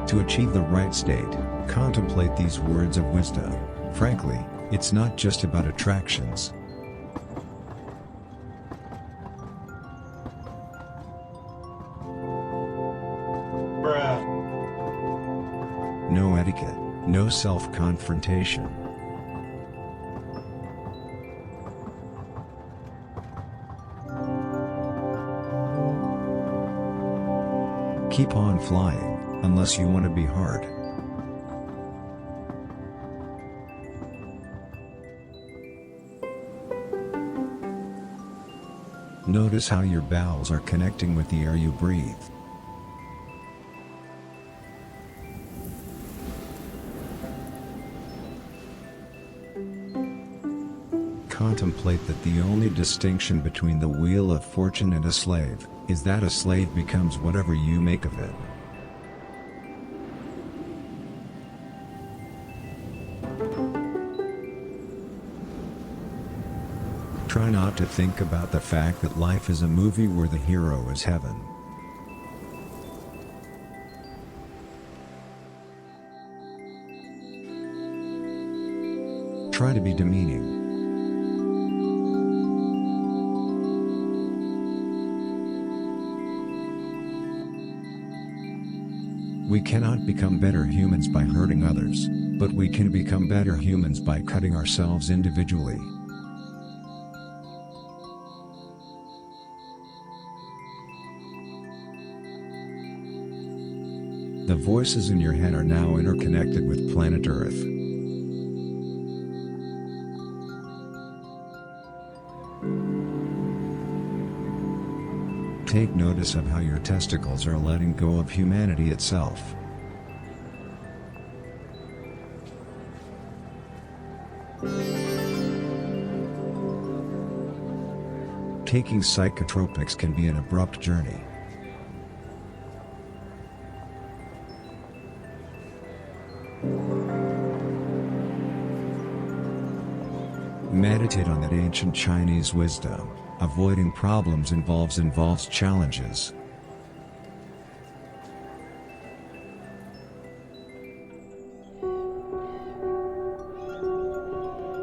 To achieve the right state, contemplate these words of wisdom. Frankly, it's not just about attractions. No etiquette, no self-confrontation. Keep on flying, unless you want to be hard. Notice how your bowels are connecting with the air you breathe. Contemplate that the only distinction between the wheel of fortune and a slave is that a slave becomes whatever you make of it. Try not to think about the fact that life is a movie where the hero is heaven. Try to be demeaning. We cannot become better humans by hurting others, but we can become better humans by cutting ourselves individually. The voices in your head are now interconnected with planet Earth. Take notice of how your testicles are letting go of humanity itself. Taking psychotropics can be an abrupt journey. Meditate on that ancient Chinese wisdom. Avoiding problems involves challenges.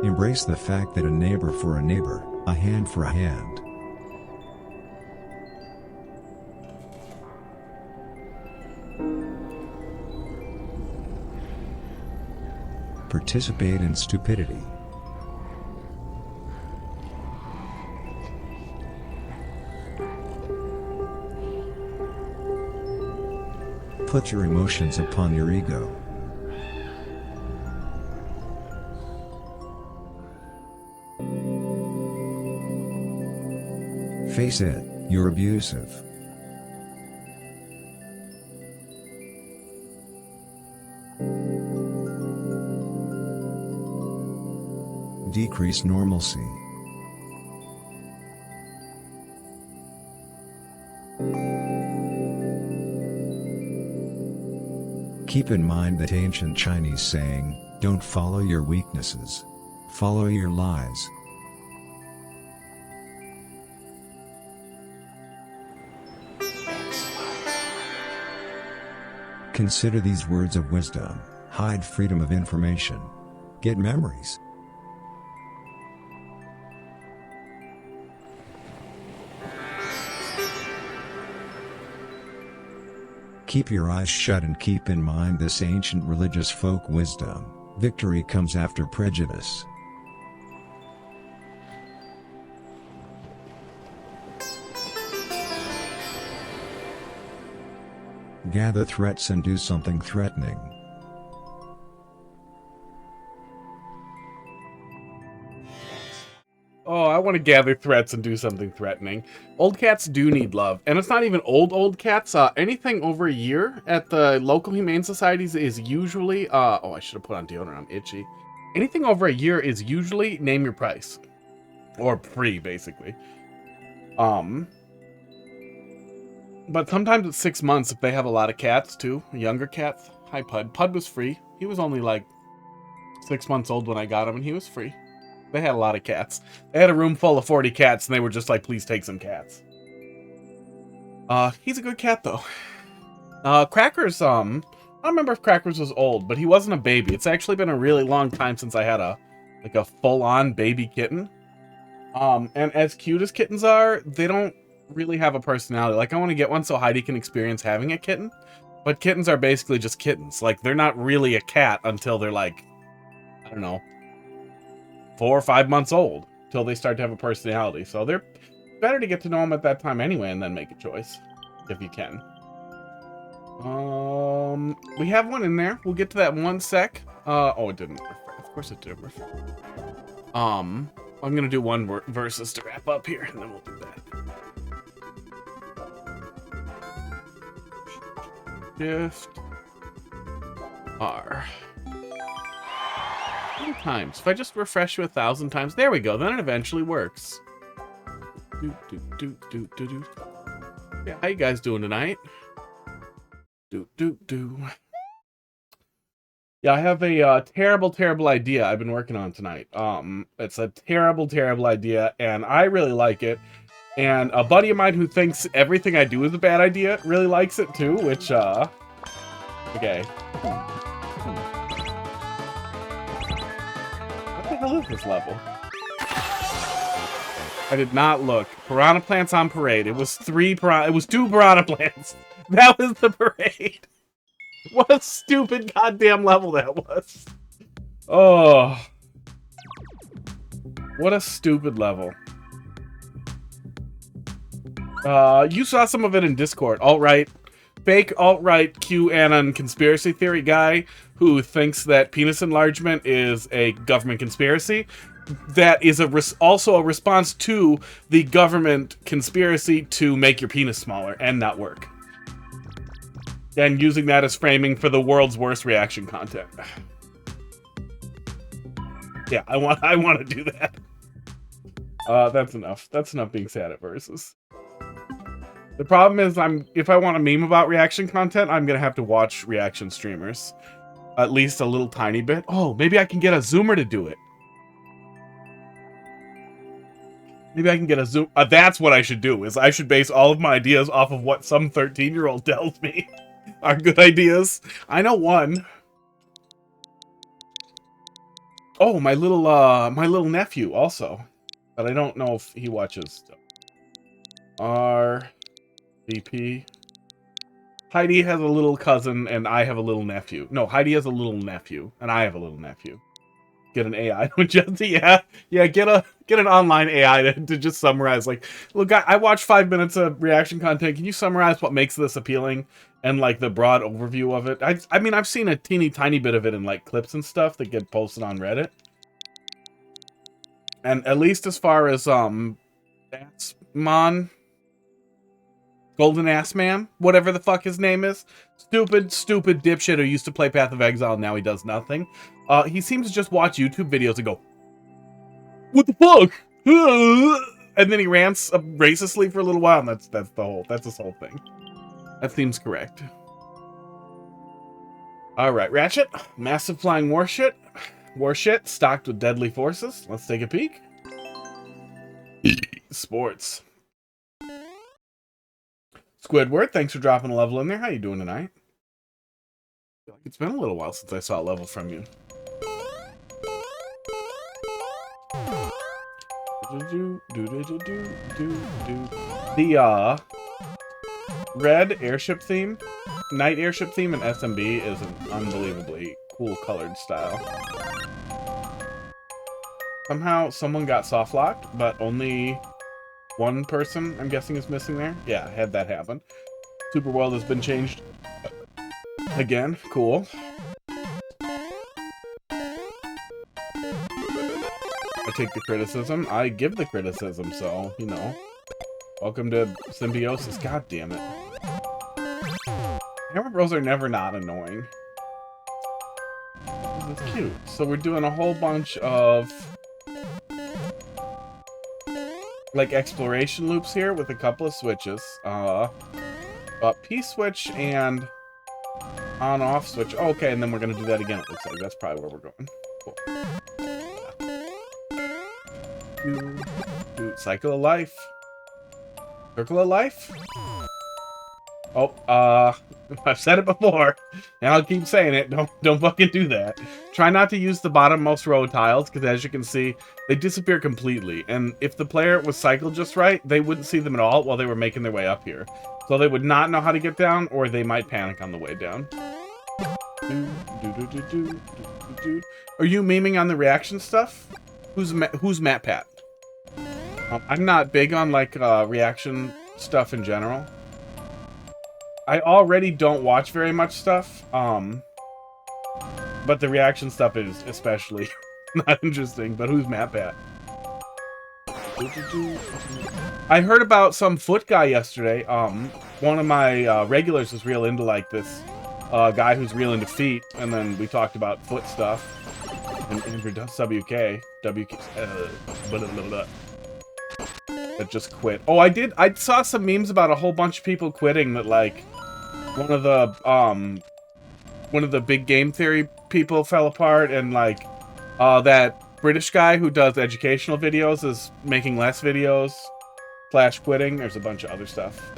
Embrace the fact that a neighbor for a neighbor, a hand for a hand. Participate in stupidity. Put your emotions upon your ego. Face it, you're abusive. Decrease normalcy. Keep in mind that ancient Chinese saying, don't follow your weaknesses. Follow your lies. Consider these words of wisdom. Hide freedom of information. Get memories. Keep your eyes shut and keep in mind this ancient religious folk wisdom. Victory comes after prejudice. Gather threats and do something threatening. Oh, I want to gather threats and do something threatening. Old cats do need love. And it's not even old cats. Anything over a year at the local humane societies is usually... oh, I should have put on deodorant. I'm itchy. Anything over a year is usually name your price. Or free, basically. But sometimes it's 6 months if they have a lot of cats, too. Younger cats. Hi, Pud. Pud was free. He was only, like, 6 months old when I got him, and he was free. They had a lot of cats. They had a room full of 40 cats, and they were just like, please take some cats. He's a good cat, though. Crackers, I don't remember if Crackers was old, but he wasn't a baby. It's actually been a really long time since I had a full-on baby kitten. And as cute as kittens are, they don't really have a personality. Like, I want to get one so Heidi can experience having a kitten. But kittens are basically just kittens. Like, they're not really a cat until they're like, I don't know, 4 or 5 months old. Till they start to have a personality. So they're better to get to know them at that time anyway and then make a choice. If you can. We have one in there. We'll get to that in 1 sec. Oh, it didn't refresh. Of course it didn't refresh. I'm gonna do one versus to wrap up here, and then we'll do that. Shift R. How many times? If I just refresh you 1,000 times, there we go. Then it eventually works. Yeah, how you guys doing tonight? Yeah, I have a terrible idea I've been working on tonight. It's a terrible idea, and I really like it. And a buddy of mine who thinks everything I do is a bad idea really likes it too, which, okay. What the hell is this level? I did not look. Piranha plants on parade. It was 2 piranha plants. That was the parade. What a stupid goddamn level that was. Oh. What a stupid level. You saw some of it in Discord. Alt-right. Fake alt-right QAnon conspiracy theory guy who thinks that penis enlargement is a government conspiracy. That is also a response to the government conspiracy to make your penis smaller and not work. And using that as framing for the world's worst reaction content. Yeah, I want to do that. That's enough. That's enough being sad at versus. The problem is, if I want to meme about reaction content, I'm gonna have to watch reaction streamers, at least a little tiny bit. Oh, maybe I can get a Zoomer to do it. Maybe I can get a Zoom. That's what I should do. Is I should base all of my ideas off of what some 13-year-old tells me are good ideas. I know one. Oh, my little nephew also, but I don't know if he watches. RVP. Heidi has a little cousin, and I have a little nephew. No, Heidi has a little nephew, and I have a little nephew. Get an AI to just yeah, get an online AI to just summarize. Like, look, I watched 5 minutes of reaction content. Can you summarize what makes this appealing and like the broad overview of it? I mean, I've seen a teeny tiny bit of it in like clips and stuff that get posted on Reddit. And at least as far as that's Mon Golden Ass Man, whatever the fuck his name is. Stupid dipshit who used to play Path of Exile, and now he does nothing. He seems to just watch YouTube videos and go, "What the fuck?" And then he rants racistly for a little while, and that's this whole thing. That seems correct. Alright, Ratchet. Massive flying warship, stocked with deadly forces. Let's take a peek. Sports. Squidward, thanks for dropping a level in there. How you doing tonight? I feel like it's been a little while since I saw a level from you. The red airship theme, night airship theme in SMB is an unbelievably cool colored style. Somehow someone got soft locked, but only one person, I'm guessing, is missing there. Yeah, had that happen. Super World has been changed again. Cool. I take the criticism. I give the criticism, so, you know. Welcome to Symbiosis. God damn it. Hammer Bros are never not annoying. This is cute. So we're doing a whole bunch of like exploration loops here with a couple of switches. P switch and on off switch. Oh, okay, and then we're gonna do that again, it looks like. That's probably where we're going. Cool. Cycle of life. Circle of life? Oh, I've said it before, and I'll keep saying it. Don't fucking do that. Try not to use the bottommost row of tiles, because as you can see, they disappear completely. And if the player was cycled just right, they wouldn't see them at all while they were making their way up here. So they would not know how to get down, or they might panic on the way down. Are you memeing on the reaction stuff? Who's Matt Pat? I'm not big on like reaction stuff in general. I already don't watch very much stuff, but the reaction stuff is especially not interesting. But who's Matt Pat? I heard about some foot guy yesterday. One of my regulars was real into like this guy who's real into feet, and then we talked about foot stuff. And Andrew WK blah, blah, blah, blah. That just quit. Oh, I saw some memes about a whole bunch of people quitting that like one of the big game theory people fell apart, and like that British guy who does educational videos is making less videos / quitting. There's a bunch of other stuff.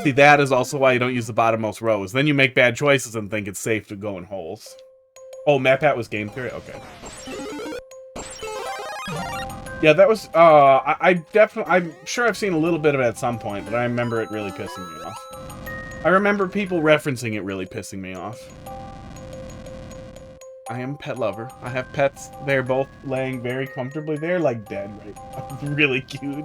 See, that is also why you don't use the bottommost rows. Then you make bad choices and think it's safe to go in holes. Oh, Matt Pat was game theory? Okay. Yeah, that was, I'm sure I've seen a little bit of it at some point, but I remember it really pissing me off. I remember people referencing it really pissing me off. I am a pet lover. I have pets. They're both laying very comfortably. They're like dead right now. It's really cute.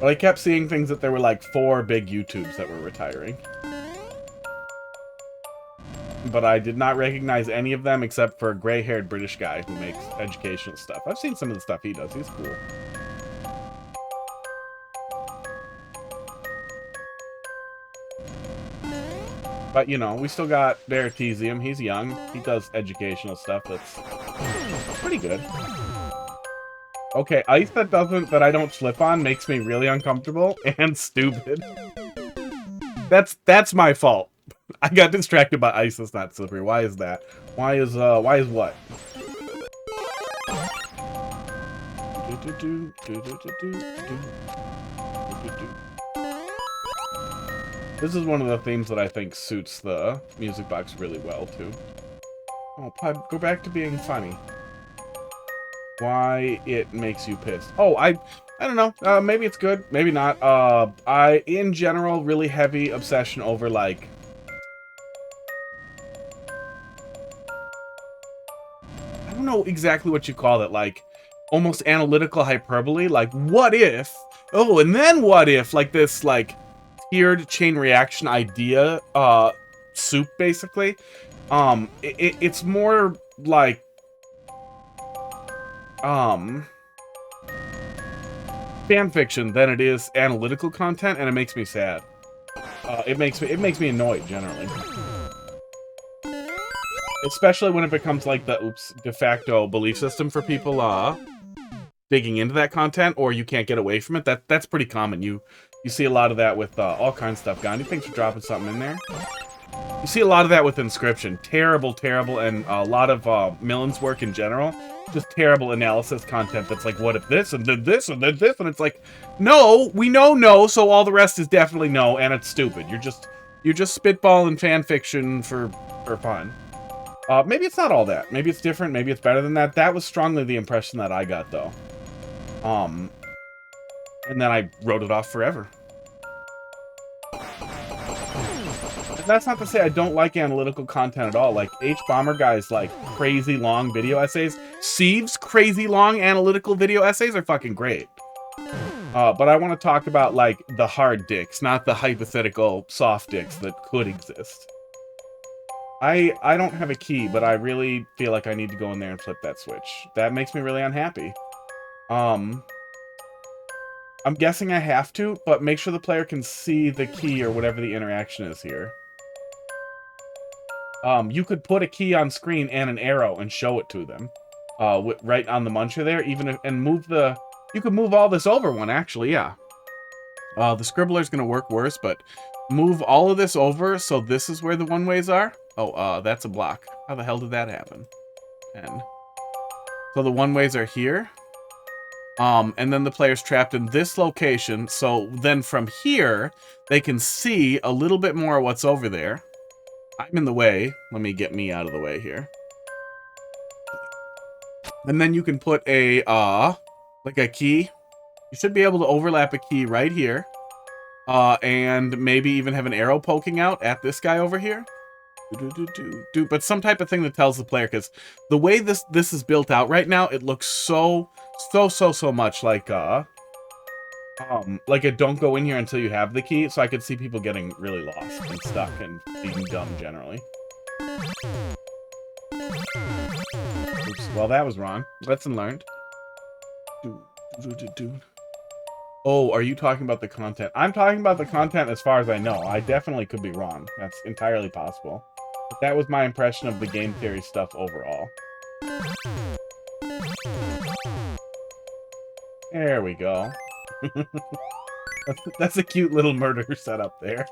But I kept seeing things that there were like 4 big YouTubes that were retiring. But I did not recognize any of them except for a gray-haired British guy who makes educational stuff. I've seen some of the stuff he does. He's cool. But, you know, we still got Veritesium. He's young. He does educational stuff that's pretty good. Okay, ice that I don't slip on makes me really uncomfortable and stupid. That's my fault. I got distracted by ice that's not slippery. Why is that? Why is what? This is one of the themes that I think suits the music box really well, too. Oh, Pud, go back to being funny. Why it makes you pissed. Oh, I don't know. Maybe it's good. Maybe not. I, in general, really heavy obsession over, like... I don't know exactly what you call it. Like, almost analytical hyperbole. Like, what if... Oh, and then what if? Like, this, like... tiered chain reaction idea soup basically. It's more like fan fiction than it is analytical content, and it makes me sad. It makes me annoyed generally, especially when it becomes like the de facto belief system for people digging into that content, or you can't get away from it. That's pretty common. You see a lot of that with all kinds of stuff. Gandhi, thanks for dropping something in there. You see a lot of that with Inscription. Terrible, and a lot of Millen's work in general. Just terrible analysis content that's like, what if this, and then this, and then this, and it's like, no, we know no, so all the rest is definitely no, and it's stupid. You're just spitballing fan fiction for fun. Maybe it's not all that. Maybe it's different. Maybe it's better than that. That was strongly the impression that I got, though. And then I wrote it off forever. That's not to say I don't like analytical content at all. Like, H-Bomber Guy's, like, crazy long video essays. Sieve's crazy long analytical video essays are fucking great. But I want to talk about, like, the hard dicks, not the hypothetical soft dicks that could exist. I don't have a key, but I really feel like I need to go in there and flip that switch. That makes me really unhappy. I'm guessing I have to, but make sure the player can see the key or whatever the interaction is here. You could put a key on screen and an arrow and show it to them. Right on the muncher there, and move the... You could move all this over one, actually, yeah. The Scribbler's gonna work worse, but move all of this over so this is where the one-ways are. Oh, that's a block. How the hell did that happen? 10. So the one-ways are here. And then the player's trapped in this location. So then from here, they can see a little bit more of what's over there. I'm in the way. Let me get me out of the way here. And then you can put a, like a key. You should be able to overlap a key right here. And maybe even have an arrow poking out at this guy over here. But some type of thing that tells the player, because the way this is built out right now, it looks so much like a don't go in here until you have the key. So I could see people getting really lost and stuck and being dumb generally. Oops, well that was wrong. Lesson learned. Oh, are you talking about the content? I'm talking about the content as far as I know. I definitely could be wrong. That's entirely possible. But that was my impression of the game theory stuff overall. There we go. That's a cute little murder setup there.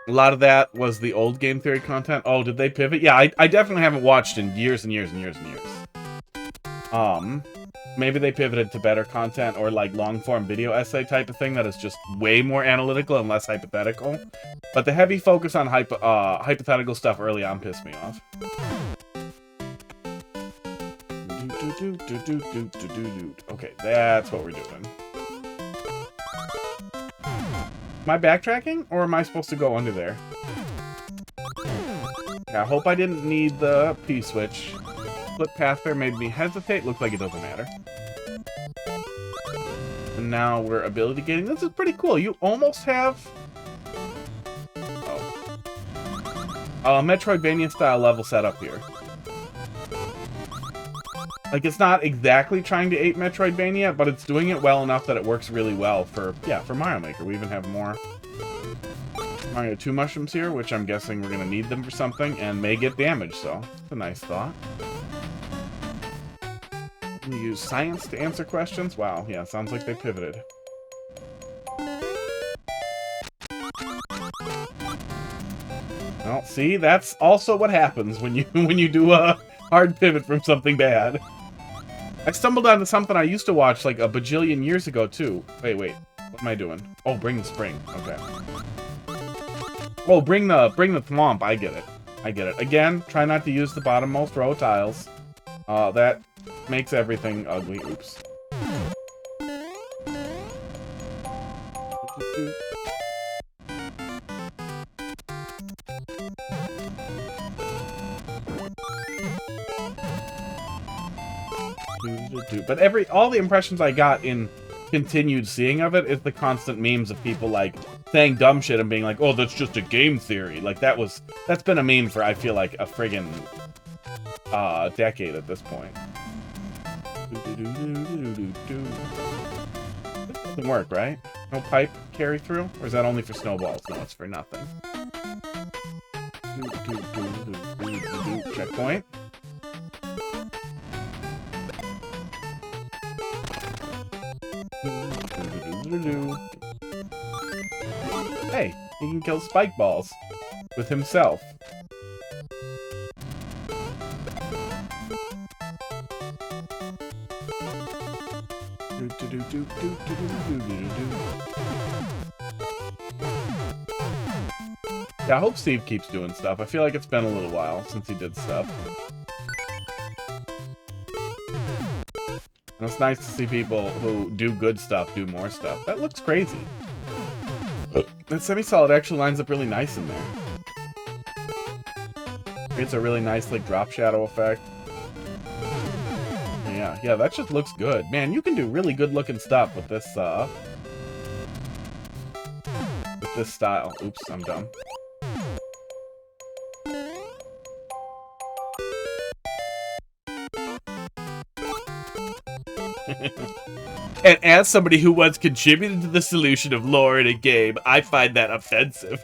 A lot of that was the old game theory content. Oh, did they pivot? Yeah, I definitely haven't watched in years and years and years and years. Maybe they pivoted to better content or like long-form video essay type of thing that is just way more analytical and less hypothetical. But the heavy focus on hypothetical stuff early on pissed me off. Okay, that's what we're doing. Am I backtracking, or am I supposed to go under there? Yeah, I hope I didn't need the P-switch. Flip path there made me hesitate. Looks like it doesn't matter. And now we're ability gaining. This is pretty cool. You almost have... Metroidvania style level set up here. Like, it's not exactly trying to ape Metroidvania, but it's doing it well enough that it works really well for Mario Maker. We even have more Mario 2 mushrooms here, which I'm guessing we're going to need them for something, and may get damaged, so it's a nice thought. You use science to answer questions? Wow, yeah, sounds like they pivoted. Well, see, that's also what happens when you do a hard pivot from something bad. I stumbled onto something I used to watch like a bajillion years ago too. Wait, what am I doing? Oh, bring the spring. Okay. Oh, bring the thwomp. I get it. Again, try not to use the bottommost row of tiles. That makes everything ugly. Oops. But all the impressions I got in continued seeing of it is the constant memes of people like saying dumb shit and being like, oh, that's just a game theory. Like that's been a meme for I feel like a friggin' decade at this point. This doesn't work, right? No pipe carry through? Or is that only for snowballs? No, it's for nothing. Checkpoint. Hey, he can kill spike balls with himself. Yeah, I hope Steve keeps doing stuff. I feel like it's been a little while since he did stuff. And it's nice to see people who do good stuff do more stuff. That looks crazy. That semi-solid actually lines up really nice in there. It's a really nice, like, drop shadow effect. Yeah, that just looks good. Man, you can do really good-looking stuff with this style. Oops, I'm dumb. And as somebody who once contributed to the solution of lore in a game, I find that offensive.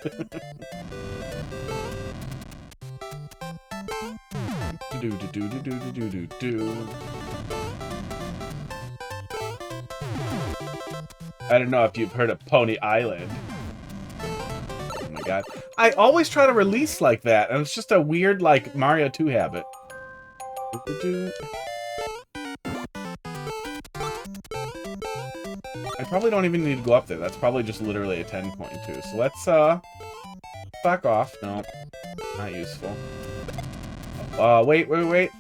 I don't know if you've heard of Pony Island. Oh my god. I always try to release like that, and it's just a weird, like, Mario 2 habit. probably don't even need to go up there. That's probably just literally a 10.2. So let's, back off. No, not useful. Wait.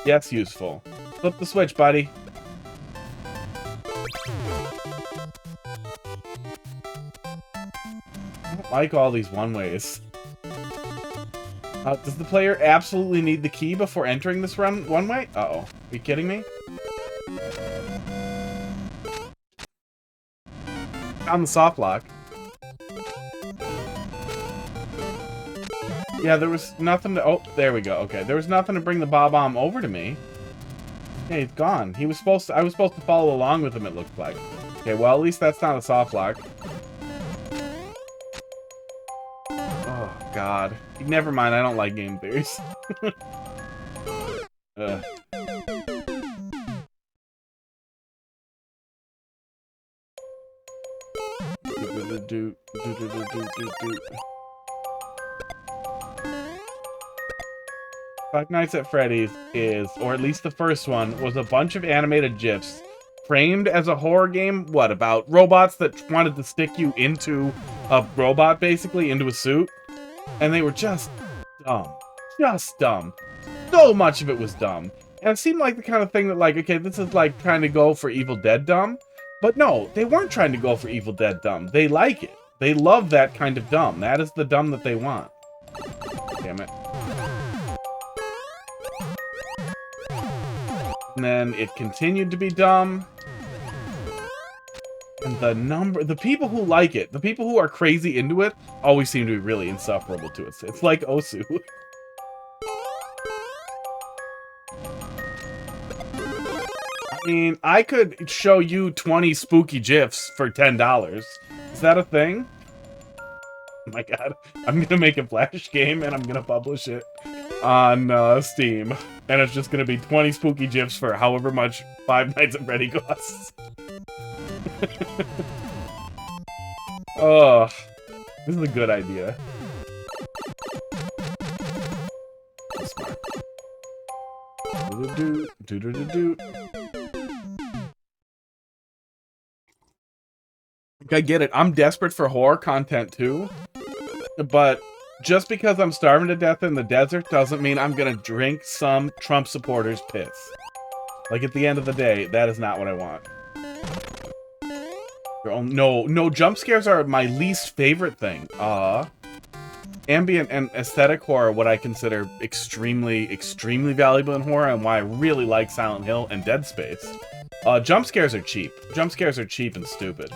Yes, useful. Flip the switch, buddy. I don't like all these one-ways. Does the player absolutely need the key before entering this one-way? Uh-oh. Are you kidding me? Found the soft lock. Yeah, there was nothing to... Oh, there we go. Okay, there was nothing to bring the Bob-omb over to me. Yeah, he's gone. He was supposed to... I was supposed to follow along with him, it looked like. Okay, well, at least that's not a soft lock. Oh, God. Never mind, I don't like game theories. Ugh. Five Nights at Freddy's is, or at least the first one, was a bunch of animated GIFs framed as a horror game. What, about robots that wanted to stick you into a robot, basically, into a suit? And they were just dumb. Just dumb. So much of it was dumb. And it seemed like the kind of thing that, like, okay, this is like trying to go for Evil Dead dumb. But no, they weren't trying to go for Evil Dead dumb. They like it. They love that kind of dumb. That is the dumb that they want. Damn it. And then it continued to be dumb. And the people who like it, the people who are crazy into it, always seem to be really insufferable to it. It's like Osu. I mean, I could show you 20 spooky GIFs for $10. Is that a thing? Oh my god. I'm gonna make a Flash game and I'm gonna publish it on Steam. And it's just gonna be 20 spooky GIFs for however much Five Nights at Freddy costs. Oh, this is a good idea. That's smart. I get it. I'm desperate for horror content too, but just because I'm starving to death in the desert doesn't mean I'm gonna drink some Trump supporters' piss. Like, at the end of the day, that is not what I want. No, jump scares are my least favorite thing. Ambient and aesthetic horror, what I consider extremely, extremely valuable in horror, and why I really like Silent Hill and Dead Space. Jump scares are cheap. Jump scares are cheap and stupid.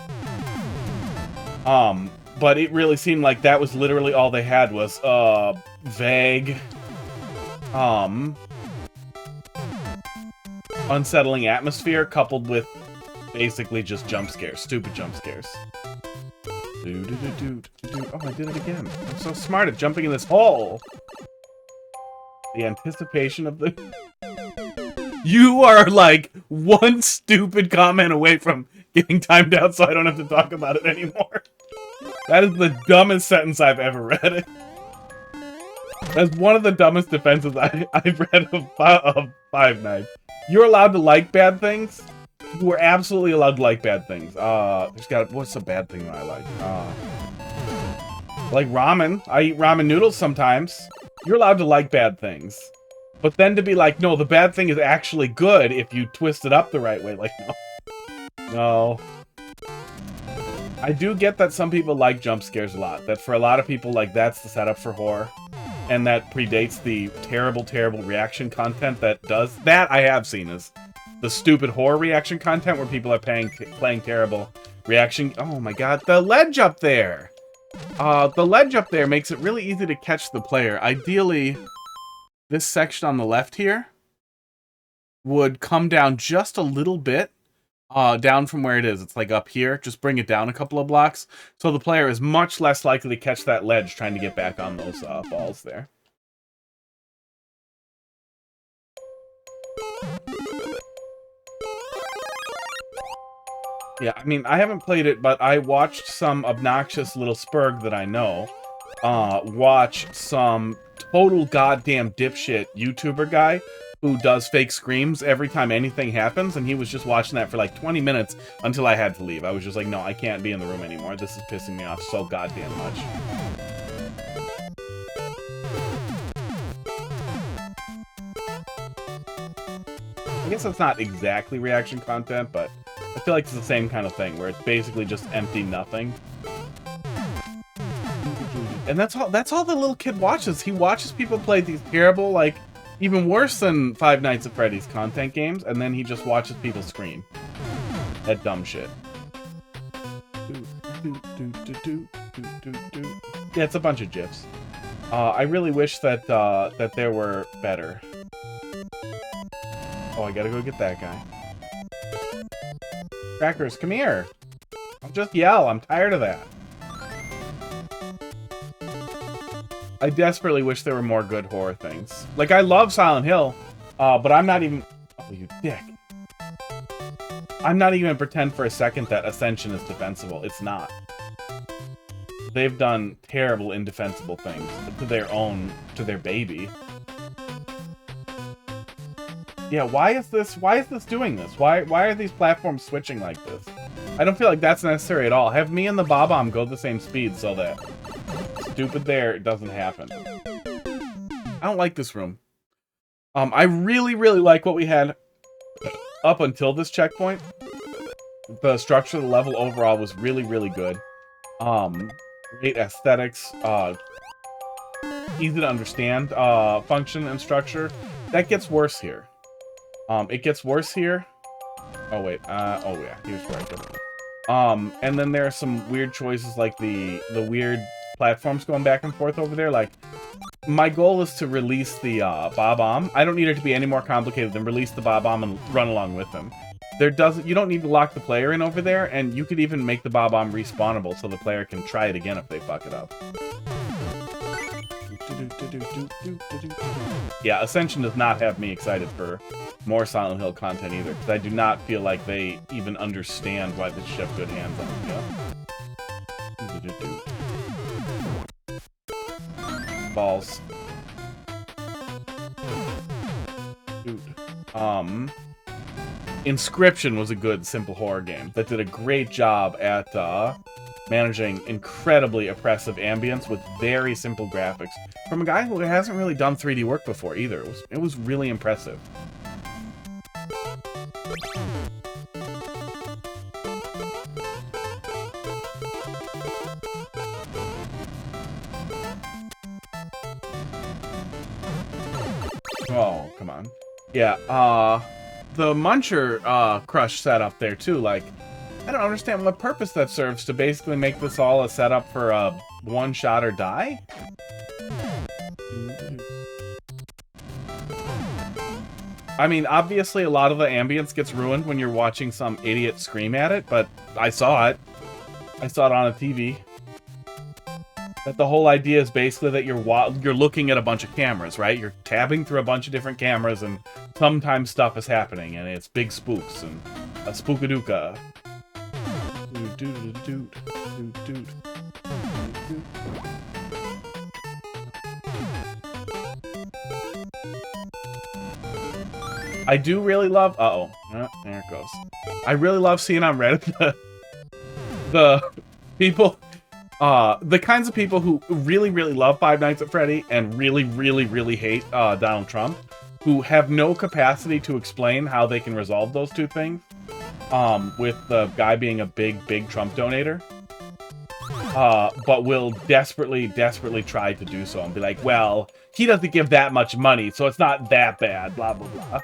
But it really seemed like that was literally all they had was, vague, unsettling atmosphere coupled with basically just jump scares. Stupid jump scares. Oh, I did it again. I'm so smart at jumping in this hole. The anticipation of the... You are, like, one stupid comment away from getting timed out so I don't have to talk about it anymore. That is the dumbest sentence I've ever read. That's one of the dumbest defenses I've read of Five Nights. You're allowed to like bad things? You are absolutely allowed to like bad things. What's a bad thing that I like? Like ramen. I eat ramen noodles sometimes. You're allowed to like bad things. But then to be like, no, the bad thing is actually good if you twist it up the right way. Like, no. No. I do get that some people like jump scares a lot. That for a lot of people, like, that's the setup for horror. And that predates the terrible, terrible reaction content that does... That I have seen is the stupid horror reaction content where people are playing terrible reaction... Oh my god, the ledge up there! The ledge up there makes it really easy to catch the player. Ideally, this section on the left here would come down just a little bit. Down from where it is. It's like up here. Just bring it down a couple of blocks. So the player is much less likely to catch that ledge trying to get back on those balls there. Yeah, I mean, I haven't played it, but I watched some obnoxious little spurg that I know watch some total goddamn dipshit YouTuber guy who does fake screams every time anything happens, and he was just watching that for like 20 minutes until I had to leave. I was just like, no, I can't be in the room anymore. This is pissing me off so goddamn much. I guess it's not exactly reaction content, but I feel like it's the same kind of thing, where it's basically just empty nothing. And that's all the little kid watches. He watches people play these terrible, like, even worse than Five Nights at Freddy's content games, and then he just watches people scream. That dumb shit. Yeah, it's a bunch of GIFs. I really wish that that there were better. Oh, I gotta go get that guy. Crackers, come here. I'll just yell. I'm tired of that. I desperately wish there were more good horror things. Like, I love Silent Hill, but I'm not even... Oh, you dick. I'm not even gonna pretend for a second that Ascension is defensible. It's not. They've done terrible, indefensible things to their baby. Yeah, why is this doing this? Why are these platforms switching like this? I don't feel like that's necessary at all. Have me and the Bob-omb go the same speed so that stupid there doesn't happen. I don't like this room. I really, really like what we had up until this checkpoint. The structure of the level overall was really, really good. Great aesthetics, easy to understand function and structure. That gets worse here. It gets worse here. Oh wait, oh yeah, here's where I go. And then there are some weird choices like the weird platforms going back and forth over there. Like, my goal is to release the Bob-omb. I don't need it to be any more complicated than release the Bob-omb and run along with them. You don't need to lock the player in over there, and you could even make the Bob-omb respawnable so the player can try it again if they fuck it up. Yeah, Ascension does not have me excited for more Silent Hill content either, because I do not feel like they even understand why they should have good hands on it. Balls. Dude. Inscription was a good, simple horror game that did a great job at managing incredibly oppressive ambience with very simple graphics from a guy who hasn't really done 3D work before either. It was really impressive. Oh, come on. Yeah, the Muncher Crush setup there too, like, I don't understand what purpose that serves to basically make this all a setup for a one-shot or die? I mean, obviously a lot of the ambience gets ruined when you're watching some idiot scream at it, but I saw it. I saw it on a TV. That the whole idea is basically that you're looking at a bunch of cameras, right? You're tabbing through a bunch of different cameras, and sometimes stuff is happening, and it's big spooks and a spookadooka. I do really love. Uh-oh, there it goes. I really love seeing on Reddit the people. The kinds of people who really, really love Five Nights at Freddy and really, really, really hate Donald Trump, who have no capacity to explain how they can resolve those two things, with the guy being a big, big Trump donator, but will desperately, desperately try to do so and be like, well, he doesn't give that much money, so it's not that bad, blah, blah, blah.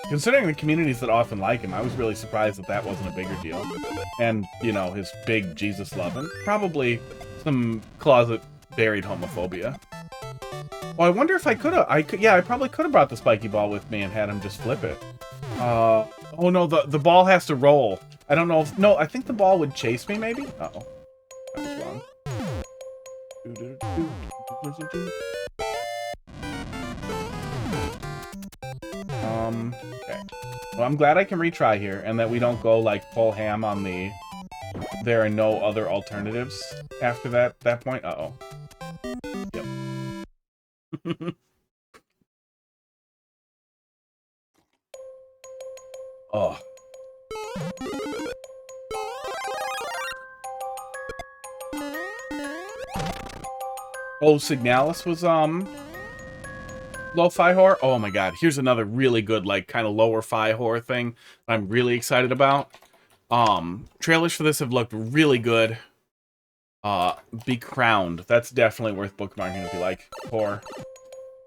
Considering the communities that often like him, I was really surprised that that wasn't a bigger deal. And, you know, his big Jesus love, and probably some closet-buried homophobia. Well, I wonder if I could have... yeah, I probably could have brought the spiky ball with me and had him just flip it. Oh no, the ball has to roll. I don't know if... No, I think the ball would chase me, maybe? Uh-oh. That was wrong. Okay. Well, I'm glad I can retry here, and that we don't go, like, full ham on the there are no other alternatives after that point. Uh-oh. Yep. Oh. Oh, Signalis was, lo-fi horror? Oh my god, here's another really good, like, kind of lower-fi horror thing I'm really excited about. Trailers for this have looked really good. Be Crowned. That's definitely worth bookmarking if you like horror.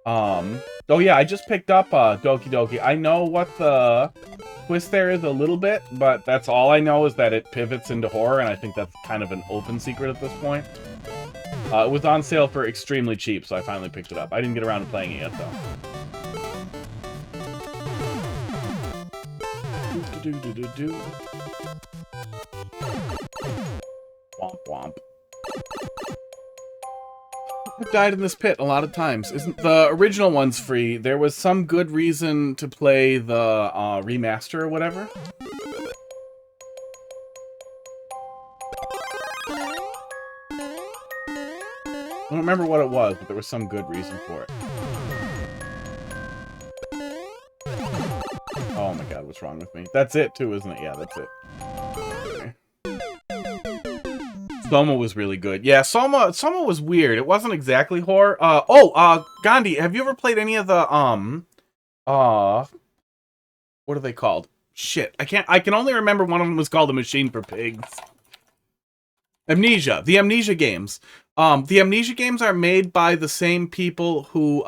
Oh yeah, I just picked up, Doki Doki. I know what the twist there is a little bit, but that's all I know is that it pivots into horror, and I think that's kind of an open secret at this point. It was on sale for extremely cheap, so I finally picked it up. I didn't get around to playing it yet, though. Womp womp. I've died in this pit a lot of times. Isn't the original one's free? There was some good reason to play the remaster or whatever. I don't remember what it was, but there was some good reason for it. Oh my god, what's wrong with me? That's it too, isn't it? Yeah, that's it. Okay. Soma was really good. Yeah, Soma was weird. It wasn't exactly horror. Gandhi, have you ever played any of the, what are they called? Shit, I can only remember one of them was called A Machine for Pigs. Amnesia. The Amnesia games. The Amnesia games are made by the same people who,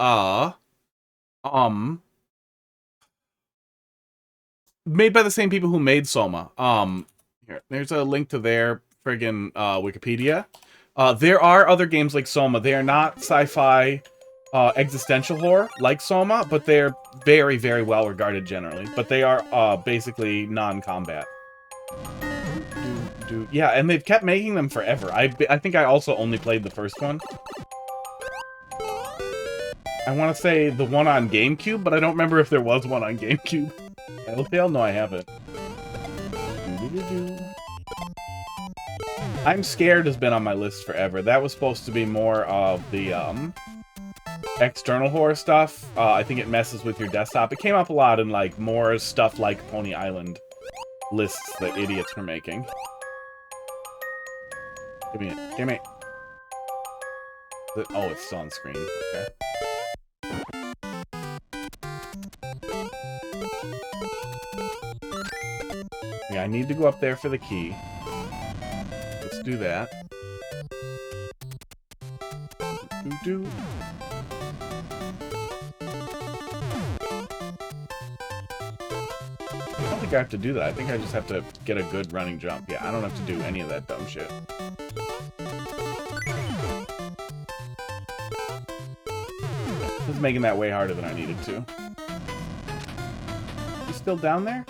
made by the same people who made Soma. Here, there's a link to their friggin' Wikipedia. There are other games like Soma. They are not sci-fi existential horror like Soma, but they're very, very well regarded generally. But they are basically non-combat. Yeah, and they've kept making them forever. I think I also only played the first one. I want to say the one on GameCube, but I don't remember if there was one on GameCube. Telltale? No, I haven't. I'm Scared has been on my list forever. That was supposed to be more of the external horror stuff. I think it messes with your desktop. It came up a lot in like more stuff like Pony Island lists that idiots were making. Give me it. Give me it. Oh, it's still on screen. Okay. Yeah, I need to go up there for the key. Let's do that. Do. I don't think I have to do that. I think I just have to get a good running jump. Yeah, I don't have to do any of that dumb shit. This is making that way harder than I needed to. You still down there?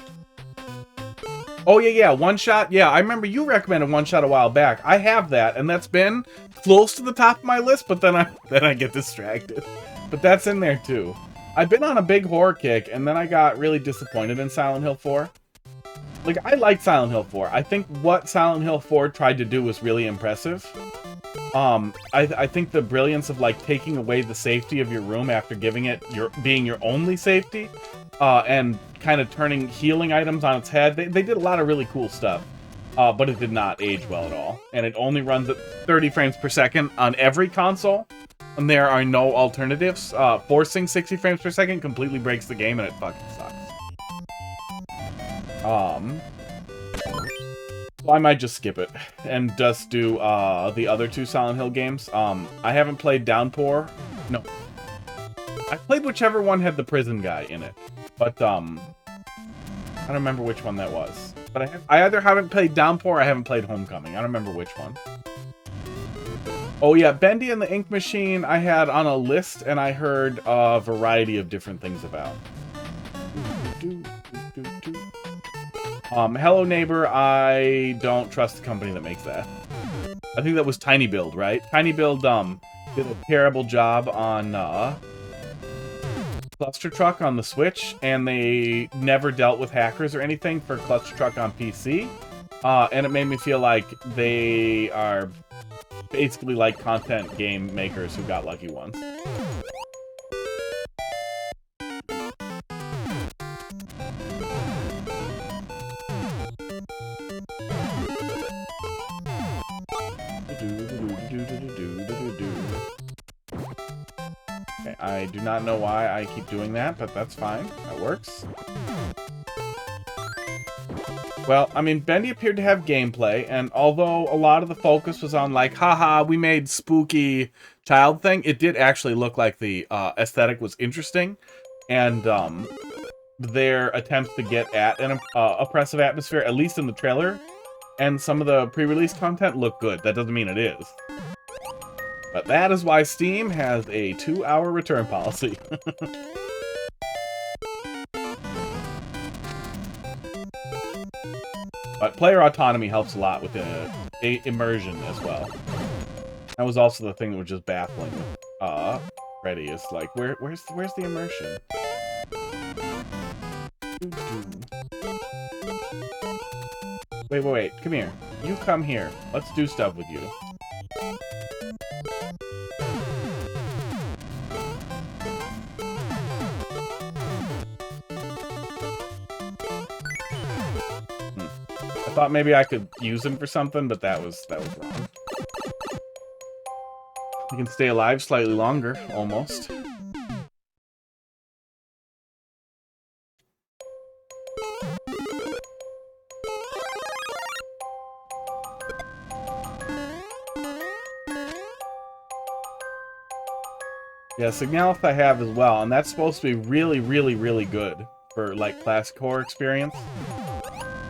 Oh, yeah, One Shot. Yeah, I remember you recommended One Shot a while back. I have that, and that's been close to the top of my list, but then I get distracted. But that's in there, too. I've been on a big horror kick, and then I got really disappointed in Silent Hill 4. Like, I like Silent Hill 4. I think what Silent Hill 4 tried to do was really impressive. I think the brilliance of, like, taking away the safety of your room after giving it being your only safety, and kind of turning healing items on its head. They did a lot of really cool stuff, but it did not age well at all. And it only runs at 30 frames per second on every console, and there are no alternatives. Forcing 60 frames per second completely breaks the game, and it fucking sucks. So I might just skip it and just do the other two Silent Hill games. I haven't played Downpour. No. I played whichever one had the prison guy in it. But, I don't remember which one that was. But I either haven't played Downpour or I haven't played Homecoming. I don't remember which one. Oh yeah, Bendy and the Ink Machine I had on a list, and I heard a variety of different things about. Hello Neighbor, I don't trust the company that makes that. I think that was Tiny Build, right? Tiny Build, did a terrible job on, Cluster Truck on the Switch, and they never dealt with hackers or anything for Cluster Truck on PC. And it made me feel like they are basically like content game makers who got lucky once. Okay, I do not know why I keep doing that, but that's fine. That works. Well, I mean, Bendy appeared to have gameplay, and although a lot of the focus was on, like, haha, we made spooky child thing, it did actually look like the aesthetic was interesting, and their attempts to get at an oppressive atmosphere, at least in the trailer, and some of the pre-release content look good. That doesn't mean it is. But that is why Steam has a 2-hour return policy. But player autonomy helps a lot with the immersion as well. That was also the thing that was just baffling with Freddy, is like, where's the immersion? Wait, come here. You come here. Let's do stuff with you. I thought maybe I could use him for something, but that was wrong. You can stay alive slightly longer, almost. Yeah, Signalith I have as well, and that's supposed to be really, really, really good for, like, classic horror experience.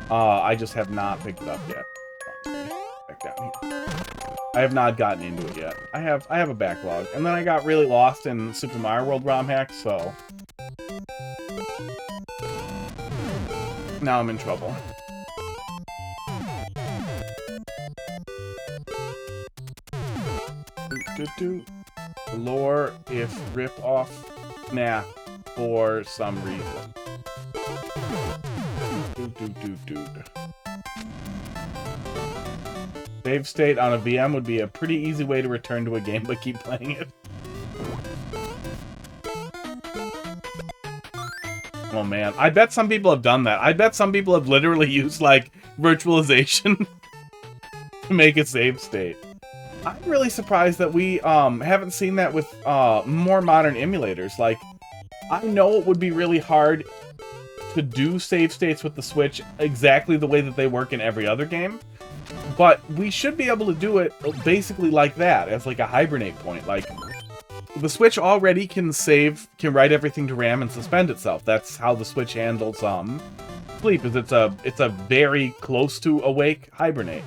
I just have not picked it up yet. Back down here. I have not gotten into it yet. I have a backlog, and then I got really lost in Super Mario World ROM hacks, so now I'm in trouble. Lore if rip off nah for some reason. Save state on a VM would be a pretty easy way to return to a game but keep playing it. Oh man, I bet some people have done that. I bet some people have literally used, like, virtualization to make a save state. I'm really surprised that we haven't seen that with more modern emulators. Like, I know it would be really hard to do save states with the Switch exactly the way that they work in every other game, but we should be able to do it basically like that, as like a hibernate point. Like, the Switch already can write everything to RAM and suspend itself. That's how the Switch handles sleep, is it's a very close to awake hibernate.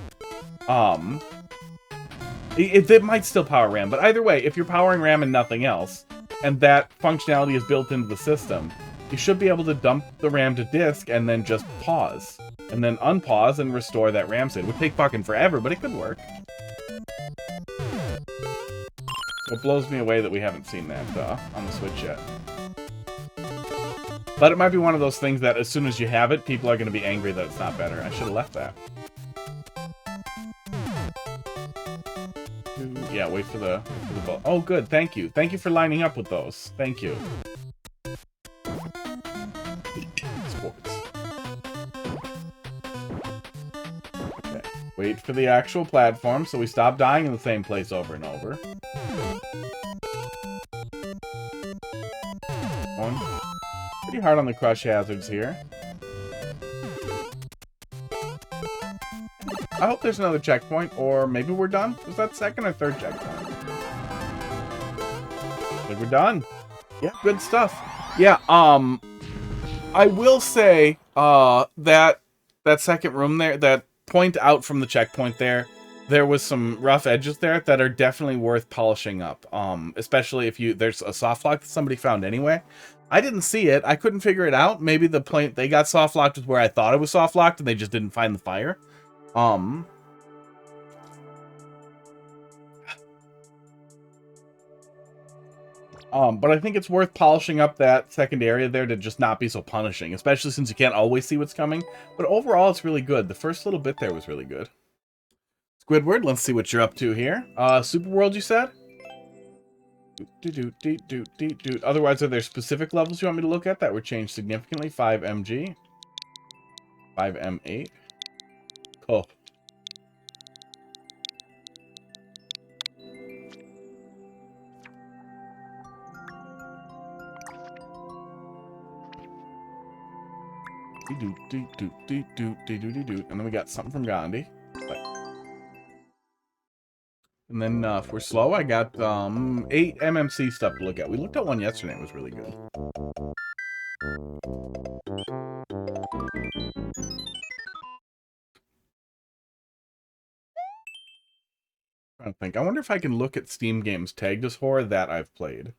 It might still power RAM, but either way, if you're powering RAM and nothing else, and that functionality is built into the system, you should be able to dump the RAM to disk and then just pause. And then unpause and restore that RAM state. It would take fucking forever, but it could work. So it blows me away that we haven't seen that on the Switch yet. But it might be one of those things that as soon as you have it, people are going to be angry that it's not better. I should have left that. Yeah, wait for the ball. Oh, good. Thank you. Thank you for lining up with those. Thank you. Sports. Okay. Wait for the actual platform so we stop dying in the same place over and over. Going pretty hard on the crush hazards here. I hope there's another checkpoint, or maybe we're done. Was that second or third checkpoint? I think we're done. Yeah, good stuff. Yeah, I will say, that second room there, that point out from the checkpoint there was some rough edges there that are definitely worth polishing up. Especially if there's a soft lock that somebody found anyway. I didn't see it. I couldn't figure it out. Maybe the point they got soft locked was where I thought it was soft locked and they just didn't find the fire. But I think it's worth polishing up that second area there to just not be so punishing, especially since you can't always see what's coming. But overall, it's really good. The first little bit there was really good. Squidward, let's see what you're up to here. Super World, you said? Otherwise, are there specific levels you want me to look at that were changed significantly? 5MG. 5M8. Cool. And then we got something from Gandhi. And then if we're slow, I got 8 MMC stuff to look at. We looked at one yesterday. It was really good. I'm trying to think. I wonder if I can look at Steam games tagged as horror that I've played.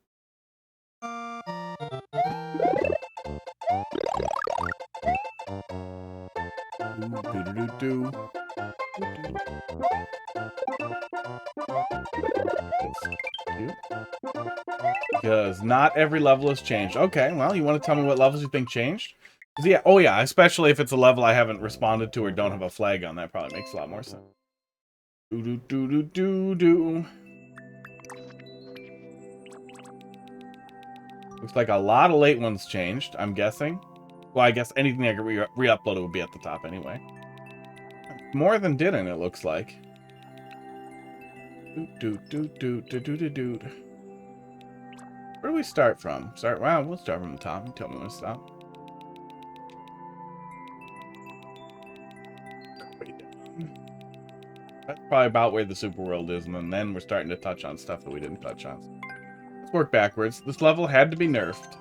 Because not every level has changed. Okay, well, you want to tell me what levels you think changed? Yeah, oh yeah, especially if it's a level I haven't responded to or don't have a flag on. That probably makes a lot more sense. Looks like a lot of late ones changed, I'm guessing. Well, I guess anything I could re-upload would be at the top anyway. More than didn't, it looks like. Where do we start from? Well, we'll start from the top. You tell me when to stop. That's probably about where the super world is, and then we're starting to touch on stuff that we didn't touch on. Let's work backwards. This level had to be nerfed.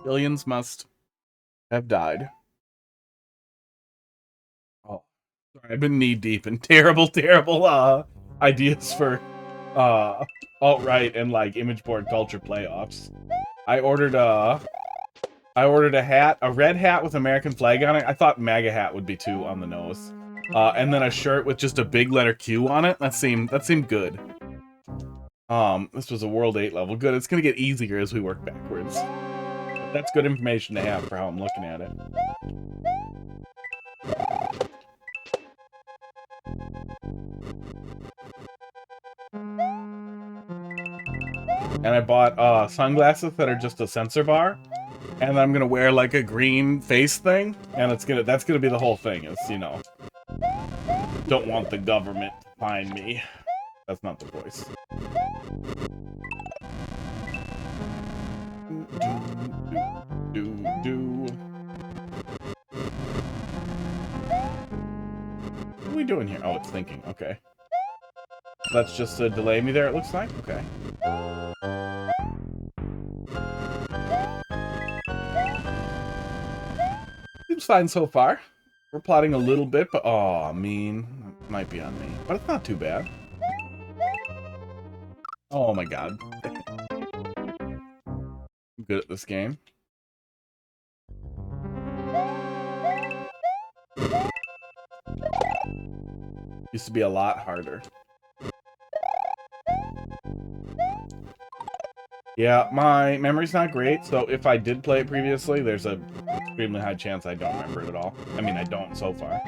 Billions must have died. Oh, sorry, I've been knee deep in terrible ideas for alt-right and like image board culture playoffs. I ordered a hat, a red hat with American flag on it. I thought MAGA hat would be too on the nose. And then a shirt with just a big letter Q on it. That seemed good. This was a World 8 level. Good. It's gonna get easier as we work backwards. But that's good information to have for how I'm looking at it. And I bought sunglasses that are just a sensor bar. And I'm gonna wear like a green face thing. And that's gonna be the whole thing. It's, you know, don't want the government to find me. That's not the voice. What are we doing here? Oh, it's thinking. Okay. That's just to delay me there, it looks like. Okay. Seems fine so far. We're plotting a little bit, but oh, I mean, it might be on me. But it's not too bad. Oh my god. I'm good at this game. Used to be a lot harder. Yeah, my memory's not great, so if I did play it previously, there's a extremely high chance I don't remember it at all. I mean, I don't so far.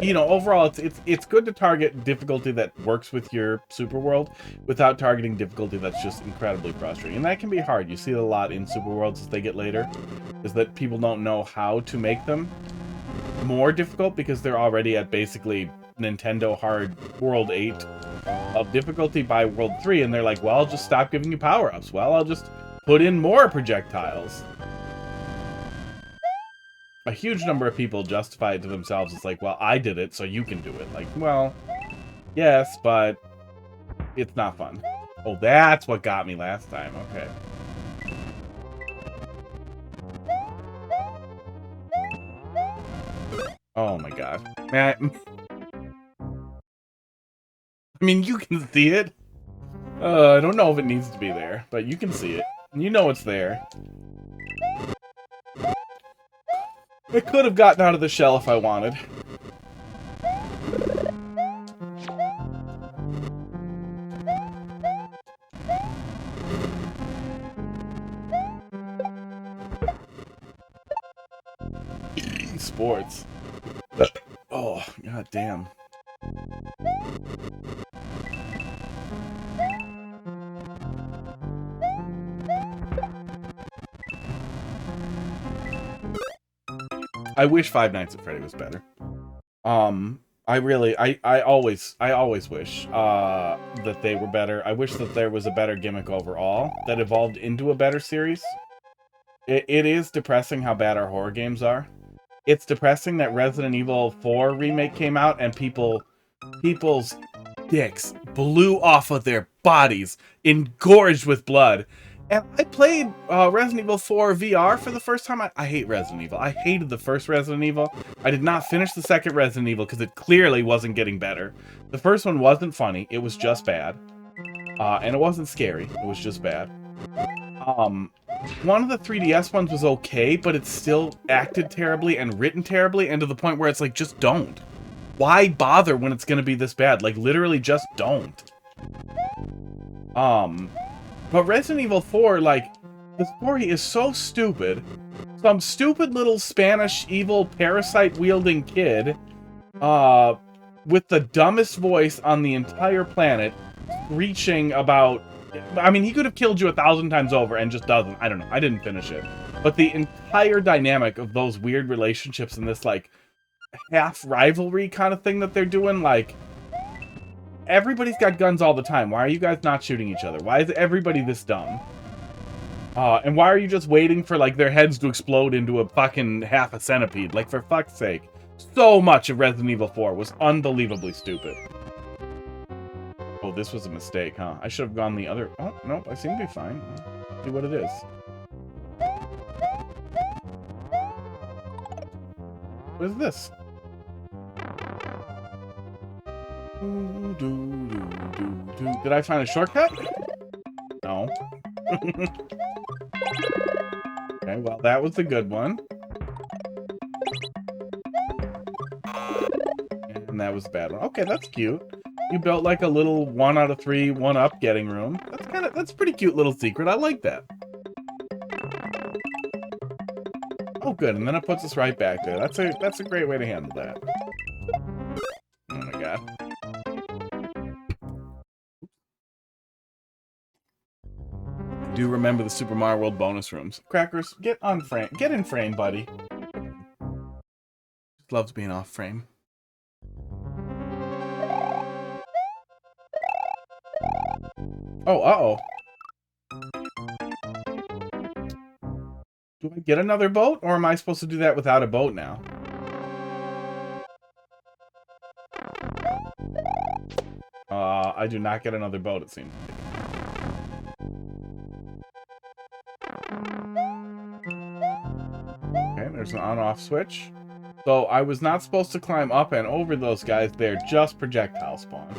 You know, overall, it's good to target difficulty that works with your super world without targeting difficulty that's just incredibly frustrating. And that can be hard. You see it a lot in super worlds as they get later, is that people don't know how to make them more difficult because they're already at basically Nintendo hard World 8 of difficulty by World 3, and they're like, well, I'll just stop giving you power-ups. Well, I'll just put in more projectiles. A huge number of people justify it to themselves. It's like, well, I did it, so you can do it. Like, well, yes, but it's not fun. Oh, that's what got me last time. Okay. Oh my god. Man, I mean, you can see it. I don't know if it needs to be there, but you can see it. You know it's there. I could have gotten out of the shell if I wanted. sports. Oh, god damn. I wish Five Nights at Freddy was better. I always wish that they were better. I wish that there was a better gimmick overall that evolved into a better series. It is depressing how bad our horror games are. It's depressing that Resident Evil 4 remake came out and people's dicks blew off of their bodies, engorged with blood. And I played Resident Evil 4 VR for the first time. I hate Resident Evil. I hated the first Resident Evil. I did not finish the second Resident Evil because it clearly wasn't getting better. The first one wasn't funny. It was just bad. And it wasn't scary. It was just bad. One of the 3DS ones was okay, but it still acted terribly and written terribly, and to the point where it's like, just don't. Why bother when it's going to be this bad? Like, literally just don't. But Resident Evil 4, like, the story is so stupid. Some stupid little Spanish evil parasite-wielding kid, with the dumbest voice on the entire planet, screeching about... I mean, he could have killed you 1,000 times over and just doesn't. I don't know. I didn't finish it. But the entire dynamic of those weird relationships and this, like, half-rivalry kind of thing that they're doing, like... Everybody's got guns all the time. Why are you guys not shooting each other? Why is everybody this dumb? And why are you just waiting for, like, their heads to explode into a fucking half a centipede? Like, for fuck's sake. So much of Resident Evil 4 was unbelievably stupid. Oh, this was a mistake, huh? I should have gone the other... Oh, nope, I seem to be fine. Let's see what it is. What is this? Did I find a shortcut? No. Okay, well, that was the good one. And that was the bad one. Okay, that's cute. You built like a little 1 out of 3 1-up getting room. That's a pretty cute little secret. I like that. Oh, good. And then it puts us right back there. That's a great way to handle that. Oh my god. I do remember the Super Mario World bonus rooms. Crackers, get in frame, buddy. Loves being off frame. Oh, uh-oh. Do I get another boat, or am I supposed to do that without a boat now? I do not get another boat, it seems. Okay, there's an on-off switch. So I was not supposed to climb up and over those guys. They're just projectile spawn.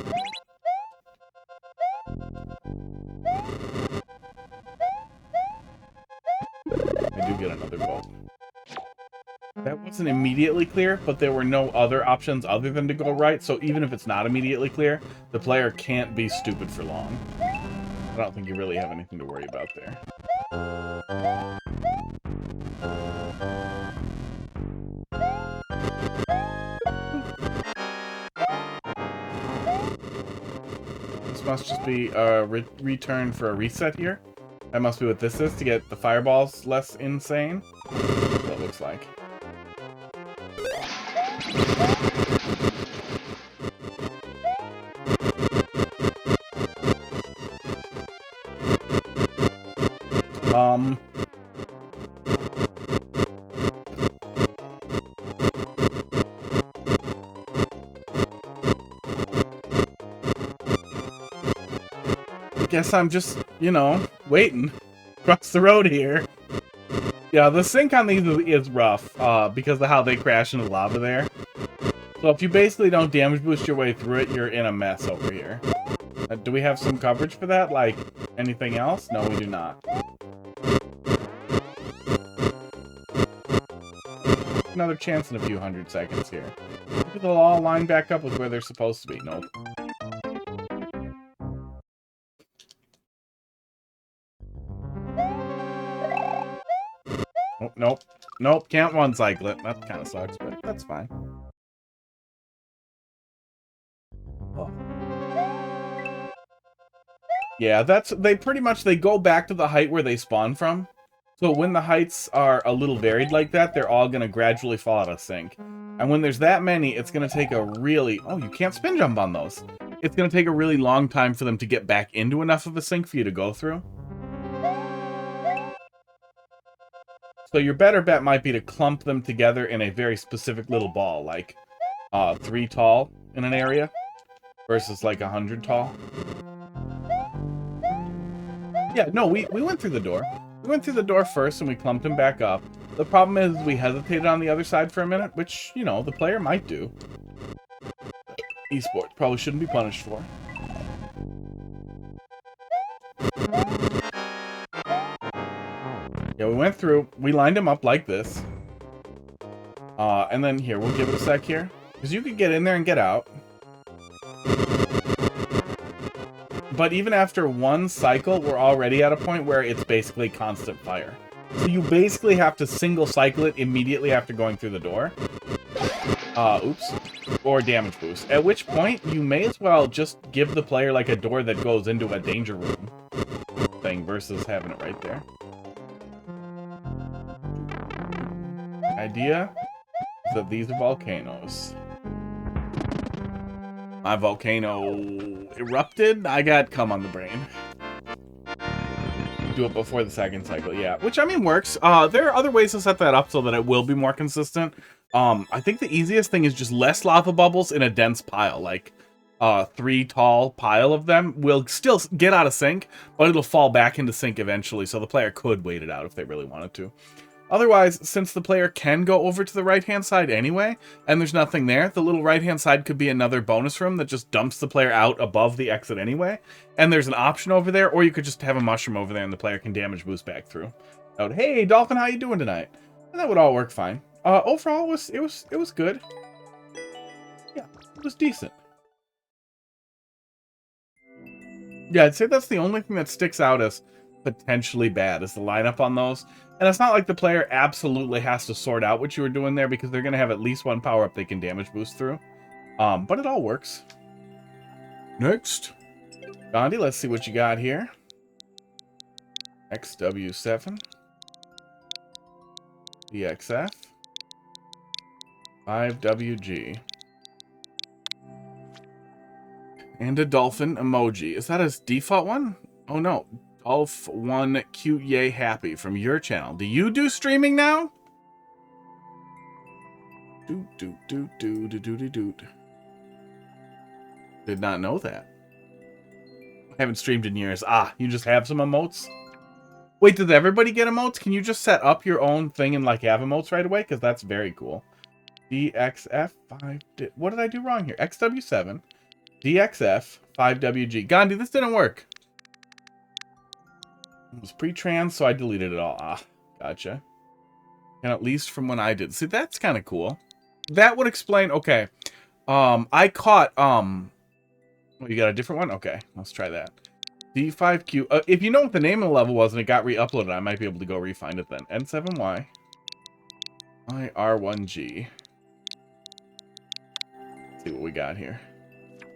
I do get another bolt. That wasn't immediately clear, but there were no other options other than to go right, so even if it's not immediately clear, the player can't be stupid for long. I don't think you really have anything to worry about there. This must just be a return for a reset here. That must be what this is, to get the fireballs less insane. That's what it looks like. I guess I'm just, you know, waiting across the road here. Yeah, the sync on these is rough, because of how they crash into lava there. So if you basically don't damage boost your way through it, you're in a mess over here. Do we have some coverage for that? Like, anything else? No, we do not. Another chance in a few 100 seconds here. Maybe they'll all line back up with where they're supposed to be. Nope. Oh, nope. Nope, can't one cycle it. That kind of sucks, but that's fine. Oh. Yeah, they pretty much, they go back to the height where they spawn from. So when the heights are a little varied like that, they're all going to gradually fall out of sync. And when there's that many, it's going to take a really... Oh, you can't spin jump on those. It's going to take a really long time for them to get back into enough of a sync for you to go through. So your better bet might be to clump them together in a very specific little ball, like 3 tall in an area versus like 100 tall. Yeah, no, we went through the door. We went through the door first and we clumped him back up. The problem is we hesitated on the other side for a minute, which, you know, the player might do. Esports probably shouldn't be punished for. Yeah, we went through, we lined him up like this. And then here, we'll give it a sec here. Because you could get in there and get out. But even after one cycle, we're already at a point where it's basically constant fire. So you basically have to single cycle it immediately after going through the door. Oops. Or damage boost. At which point, you may as well just give the player like a door that goes into a danger room thing versus having it right there. Idea is that these are volcanoes. My volcano erupted. I got cum on the brain. Do it before the second cycle, yeah. Which, I mean, works. There are other ways to set that up so that it will be more consistent. I think the easiest thing is just less lava bubbles in a dense pile. Like, 3 tall pile of them will still get out of sync, but it'll fall back into sync eventually, so the player could wait it out if they really wanted to. Otherwise, since the player can go over to the right-hand side anyway, and there's nothing there, the little right-hand side could be another bonus room that just dumps the player out above the exit anyway, and there's an option over there, or you could just have a mushroom over there and the player can damage boost back through. Out, hey, Dolphin, how you doing tonight? And that would all work fine. Overall, it was good. Yeah, it was decent. Yeah, I'd say that's the only thing that sticks out as potentially bad, is the lineup on those. And it's not like the player absolutely has to sort out what you were doing there, because they're going to have at least one power-up they can damage boost through. But it all works. Next. Gandhi, let's see what you got here. XW7. DXF. 5WG. And a dolphin emoji. Is that his default one? Oh no. Dolph1 cute yay happy from your channel. Do you do streaming now? Did not know that. I haven't streamed in years. Ah, you just have some emotes? Wait, did everybody get emotes? Can you just set up your own thing and like have emotes right away? Because that's very cool. DXF5. What did I do wrong here? XW7. DXF 5WG. Gandhi, this didn't work. It was pre-trans, so I deleted it all. Ah, gotcha. And at least from when I did. See, that's kind of cool. That would explain... Okay. I caught... Oh, you got a different one? Okay, let's try that. D5Q. If you know what the name of the level was and it got re-uploaded, I might be able to go re-find it then. N7Y. IR1G. Let's see what we got here.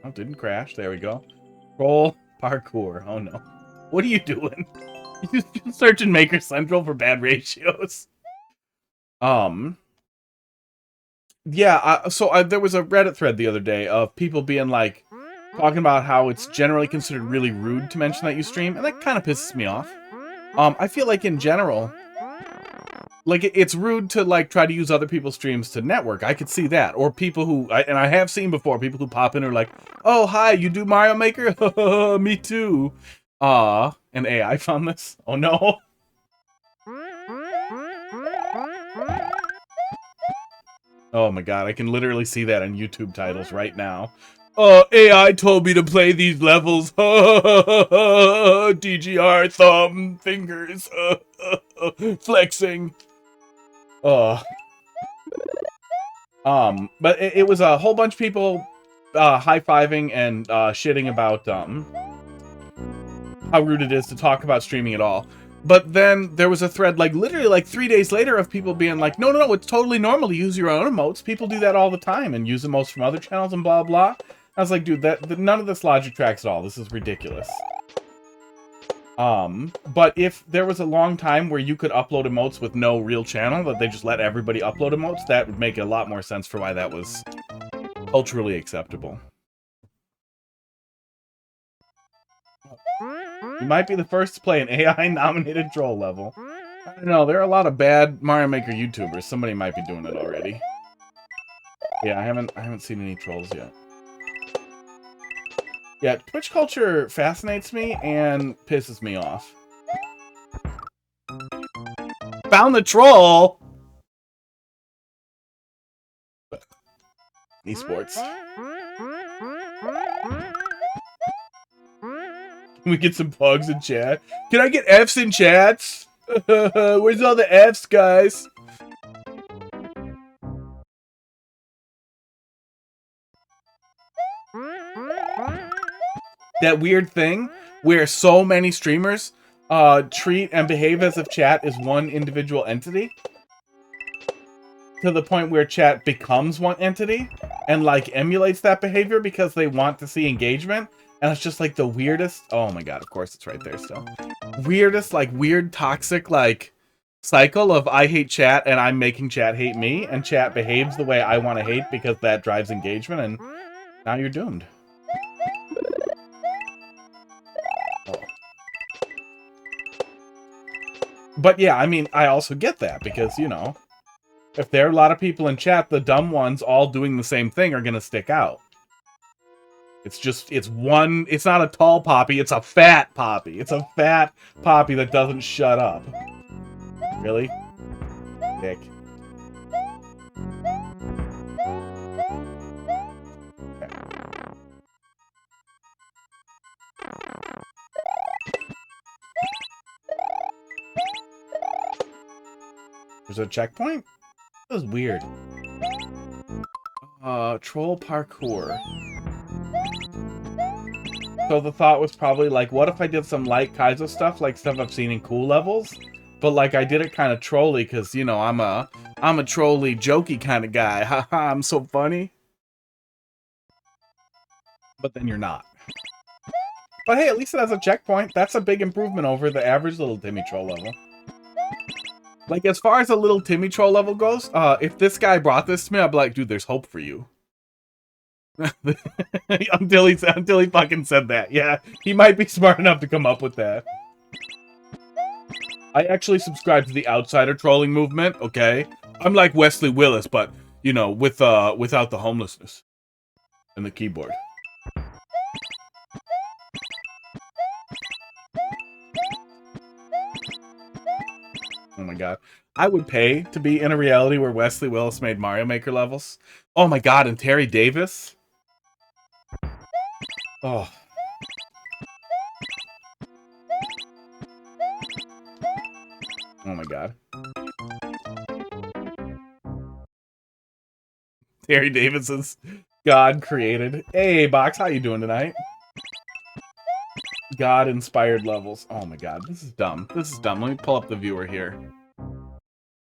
Oh, it didn't crash. There we go. Roll parkour. Oh, no. What are you doing? You just searching Maker Central for bad ratios. Yeah, so there was a Reddit thread the other day of people being like, talking about how it's generally considered really rude to mention that you stream, and that kind of pisses me off. I feel like in general, like it's rude to like try to use other people's streams to network. I could see that. Or people who, and I have seen before, people who pop in are like, oh, hi, you do Mario Maker? Me too. And AI found this. Oh no. Oh my god, I can literally see that in YouTube titles right now. AI told me to play these levels. DGR, thumb, fingers, flexing. But it was a whole bunch of people high-fiving and shitting about how rude it is to talk about streaming at all. But then there was a thread, like, literally, like, 3 days later of people being like, no, no, no, it's totally normal to use your own emotes. People do that all the time and use emotes from other channels and blah, blah. I was like, dude, none of this logic tracks at all. This is ridiculous. But if there was a long time where you could upload emotes with no real channel, that they just let everybody upload emotes, that would make a lot more sense for why that was culturally acceptable. You might be the first to play an AI-nominated troll level. I don't know, there are a lot of bad Mario Maker YouTubers. Somebody might be doing it already. Yeah, I haven't seen any trolls yet. Yeah, Twitch culture fascinates me and pisses me off. Found the troll! Esports. Can we get some pugs in chat? Can I get Fs in chats? Where's all the Fs, guys? That weird thing where so many streamers treat and behave as if chat is one individual entity, to the point where chat becomes one entity and like emulates that behavior because they want to see engagement. And it's just like the weirdest, oh my god, of course it's right there still, weirdest, like, weird toxic, like, cycle of I hate chat and I'm making chat hate me, and chat behaves the way I want to hate because that drives engagement, and now you're doomed. But yeah, I mean, I also get that, because, you know, if there are a lot of people in chat, the dumb ones all doing the same thing are gonna stick out. It's just, it's not a tall poppy, it's a fat poppy. It's a fat poppy that doesn't shut up. Really? Dick. There's a checkpoint? That was weird. Troll parkour. So the thought was probably like, what if I did some light Kaizo stuff, like stuff I've seen in cool levels? But like, I did it kind of trolly, because, you know, I'm a trolly, jokey kind of guy. Haha, I'm so funny. But then you're not. But hey, at least it has a checkpoint. That's a big improvement over the average Little Timmy troll level. Like, as far as the Little Timmy troll level goes, if this guy brought this to me, I'd be like, dude, there's hope for you. until he fucking said that. Yeah, he might be smart enough to come up with that. I actually subscribe to the outsider trolling movement, okay? I'm like Wesley Willis, but, you know, without the homelessness and the keyboard. Oh my god. I would pay to be in a reality where Wesley Willis made Mario Maker levels. Oh my god, and Terry Davis? Oh. Oh my god. Terry Davis is God created. Hey, Box, how you doing tonight? God-inspired levels. Oh my god, this is dumb. This is dumb. Let me pull up the viewer here.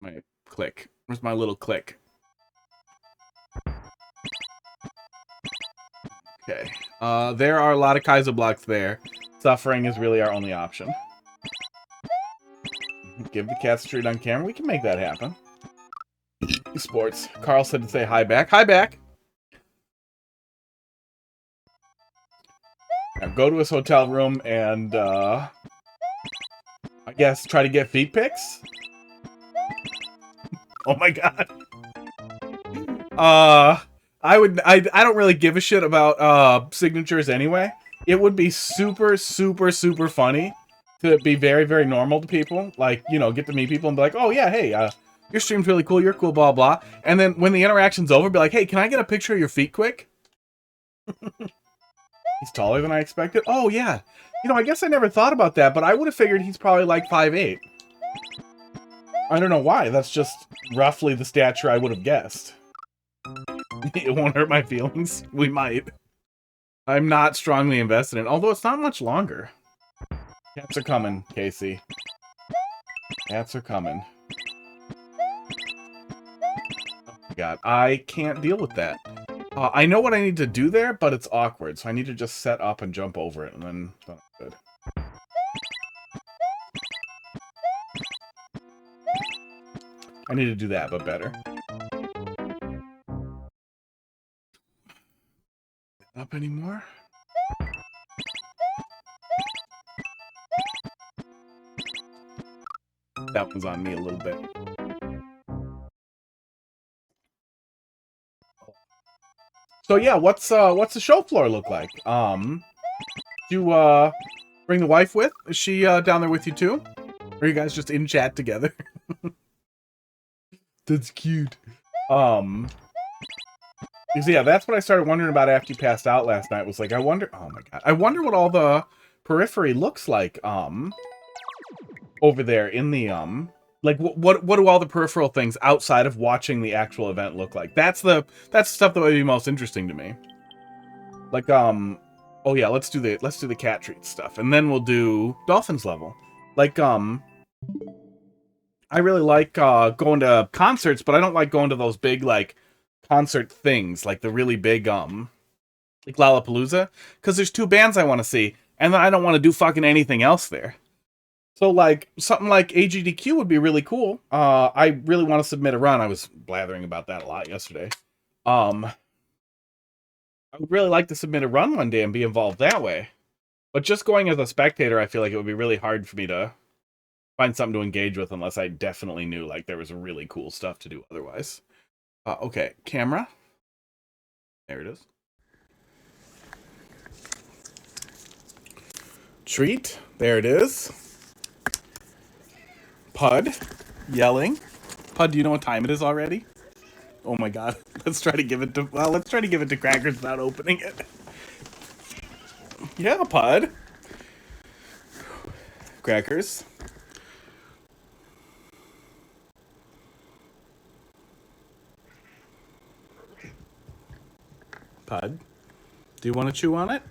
My click. Where's my little click? Okay. There are a lot of Kaizo blocks there. Suffering is really our only option. Give the cats a treat on camera. We can make that happen. Sports. Carl said to say hi back. Hi back! Now go to his hotel room and, I guess try to get feet pics? Oh my god. I don't really give a shit about, signatures anyway. It would be super, super, super funny to be very, very normal to people. Like, you know, get to meet people and be like, oh yeah, hey, your stream's really cool, you're cool, blah, blah. And then when the interaction's over, be like, hey, can I get a picture of your feet quick? He's taller than I expected. Oh, yeah. You know, I guess I never thought about that, but I would have figured he's probably like 5'8". I don't know why. That's just roughly the stature I would have guessed. It won't hurt my feelings. We might. I'm not strongly invested in it, although it's not much longer. Cats are coming, Casey. Cats are coming. Oh my god, I can't deal with that. I know what I need to do there, but it's awkward, so I need to just set up and jump over it, and then I'm good. I need to do that, but better. Up anymore? That one's on me a little bit. So yeah, what's the show floor look like? You bring the wife with? Is she down there with you too? Or are you guys just in chat together? That's cute. So yeah, that's what I started wondering about after you passed out last night. Was like, I wonder. Oh my god, I wonder what all the periphery looks like. Over there in the like what do all the peripheral things outside of watching the actual event look like? That's the stuff that would be most interesting to me. Like oh yeah, let's do the cat treat stuff, and then we'll do dolphins level. Like I really like going to concerts, but I don't like going to those big like concert things, like the really big like Lollapalooza, because there's 2 bands I want to see, and then I don't want to do fucking anything else there. So like something like AGDQ would be really cool. I really want to submit a run. I was blathering about that a lot yesterday. I would really like to submit a run one day and be involved that way. But just going as a spectator, I feel like it would be really hard for me to find something to engage with unless I definitely knew like there was really cool stuff to do otherwise. Okay, camera. There it is. Treat. There it is. Pud. Yelling. Pud, do you know what time it is already? Oh my god. Let's try to give it to Crackers without opening it. Yeah, Pud. Crackers. Pud. Do you want to chew on it?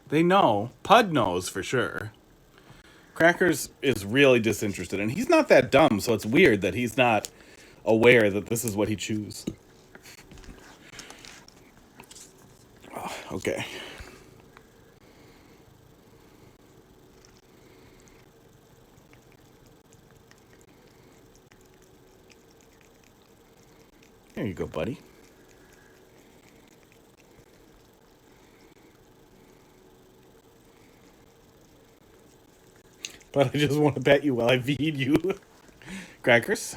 They know. Pud knows for sure. Crackers is really disinterested, and he's not that dumb, so it's weird that he's not aware that this is what he chews. Oh, okay. There you go, buddy. But I just want to pet you while I feed you. Crackers.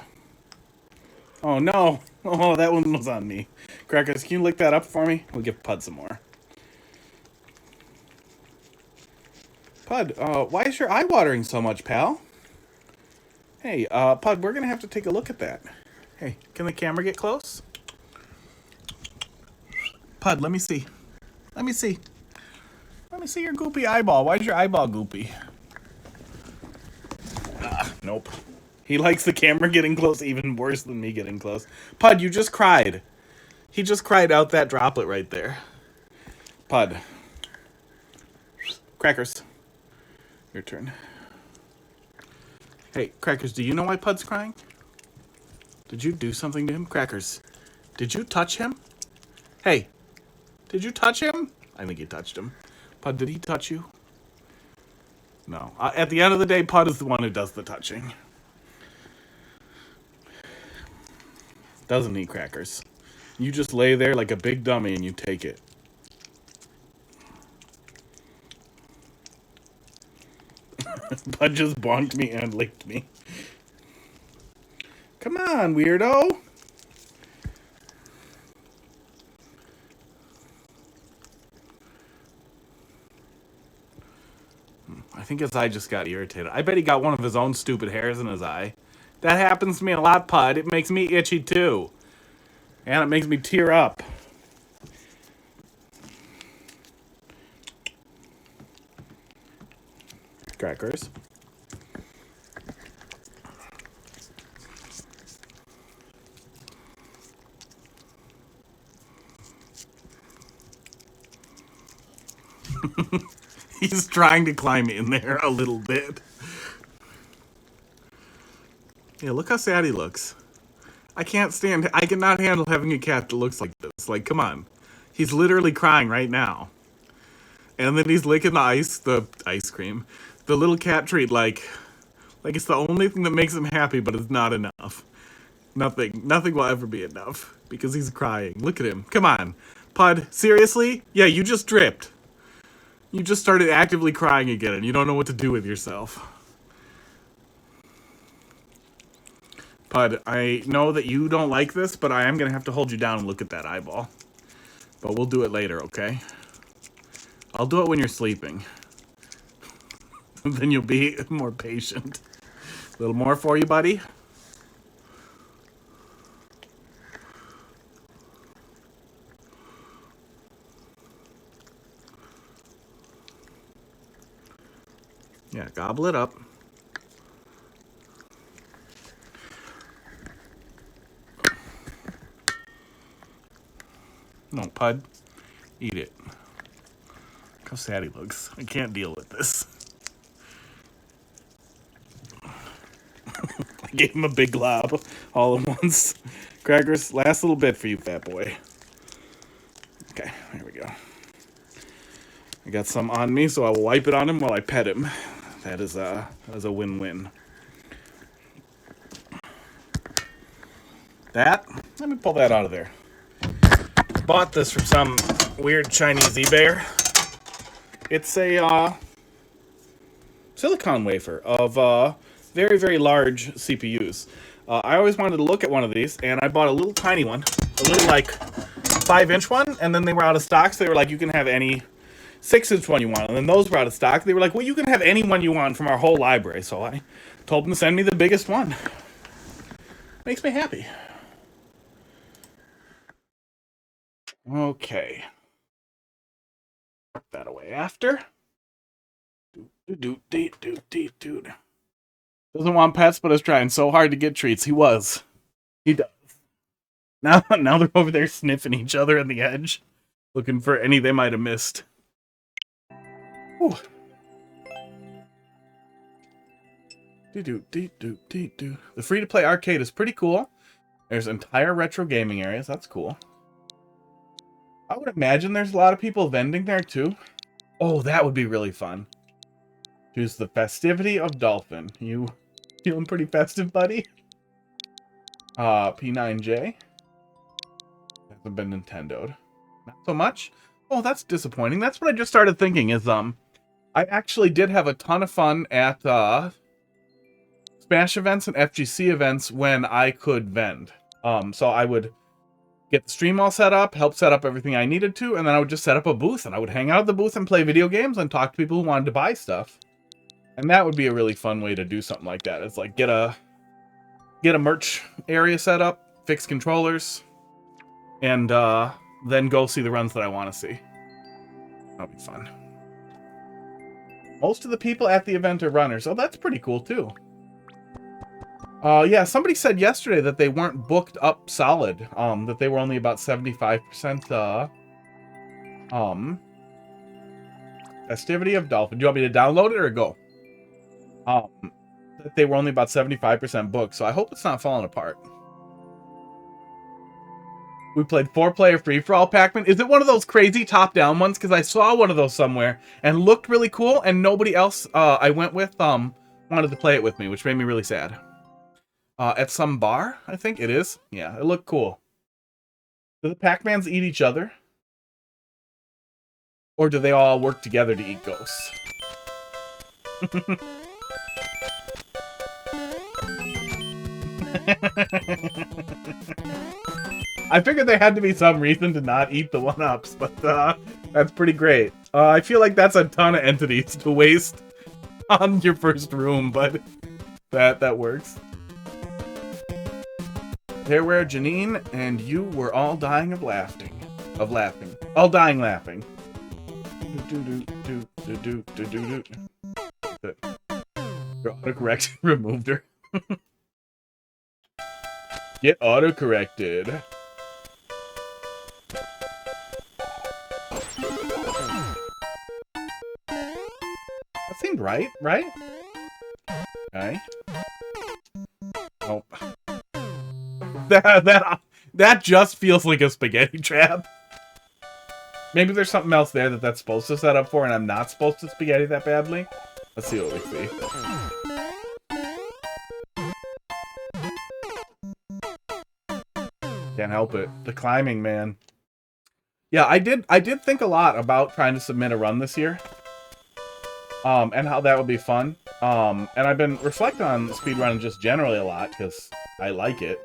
Oh no. Oh, that one was on me. Crackers, can you lick that up for me? We'll give Pud some more. Pud, why is your eye watering so much, pal? Hey, Pud, we're gonna have to take a look at that. Hey, can the camera get close? Pud, let me see. Let me see. Let me see your goopy eyeball. Why is your eyeball goopy? Nope. He likes the camera getting close even worse than me getting close. Pud, you just cried. He just cried out that droplet right there. Pud. Crackers. Your turn. Hey, Crackers, do you know why Pud's crying? Did you do something to him? Crackers, did you touch him? Hey, did you touch him? I think you touched him. Pud, did he touch you? No. At the end of the day, Pud is the one who does the touching. Doesn't he, Crackers? You just lay there like a big dummy and you take it. Pud just bonked me and licked me. Come on, weirdo. I think his eye just got irritated. I bet he got one of his own stupid hairs in his eye. That happens to me a lot, Pud. It makes me itchy, too. And it makes me tear up. Crackers. He's trying to climb in there a little bit. Yeah, look how sad he looks. I cannot handle having a cat that looks like this. Like, come on. He's literally crying right now. And then he's licking the ice cream. The little cat treat like it's the only thing that makes him happy, but it's not enough. Nothing will ever be enough because he's crying. Look at him. Come on. Pud, seriously? Yeah, you just dripped. You just started actively crying again and you don't know what to do with yourself. Pud, I know that you don't like this, but I am going to have to hold you down and look at that eyeball. But we'll do it later, okay? I'll do it when you're sleeping. Then you'll be more patient. A little more for you, buddy? Yeah, gobble it up. No, Pud. Eat it. Look how sad he looks. I can't deal with this. I gave him a big glob all at once. Crackers, last little bit for you, fat boy. Okay, there we go. I got some on me, so I will wipe it on him while I pet him. That is a win-win. Let me pull that out of there. Bought this from some weird Chinese eBayer. It's a silicon wafer of very, very large CPUs. I always wanted to look at one of these, and I bought a little tiny one, a little like 5-inch one, and then they were out of stock, so they were like, you can have any 6-inch one you want, and then those were out of stock. They were like, well, you can have any one you want from our whole library, so I told them to send me the biggest one. Makes me happy. Okay. Put that away after. Doot. Doesn't want pets, but is trying so hard to get treats. He was. He does. Now they're over there sniffing each other on the edge, looking for any they might have missed. Whew. The free-to-play arcade is pretty cool. There's entire retro gaming areas. That's cool. I would imagine there's a lot of people vending there, too. Oh, that would be really fun. Choose the festivity of Dolphin. You feeling pretty festive, buddy? P9J. Hasn't been Nintendo'd. Not so much? Oh, that's disappointing. That's what I just started thinking is, I actually did have a ton of fun at, Smash events and FGC events when I could vend. So I would get the stream all set up, help set up everything I needed to, and then I would just set up a booth, and I would hang out at the booth and play video games and talk to people who wanted to buy stuff. And that would be a really fun way to do something like that. It's like get a merch area set up, fix controllers, and then go see the runs that I want to see. That'll be fun. Most of the people at the event are runners. Oh, that's pretty cool too. Yeah, somebody said yesterday that they weren't booked up solid. That they were only about 75%, Festivity of Dolphin. Do you want me to download it or go? That they were only about 75% booked, so I hope it's not falling apart. We played 4-player free-for-all Pac-Man. Is it one of those crazy top-down ones? Because I saw one of those somewhere and looked really cool, and nobody else I went with wanted to play it with me, which made me really sad. At some bar, I think it is. Yeah, it looked cool. Do the Pac-Mans eat each other? Or do they all work together to eat ghosts? I figured there had to be some reason to not eat the 1-ups, but that's pretty great. I feel like that's a ton of entities to waste on your first room, but that works. There were Janine and you were all dying of laughing. All dying laughing. Your autocorrect removed her. Get autocorrected. That seemed right? Okay. Nope. That just feels like a spaghetti trap. Maybe there's something else there that's supposed to set up for, and I'm not supposed to spaghetti that badly. Let's see what we see. Can't help it. The climbing, man. Yeah, I did think a lot about trying to submit a run this year. And how that would be fun. And I've been reflecting on speedrunning just generally a lot, because I like it.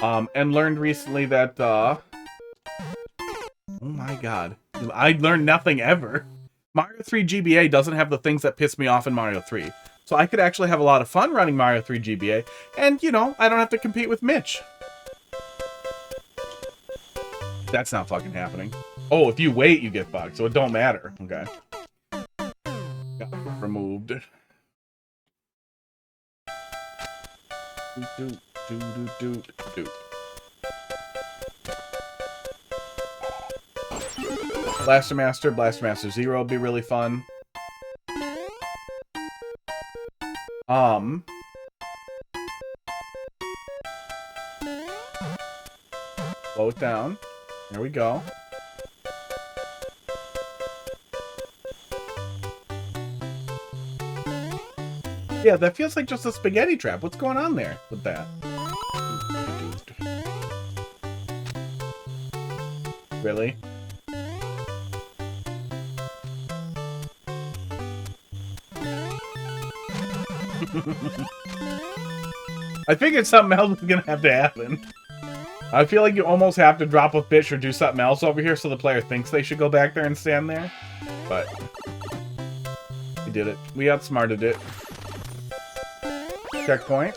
And learned recently that, oh my god. I learned nothing ever. Mario 3 GBA doesn't have the things that piss me off in Mario 3. So I could actually have a lot of fun running Mario 3 GBA. And, you know, I don't have to compete with Mitch. That's not fucking happening. Oh, if you wait, you get bugged, so it don't matter. Okay. Got removed. Blaster Master Zero would be really fun. Slow it down. There we go. Yeah, that feels like just a spaghetti trap. What's going on there with that? Really? I figured something else was gonna have to happen. I feel like you almost have to drop a fish or do something else over here so the player thinks they should go back there and stand there. But we did it. We outsmarted it. Checkpoint.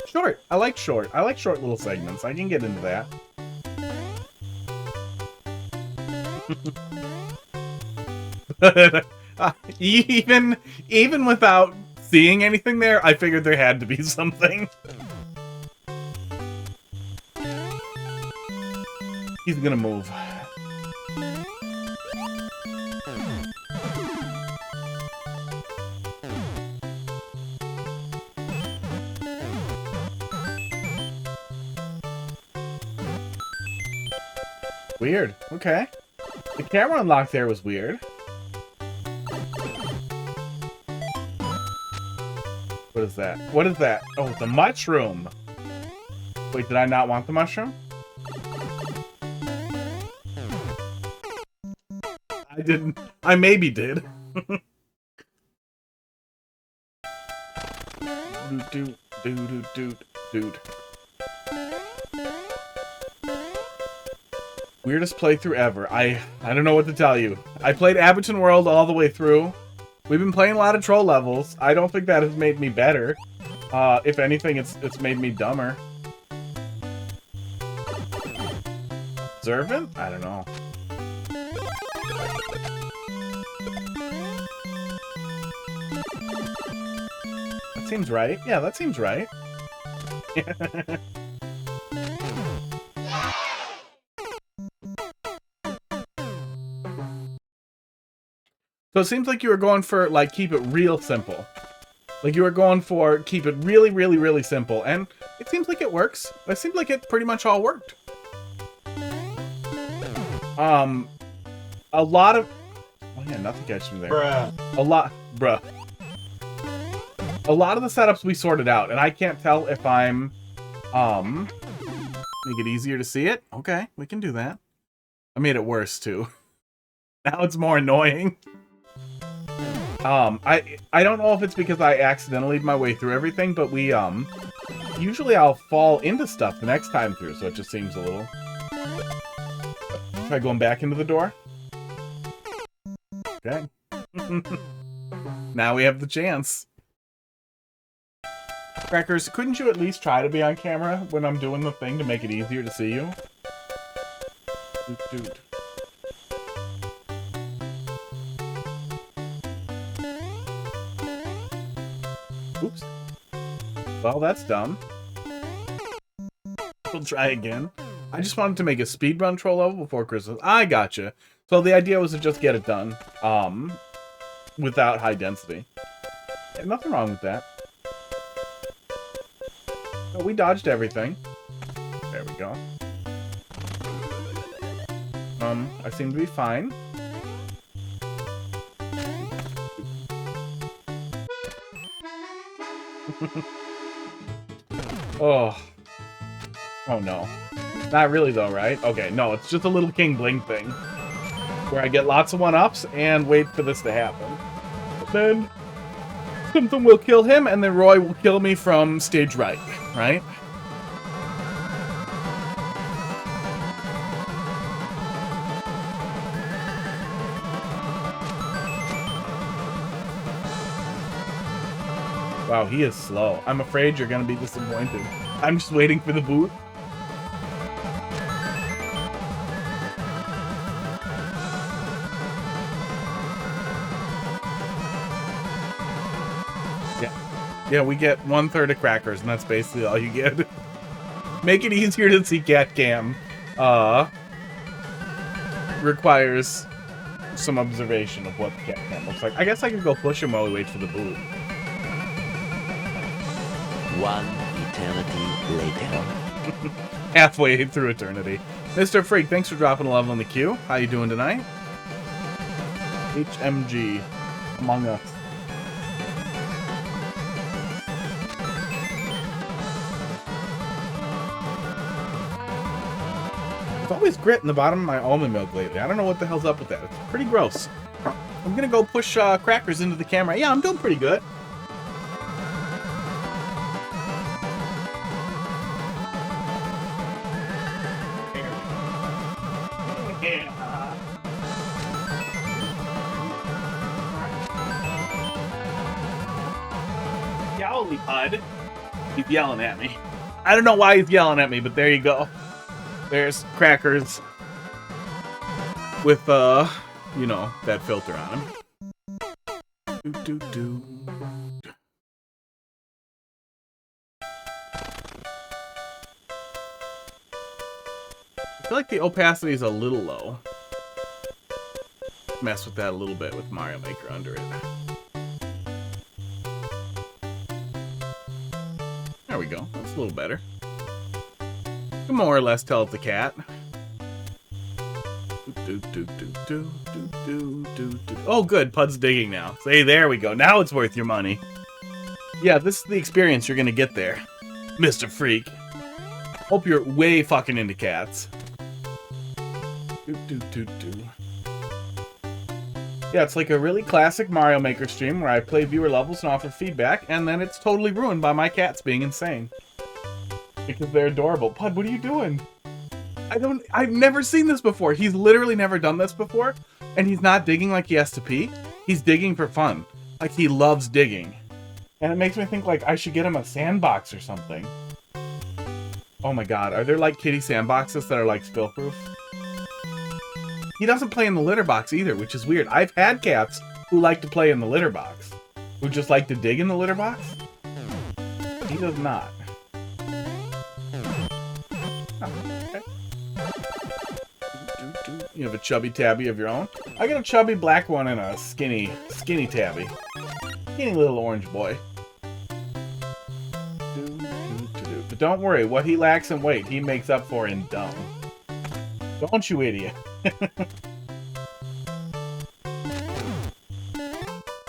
Short. I like short. I like short little segments. I can get into that. Even without seeing anything there, I figured there had to be something. He's gonna move. Weird. Okay. The camera unlock there was weird. What is that? What is that? Oh, the mushroom. Wait, did I not want the mushroom? I didn't. I maybe did. Dude. Weirdest playthrough ever. I don't know what to tell you. I played Abboton World all the way through. We've been playing a lot of troll levels. I don't think that has made me better. If anything, it's made me dumber. Observant? I don't know. That seems right. Yeah, that seems right. So it seems like you were going for, like, keep it real simple. Like, you were going for keep it really, really, really simple. And it seems like it works. It seems like it pretty much all worked. A lot of... Oh, yeah, nothing catches me there. Bruh. Bruh. A lot of the setups we sorted out, and I can't tell if I'm... Make it easier to see it? Okay, we can do that. I made it worse, too. Now it's more annoying. I don't know if it's because I accidentally my way through everything, but we, usually I'll fall into stuff the next time through, so it just seems a little... Try going back into the door. Okay. Now we have the chance. Crackers, couldn't you at least try to be on camera when I'm doing the thing to make it easier to see you? Dude. Oops. Well, that's dumb. We'll try again. I just wanted to make a speedrun troll level before Christmas. I gotcha. So the idea was to just get it done, without high density. Yeah, nothing wrong with that. Oh, we dodged everything. There we go. I seem to be fine. Oh. Oh no. Not really though, right? Okay, no, it's just a little King Bling thing. Where I get lots of 1-ups and wait for this to happen. But then something will kill him and then Roy will kill me from stage right? Wow, he is slow. I'm afraid you're gonna be disappointed. I'm just waiting for the boot. Yeah, we get 1/3 of crackers, and that's basically all you get. Make it easier to see cat cam. Requires some observation of what the cat cam looks like. I guess I could go push him while we wait for the boot. 1 eternity later. Halfway through eternity. Mr. Freak, thanks for dropping a level in the queue. How you doing tonight? HMG. Among Us. There's always grit in the bottom of my almond milk lately. I don't know what the hell's up with that. It's pretty gross. I'm gonna go push crackers into the camera. Yeah, I'm doing pretty good. Yowly Pud. He's yelling at me. I don't know why he's yelling at me, but there you go. There's crackers with, you know, that filter on them. I feel like the opacity is a little low. Mess with that a little bit with Mario Maker under it. There we go. That's a little better. Can more or less tell it's a cat. Oh, good. Pud's digging now. Say, there we go. Now it's worth your money. Yeah, this is the experience you're gonna get there, Mr. Freak. Hope you're way fucking into cats. Yeah, it's like a really classic Mario Maker stream where I play viewer levels and offer feedback, and then it's totally ruined by my cats being insane. Because they're adorable. Pud, what are you doing? I've never seen this before. He's literally never done this before, and he's not digging like he has to pee. He's digging for fun. Like, he loves digging. And it makes me think, like, I should get him a sandbox or something. Oh my god, are there, like, kitty sandboxes that are, like, spill-proof? He doesn't play in the litter box either, which is weird. I've had cats who like to play in the litter box. Who just like to dig in the litter box. He does not. Oh, okay. You have a chubby tabby of your own? I got a chubby black one and a skinny tabby. Skinny little orange boy. But don't worry, what he lacks in weight, he makes up for in dumb. Don't you, idiot.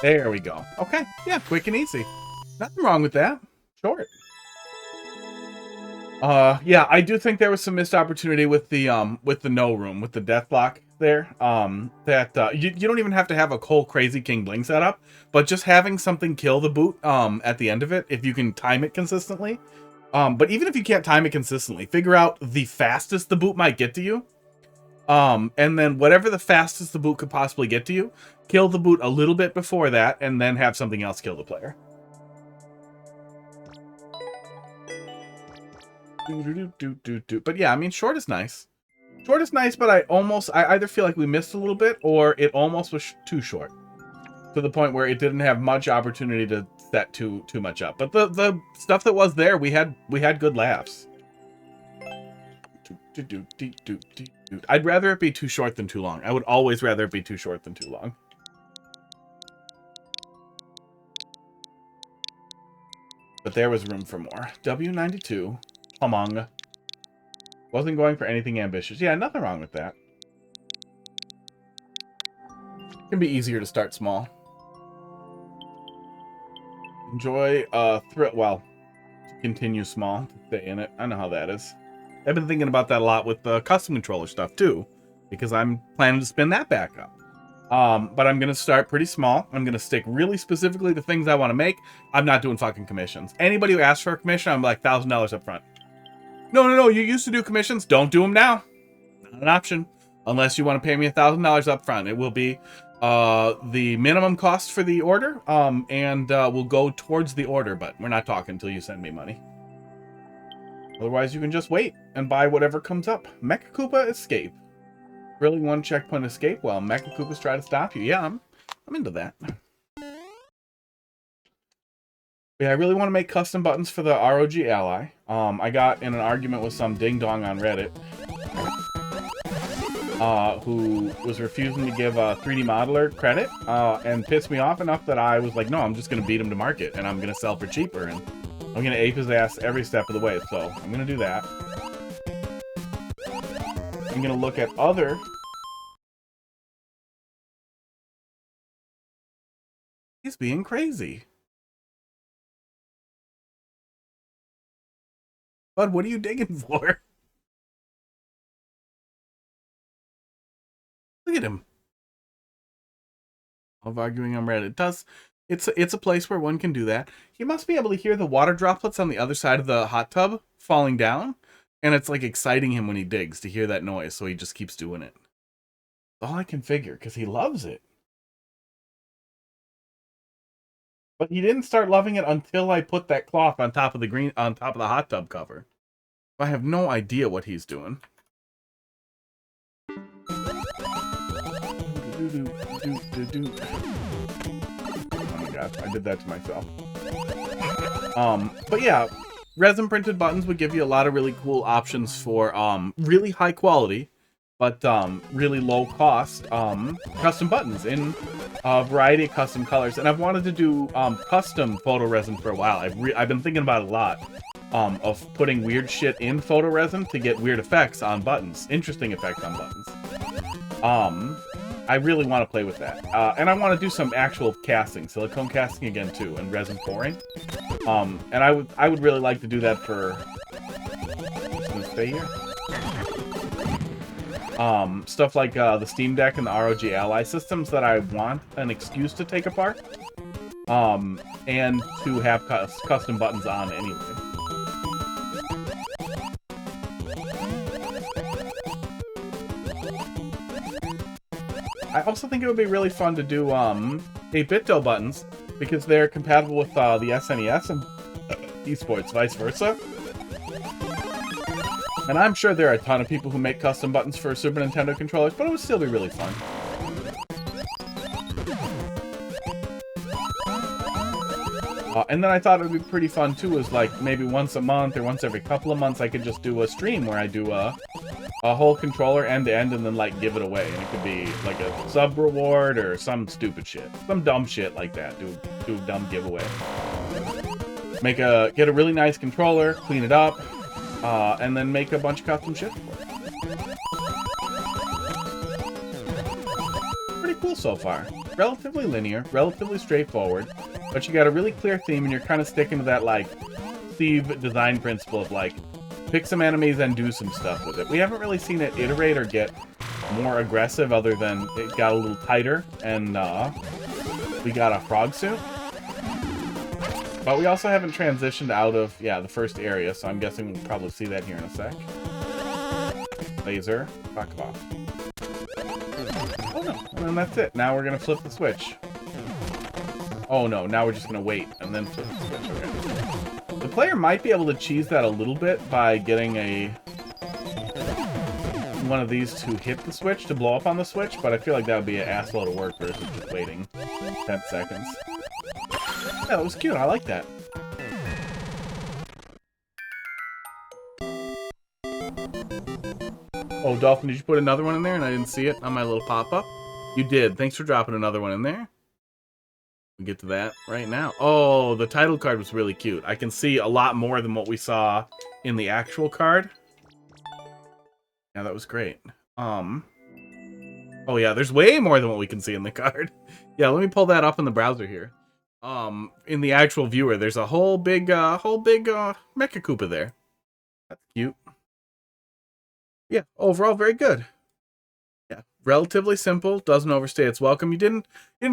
There we go. Okay, yeah, quick and easy. Nothing wrong with that. Short. Yeah, I do think there was some missed opportunity with the no room, with the death block there. You don't even have to have a whole crazy King Bling setup, but just having something kill the boot at the end of it, if you can time it consistently. But even if you can't time it consistently, figure out the fastest the boot might get to you. And then whatever the fastest the boot could possibly get to you, kill the boot a little bit before that, and then have something else kill the player. But yeah, I mean, short is nice. Short is nice, but I either feel like we missed a little bit, or it almost was too short. To the point where it didn't have much opportunity to set too much up. But the stuff that was there, we had good laughs. I'd rather it be too short than too long. I would always rather it be too short than too long. But there was room for more. W92. Among. Wasn't going for anything ambitious. Yeah, nothing wrong with that. It can be easier to start small. Enjoy, well, to continue small, to stay in it. I know how that is. I've been thinking about that a lot with the custom controller stuff, too. Because I'm planning to spin that back up. But I'm going to start pretty small. I'm going to stick really specifically to things I want to make. I'm not doing fucking commissions. Anybody who asks for a commission, I'm like $1,000 up front. No, you used to do commissions. Don't do them now. Not an option. Unless you want to pay me $1,000 up front. It will be the minimum cost for the order, and we'll go towards the order, but we're not talking until you send me money. Otherwise, you can just wait and buy whatever comes up. Mecha Koopa Escape. Really one checkpoint escape while Mecha Koopas try to stop you. Yeah, I'm into that. Yeah, I really want to make custom buttons for the ROG Ally. I got in an argument with some ding-dong on Reddit who was refusing to give a 3D modeler credit and pissed me off enough that I was like, no, I'm just going to beat him to market and I'm going to sell for cheaper and I'm going to ape his ass every step of the way. So I'm going to do that. I'm going to look at other... He's being crazy. Bud, what are you digging for? Look at him. Of arguing on Reddit. It's a place where one can do that. You must be able to hear the water droplets on the other side of the hot tub falling down. And it's like exciting him when he digs to hear that noise, so he just keeps doing it. All I can figure, because he loves it. But he didn't start loving it until I put that cloth on top of the hot tub cover. I have no idea what he's doing. Oh my god, I did that to myself. But yeah, resin printed buttons would give you a lot of really cool options for really high quality, but really low cost custom buttons in a variety of custom colors. And I've wanted to do custom photo resin for a while. I've been thinking about it a lot. Of putting weird shit in photo resin to get weird effects on buttons. Interesting effects on buttons. I really want to play with that. And I want to do some actual casting. Silicone casting again, too. And resin pouring. And I would really like to do that for... Just gonna stay here. Stuff like the Steam Deck and the ROG Ally systems that I want an excuse to take apart. And to have custom buttons on anyway. I also think it would be really fun to do 8-bit-do buttons because they're compatible with the SNES and esports, vice versa. And I'm sure there are a ton of people who make custom buttons for Super Nintendo controllers, but it would still be really fun. And then I thought it would be pretty fun too, is like maybe once a month or once every couple of months I could just do a stream where I do a whole controller end to end and then like give it away. And it could be like a sub reward or some stupid shit. Some dumb shit like that. Do a dumb giveaway. Get a really nice controller, clean it up, and then make a bunch of custom shit for it. Pretty cool so far. Relatively linear, relatively straightforward, but you got a really clear theme and you're kind of sticking to that like Steve design principle of like pick some enemies and do some stuff with it. We haven't really seen it iterate or get more aggressive other than it got a little tighter and we got a frog suit. But we also haven't transitioned out of, the first area, so I'm guessing we'll probably see that here in a sec. Laser, fuck off. Oh no, and then that's it. Now we're gonna flip the switch. Oh no, now we're just gonna wait and then flip the switch, okay. The player might be able to cheese that a little bit by getting one of these to hit the switch, to blow up on the switch, but I feel like that would be an assload of work versus just waiting 10 seconds. Yeah, that was cute. I like that. Oh, Dolphin, did you put another one in there and I didn't see it on my little pop-up? You did. Thanks for dropping another one in there. We'll get to that right now. Oh, the title card was really cute. I can see a lot more than what we saw in the actual card. Yeah, that was great. Oh yeah, there's way more than what we can see in the card. Yeah, let me pull that up in the browser here. In the actual viewer, there's a whole big Mecha Koopa there. That's cute. Yeah, overall very good. Yeah, relatively simple, doesn't overstay its welcome. You didn't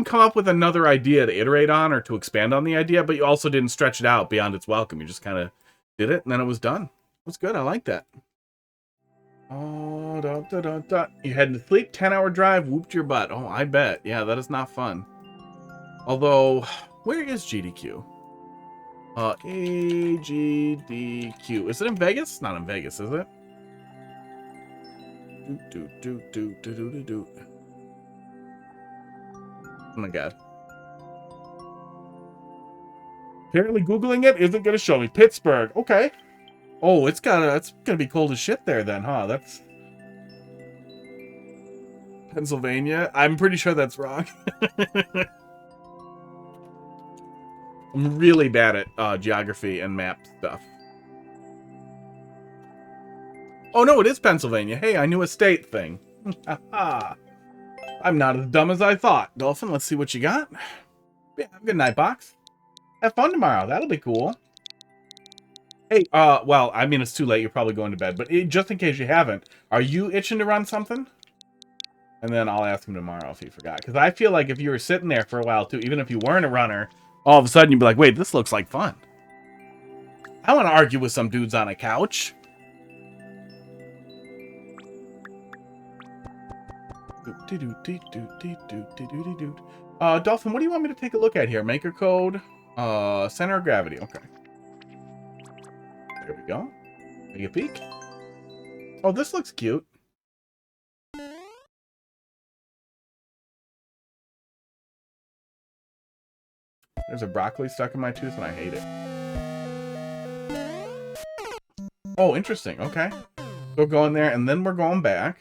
come up with another idea to iterate on or to expand on the idea, but you also didn't stretch it out beyond its welcome. You just kind of did it, and then it was done. It was good. I like that. Oh, da, da, da, da. You heading to sleep? 10-hour drive, whooped your butt. Oh, I bet. Yeah, that is not fun. Although, where is GDQ? AGDQ. Is it in Vegas? Not in Vegas, is it? Oh my god. Apparently Googling it isn't going to show me. Pittsburgh. Okay. Oh, it's gonna be cold as shit there then, huh? That's Pennsylvania. I'm pretty sure that's wrong. I'm really bad at geography and map stuff. Oh no, it is Pennsylvania. Hey, I knew a state thing. I'm not as dumb as I thought. Dolphin, let's see what you got. Yeah, have a good night, Box. Have fun tomorrow. That'll be cool. Hey, well, I mean, it's too late. You're probably going to bed. But just in case you haven't, are you itching to run something? And then I'll ask him tomorrow if he forgot. Because I feel like if you were sitting there for a while, too, even if you weren't a runner, all of a sudden you'd be like, wait, this looks like fun. I want to argue with some dudes on a couch. Dolphin, what do you want me to take a look at here? Maker code, center of gravity. Okay. There we go. Take a peek. Oh, this looks cute. There's a broccoli stuck in my tooth and I hate it. Oh, interesting. Okay. We'll go in there and then we're going back.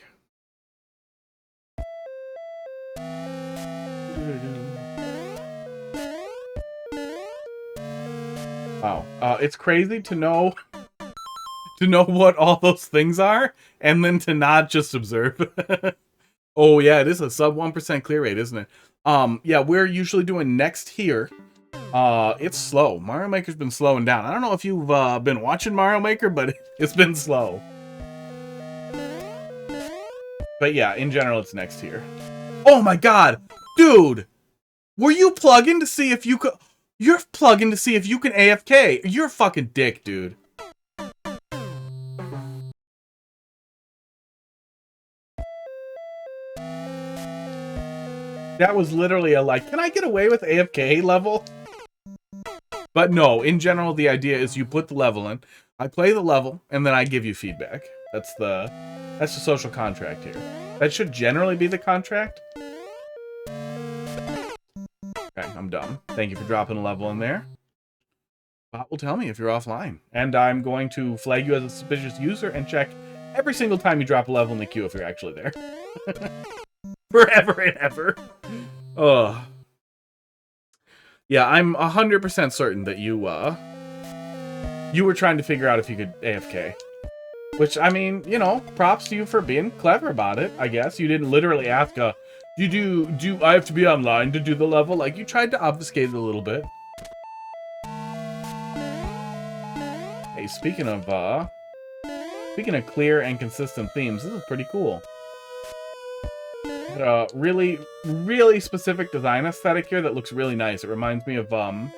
Wow. It's crazy to know what all those things are and then to not just observe. Oh yeah, it is a sub 1% clear rate, isn't it? Yeah, we're usually doing next here. It's slow. Mario Maker's been slowing down. I don't know if you've been watching Mario Maker, but it's been slow. But yeah, in general, it's next here. Oh my god! Dude! Were you plugging to see if you could... You're plugging to see if you can AFK. You're a fucking dick, dude. That was literally a like, can I get away with AFK level? But no, in general, the idea is you put the level in, I play the level, and then I give you feedback. That's the social contract here. That should generally be the contract. Okay, I'm dumb. Thank you for dropping a level in there. Bot will tell me if you're offline. And I'm going to flag you as a suspicious user and check every single time you drop a level in the queue if you're actually there. Forever and ever. Ugh. Yeah, I'm 100% certain that you were trying to figure out if you could AFK. Which, I mean, you know, props to you for being clever about it, I guess. You didn't literally ask do I have to be online to do the level? Like, you tried to obfuscate it a little bit. Hey, speaking of clear and consistent themes, this is pretty cool. A really, really specific design aesthetic here that looks really nice. It reminds me of that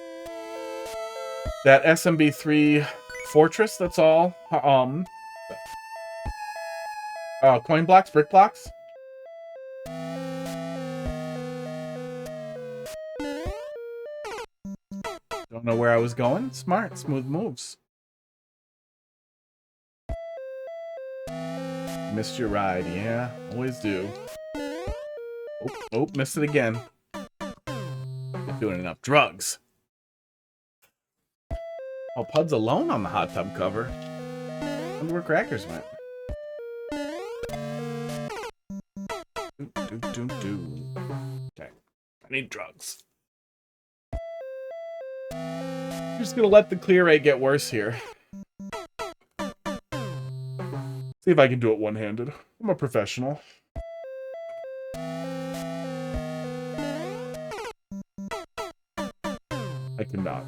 SMB3 Fortress that's all coin blocks, brick blocks. Don't know where I was going. Smart, smooth moves. Missed your ride, yeah, always do. Oh, missed it again. Not doing enough drugs. Oh, Pud's alone on the hot tub cover. I wonder where Crackers went. Okay, I need drugs. I'm just gonna let the clear rate get worse here. See if I can do it one-handed. I'm a professional. I cannot.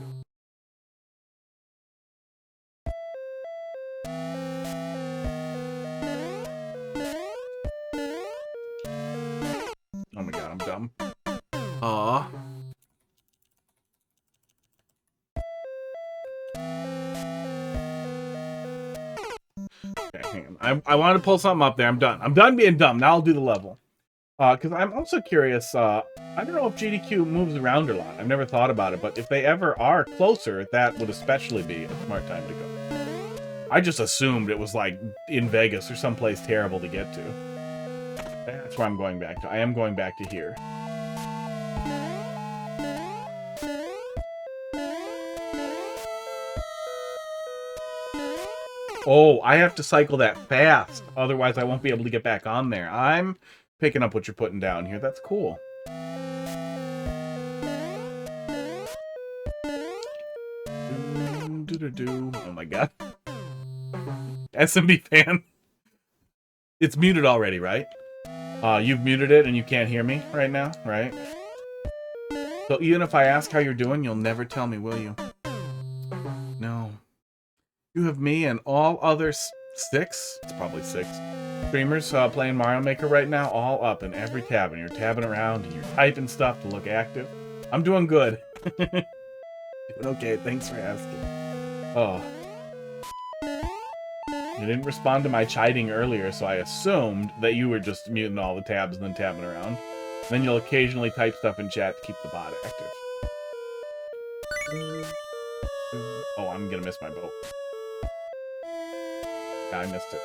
Oh my god, I'm dumb. Aw. Okay, hang on. I wanted to pull something up there. I'm done. I'm done being dumb. Now I'll do the level. Because I'm also curious, I don't know if GDQ moves around a lot. I've never thought about it, but if they ever are closer, that would especially be a smart time to go. I just assumed it was like in Vegas or someplace terrible to get to. That's where I'm going back to. I am going back to here. Oh, I have to cycle that fast. Otherwise, I won't be able to get back on there. I'm picking up what you're putting down here. That's cool. Oh my god. SMB fan. It's muted already, right? You've muted it and you can't hear me right now, right? So even if I ask how you're doing, you'll never tell me, will you? No. You have me and all other six, it's probably six, streamers playing Mario Maker right now, all up in every tab, and you're tabbing around and you're typing stuff to look active. I'm doing good. Doing okay, thanks for asking. Oh. You didn't respond to my chiding earlier, so I assumed that you were just muting all the tabs and then tabbing around. Then you'll occasionally type stuff in chat to keep the bot active. Oh, I'm gonna miss my boat. Yeah, I missed it.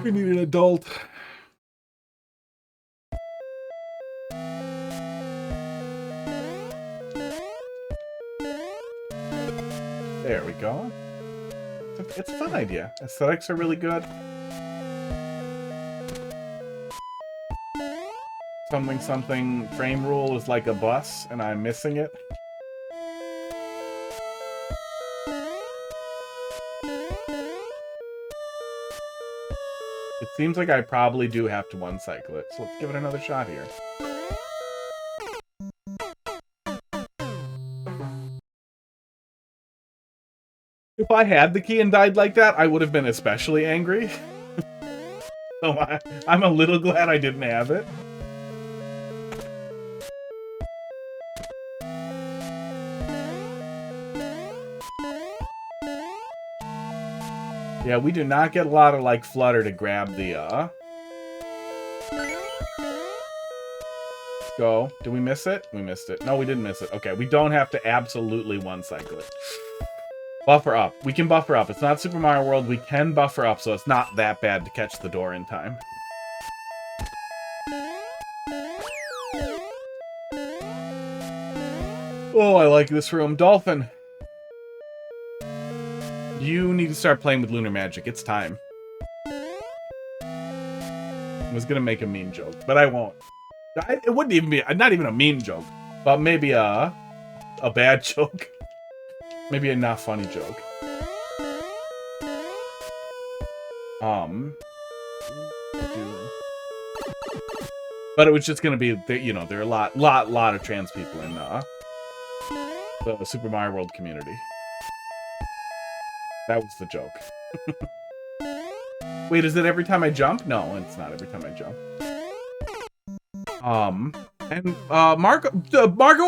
We need an adult. There we go. It's a fun idea. Aesthetics are really good. Something frame rule is like a bus, and I'm missing it. It seems like I probably do have to one cycle it, so let's give it another shot here. If I had the key and died like that, I would have been especially angry. So I'm a little glad I didn't have it. Yeah, we do not get a lot of, like, flutter to grab the, Go. Did we miss it? We missed it. No, we didn't miss it. Okay, we don't have to absolutely one-cycle it. Buffer up. We can buffer up. It's not Super Mario World. We can buffer up, so it's not that bad to catch the door in time. Oh, I like this room. Dolphin! You need to start playing with lunar magic. It's time. I was gonna make a mean joke, but I won't. It wouldn't even be, not even a mean joke, but maybe a bad joke. Maybe a not funny joke. But it was just gonna be, you know, there are a lot of trans people in the Super Mario World community. That was the joke. Wait, is it every time I jump? No, it's not every time I jump. And Marco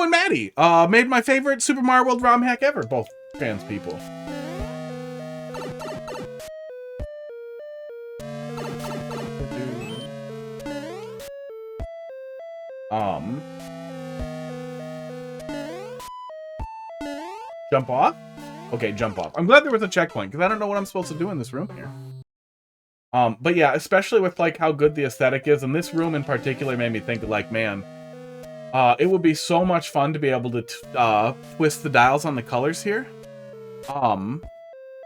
and Maddie made my favorite Super Mario World ROM hack ever. Both trans people. Jump off? Okay, jump off. I'm glad there was a checkpoint, because I don't know what I'm supposed to do in this room here. But yeah, especially with, like, how good the aesthetic is, and this room in particular made me think, like, man, it would be so much fun to be able to twist the dials on the colors here.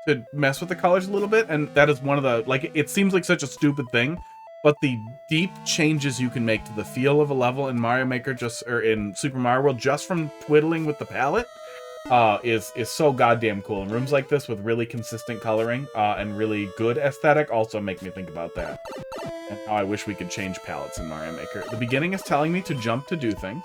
to mess with the colors a little bit, and that is one of the, like, it seems like such a stupid thing, but the deep changes you can make to the feel of a level in Mario Maker, or in Super Mario World, just from twiddling with the palette, is so goddamn cool. And rooms like this with really consistent coloring and really good aesthetic also make me think about that. And how I wish we could change palettes in Mario Maker. The beginning is telling me to jump to do things.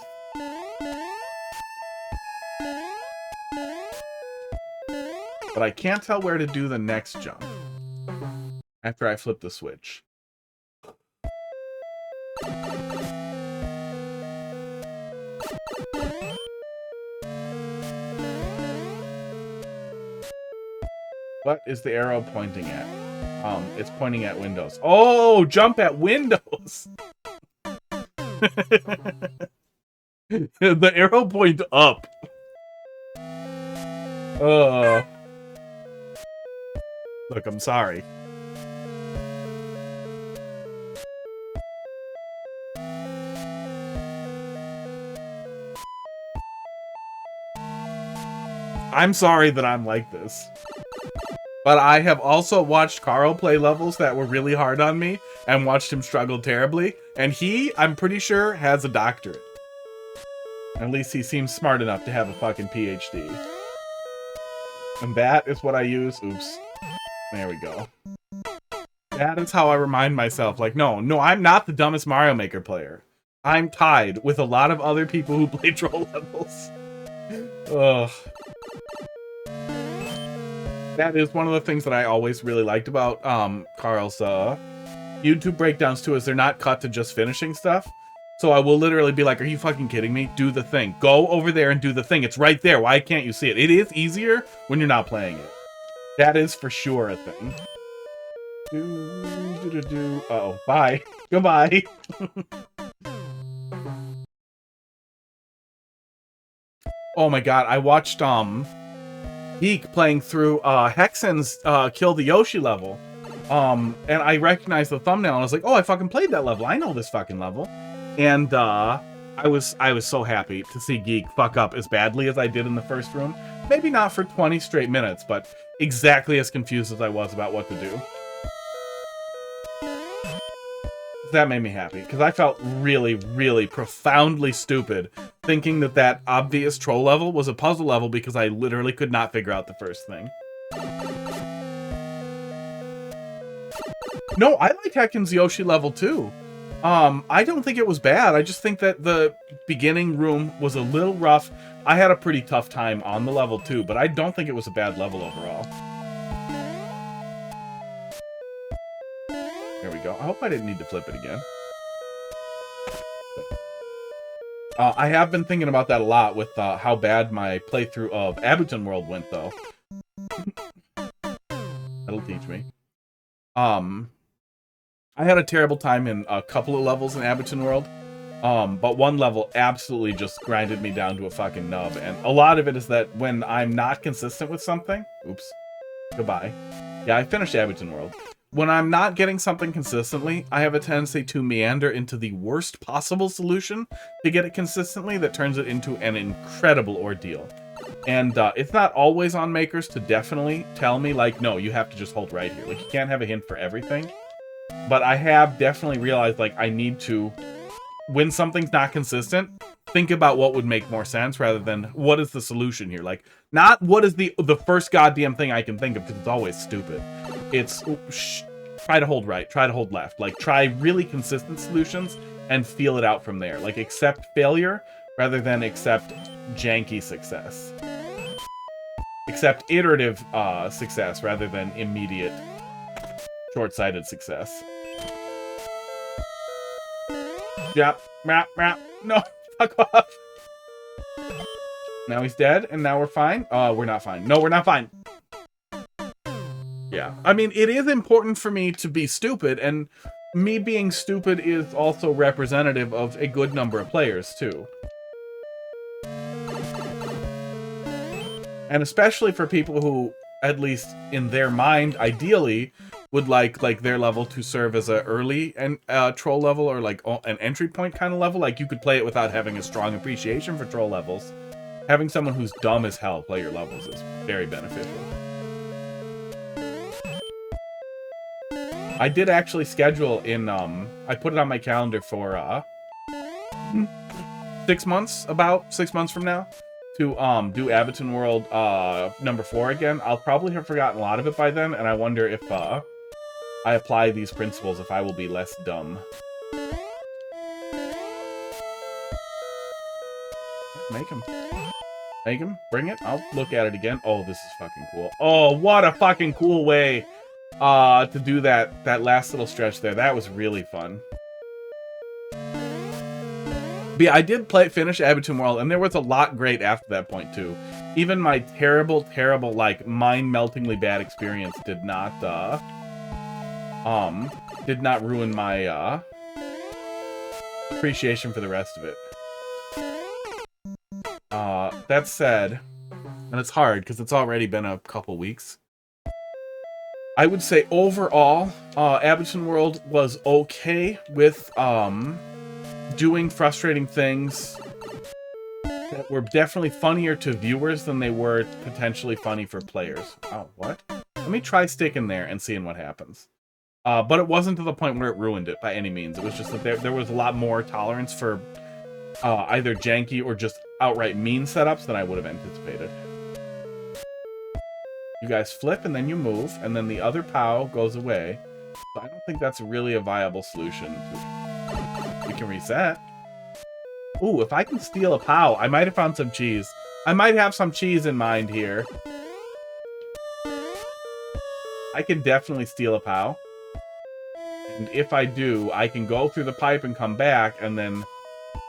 But I can't tell where to do the next jump after I flip the switch. What is the arrow pointing at? It's pointing at windows. Oh, jump at windows! The arrow point up. Look, I'm sorry. I'm sorry that I'm like this. But I have also watched Carl play levels that were really hard on me and watched him struggle terribly. And he, I'm pretty sure, has a doctorate. At least he seems smart enough to have a fucking PhD. And that is what I use. Oops. There we go. That is how I remind myself, like, no, I'm not the dumbest Mario Maker player. I'm tied with a lot of other people who play troll levels. Ugh. That is one of the things that I always really liked about Carl's YouTube breakdowns too, is they're not cut to just finishing stuff. So I will literally be like, are you fucking kidding me? Do the thing. Go over there and do the thing. It's right there. Why can't you see it? It is easier when you're not playing it. That is for sure a thing. Uh-oh. Bye. Goodbye. Oh my god, I watched Geek playing through Hexen's Kill the Yoshi level. And I recognized the thumbnail and I was like, oh, I fucking played that level. I know this fucking level. And I was so happy to see Geek fuck up as badly as I did in the first room. Maybe not for 20 straight minutes, but exactly as confused as I was about what to do. That made me happy, because I felt really, really profoundly stupid thinking that that obvious troll level was a puzzle level because I literally could not figure out the first thing. No, I like Heckin's Yoshi level too. I don't think it was bad. I just think that the beginning room was a little rough. I had a pretty tough time on the level too, but I don't think it was a bad level overall. There we go. I hope I didn't need to flip it again. I have been thinking about that a lot with how bad my playthrough of Abuton World went, though. That'll teach me. I had a terrible time in a couple of levels in Abuton World. But one level absolutely just grinded me down to a fucking nub. And a lot of it is that when I'm not consistent with something... Oops. Goodbye. Yeah, I finished Abuton World. When I'm not getting something consistently, I have a tendency to meander into the worst possible solution to get it consistently that turns it into an incredible ordeal. And it's not always on makers to definitely tell me, like, no, you have to just hold right here. Like, you can't have a hint for everything. But I have definitely realized, like, I need to, when something's not consistent, think about what would make more sense rather than what is the solution here. Like, not what is the first goddamn thing I can think of, because it's always stupid. It's try to hold right, try to hold left. Like, try really consistent solutions and feel it out from there. Like, accept failure rather than accept janky success. Accept iterative success rather than immediate short-sighted success. Yep. No, fuck off. Now he's dead, and now we're fine. We're not fine. No, we're not fine. Yeah. I mean, it is important for me to be stupid, and me being stupid is also representative of a good number of players, too. And especially for people who, at least in their mind, ideally, would like their level to serve as a early troll level, or like an entry point kind of level. Like, you could play it without having a strong appreciation for troll levels. Having someone who's dumb as hell play your levels is very beneficial. I did actually schedule in, I put it on my calendar for, 6 months, about 6 months from now, to, do Abboton World, number 4 again. I'll probably have forgotten a lot of it by then, and I wonder if, I apply these principles, if I will be less dumb. Make him. Make him. Bring it. I'll look at it again. Oh, this is fucking cool. Oh, what a fucking cool way to do that last little stretch there. That was really fun. But yeah, I did finish Abboton World, and there was a lot great after that point too. Even my terrible, like mind-meltingly bad experience did not ruin my appreciation for the rest of it. That said, and it's hard because it's already been a couple weeks, I would say overall, Abboton World was okay with doing frustrating things that were definitely funnier to viewers than they were potentially funny for players. Oh, what? Let me try sticking there and seeing what happens. But it wasn't to the point where it ruined it by any means. It was just that there was a lot more tolerance for either janky or just outright mean setups than I would have anticipated. You guys flip and then you move, and then the other POW goes away. So I don't think that's really a viable solution. We can reset. Ooh, if I can steal a POW, I might have found some cheese. I might have some cheese in mind here. I can definitely steal a POW. And if I do, I can go through the pipe and come back, and then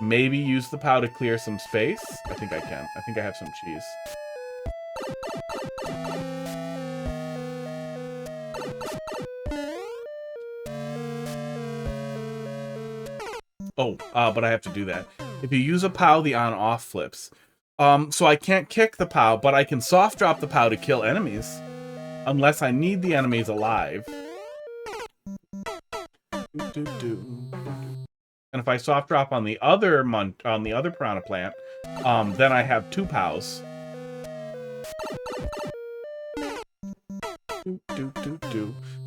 maybe use the POW to clear some space. I think I can. I think I have some cheese. Oh, but I have to do that. If you use a POW, the on-off flips. So I can't kick the POW, but I can soft drop the POW to kill enemies. Unless I need the enemies alive. And if I soft drop on the other piranha plant, then I have 2 POWs.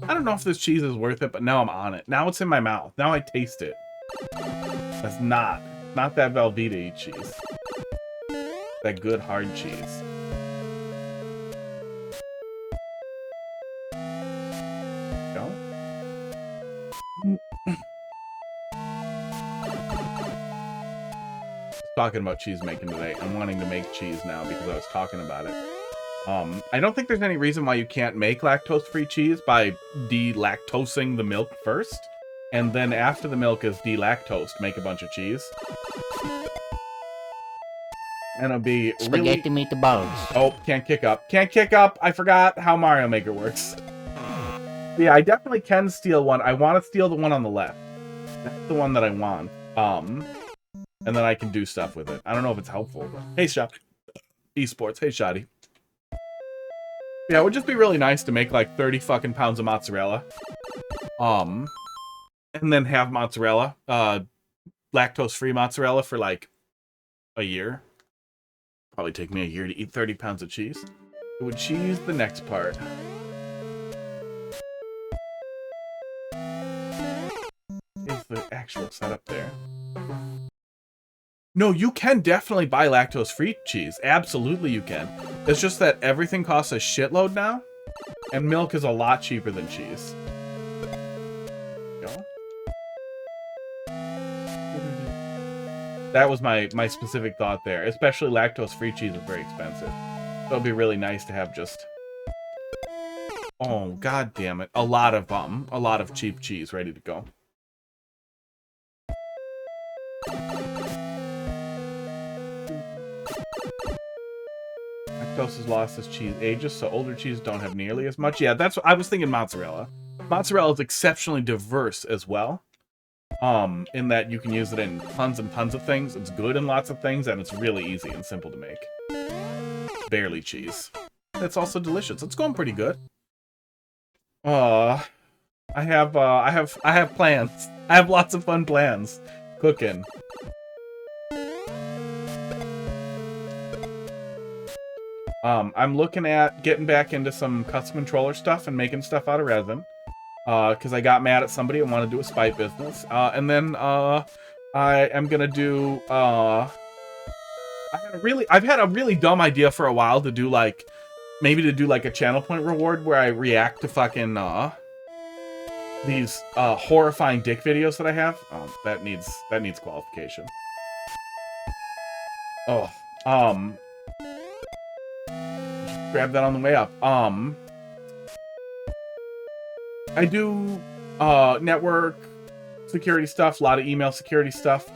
I don't know if this cheese is worth it, but now I'm on it. Now it's in my mouth. Now I taste it. That's not that Velveeta cheese. That good hard cheese. Go. Talking about cheese making today. I'm wanting to make cheese now because I was talking about it. I don't think there's any reason why you can't make lactose-free cheese by delactosing the milk first, and then after the milk is delactosed, make a bunch of cheese. And it'll be Spaghetti meatballs. Oh, can't kick up. Can't kick up! I forgot how Mario Maker works. Yeah, I definitely can steal one. I want to steal the one on the left. That's the one that I want. And then I can do stuff with it. I don't know if it's helpful, but... Hey, Shot. Esports. Hey, Shoddy. Yeah, it would just be really nice to make, like, 30 fucking pounds of mozzarella. And then have mozzarella. Lactose-free mozzarella for, like, a year. Probably take me a year to eat 30 pounds of cheese. It would cheese the next part. Is the actual setup there? No, you can definitely buy lactose-free cheese. Absolutely you can. It's just that everything costs a shitload now, and milk is a lot cheaper than cheese. Go. That was my specific thought there. Especially lactose-free cheese is very expensive. So it'd be really nice to have just... Oh, god damn it. A lot of cheap cheese ready to go. Lactose has lost as cheese ages, so older cheeses don't have nearly as much. Yeah, that's what I was thinking. Mozzarella. Mozzarella is exceptionally diverse as well. In that you can use it in tons and tons of things. It's good in lots of things, and it's really easy and simple to make. Barely cheese. It's also delicious. It's going pretty good. I have plans. I have lots of fun plans. Cooking. I'm looking at getting back into some custom controller stuff and making stuff out of resin. because I got mad at somebody and wanted to do a spite business. And then I am gonna do I've had a really dumb idea for a while to do like a channel point reward where I react to fucking these horrifying dick videos that I have. That needs qualification. Oh, grab that on the way up. I do network security stuff, a lot of email security stuff.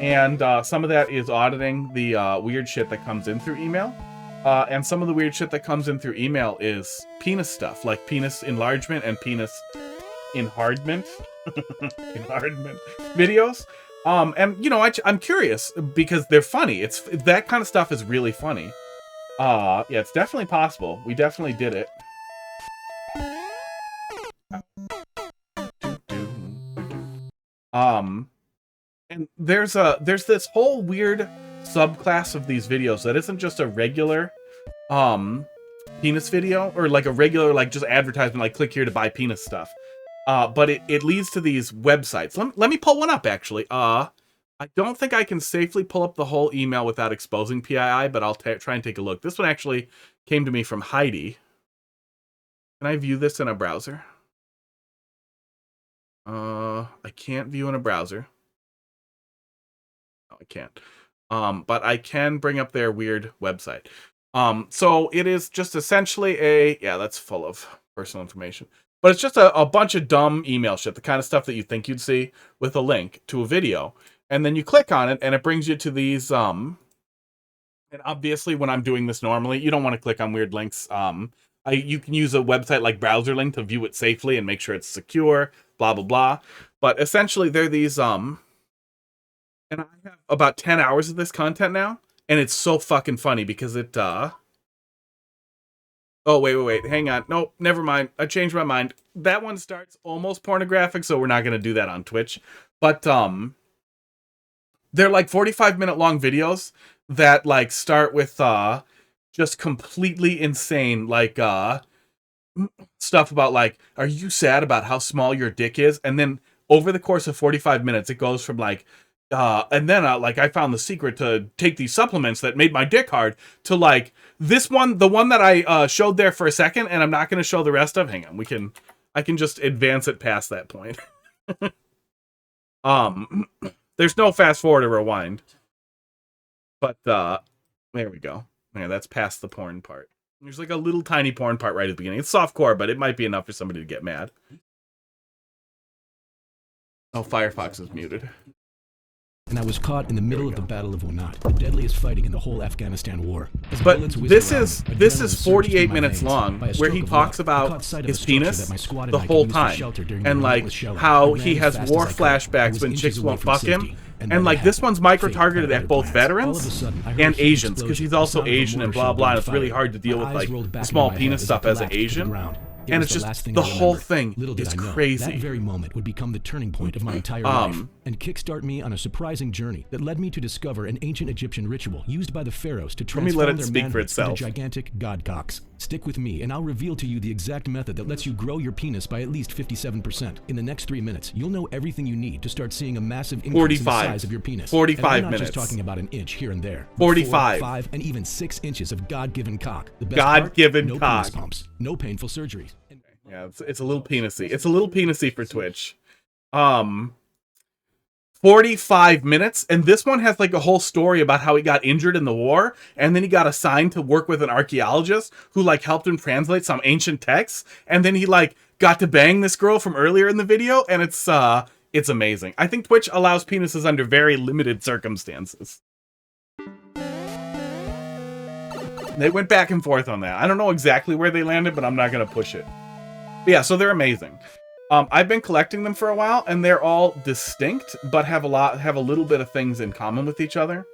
And some of that is auditing the weird shit that comes in through email. And some of the weird shit that comes in through email is penis stuff, like penis enlargement and penis enhardment. Enhardment videos. And, you know, I'm curious because they're funny. That kind of stuff is really funny. Yeah, it's definitely possible. We definitely did it. And there's this whole weird subclass of these videos that isn't just a regular penis video or like a regular like just advertisement like click here to buy penis stuff, but it leads to these websites. Let me pull one up actually. I don't think I can safely pull up the whole email without exposing PII, but I'll try and take a look. This one actually came to me from Heidi. Can I view this in a browser? I can't view in a browser. No, I can't. But I can bring up their weird website. So it is just essentially yeah, that's full of personal information. But it's just a bunch of dumb email shit, the kind of stuff that you think you'd see with a link to a video. And then you click on it, and it brings you to these, and obviously when I'm doing this normally, you don't want to click on weird links. You can use a website like BrowserLink to view it safely and make sure it's secure, blah, blah, blah. But essentially, they're these, and I have about 10 hours of this content now, and it's so fucking funny because it, oh, wait, hang on. Nope, never mind. I changed my mind. That one starts almost pornographic, so we're not going to do that on Twitch. But, they're like 45-minute long videos that, like, start with, just completely insane, like, stuff about, like, are you sad about how small your dick is? And then over the course of 45 minutes, it goes from, like, and then, like, I found the secret to take these supplements that made my dick hard to, like, this one, the one that I showed there for a second, and I'm not going to show the rest of. Hang on, I can just advance it past that point. There's no fast forward or rewind. But, there we go. Yeah, that's past the porn part. There's like a little tiny porn part right at the beginning. It's softcore, but it might be enough for somebody to get mad. Oh, Firefox is muted. And I was caught in the middle of the Battle of Wanat, the deadliest fighting in the whole Afghanistan war. But this is 48 minutes long, where he talks about his penis the whole time, and like how he has war flashbacks when chicks won't fuck him. And like this one's micro-targeted at both veterans and Asians, because he's also Asian and blah blah, and it's really hard to deal with like small penis stuff as an Asian. And it's just, the whole thing is crazy. That very moment would become the turning point of my entire life and kickstart me on a surprising journey that led me to discover an ancient Egyptian ritual used by the pharaohs to transform their manhoods into gigantic god cocks. Stick with me and I'll reveal to you the exact method that lets you grow your penis by at least 57%. In the next 3 minutes, you'll know everything you need to start seeing a massive increase in the size of your penis. 45 minutes. I'm not just talking about an inch here and there. 45. 4, 5, and even 6 inches of God-given cock. The best God-given part, no cock. penis pumps, no painful surgeries. Yeah, it's a little penisy. It's a little penisy for Twitch. 45 minutes, and this one has like a whole story about how he got injured in the war, and then he got assigned to work with an archaeologist who like helped him translate some ancient texts, and then he like got to bang this girl from earlier in the video, and it's amazing. I think Twitch allows penises under very limited circumstances. They went back and forth on that. I don't know exactly where they landed, but I'm not going to push it. But yeah, so they're amazing. I've been collecting them for a while, and they're all distinct, but have a little bit of things in common with each other.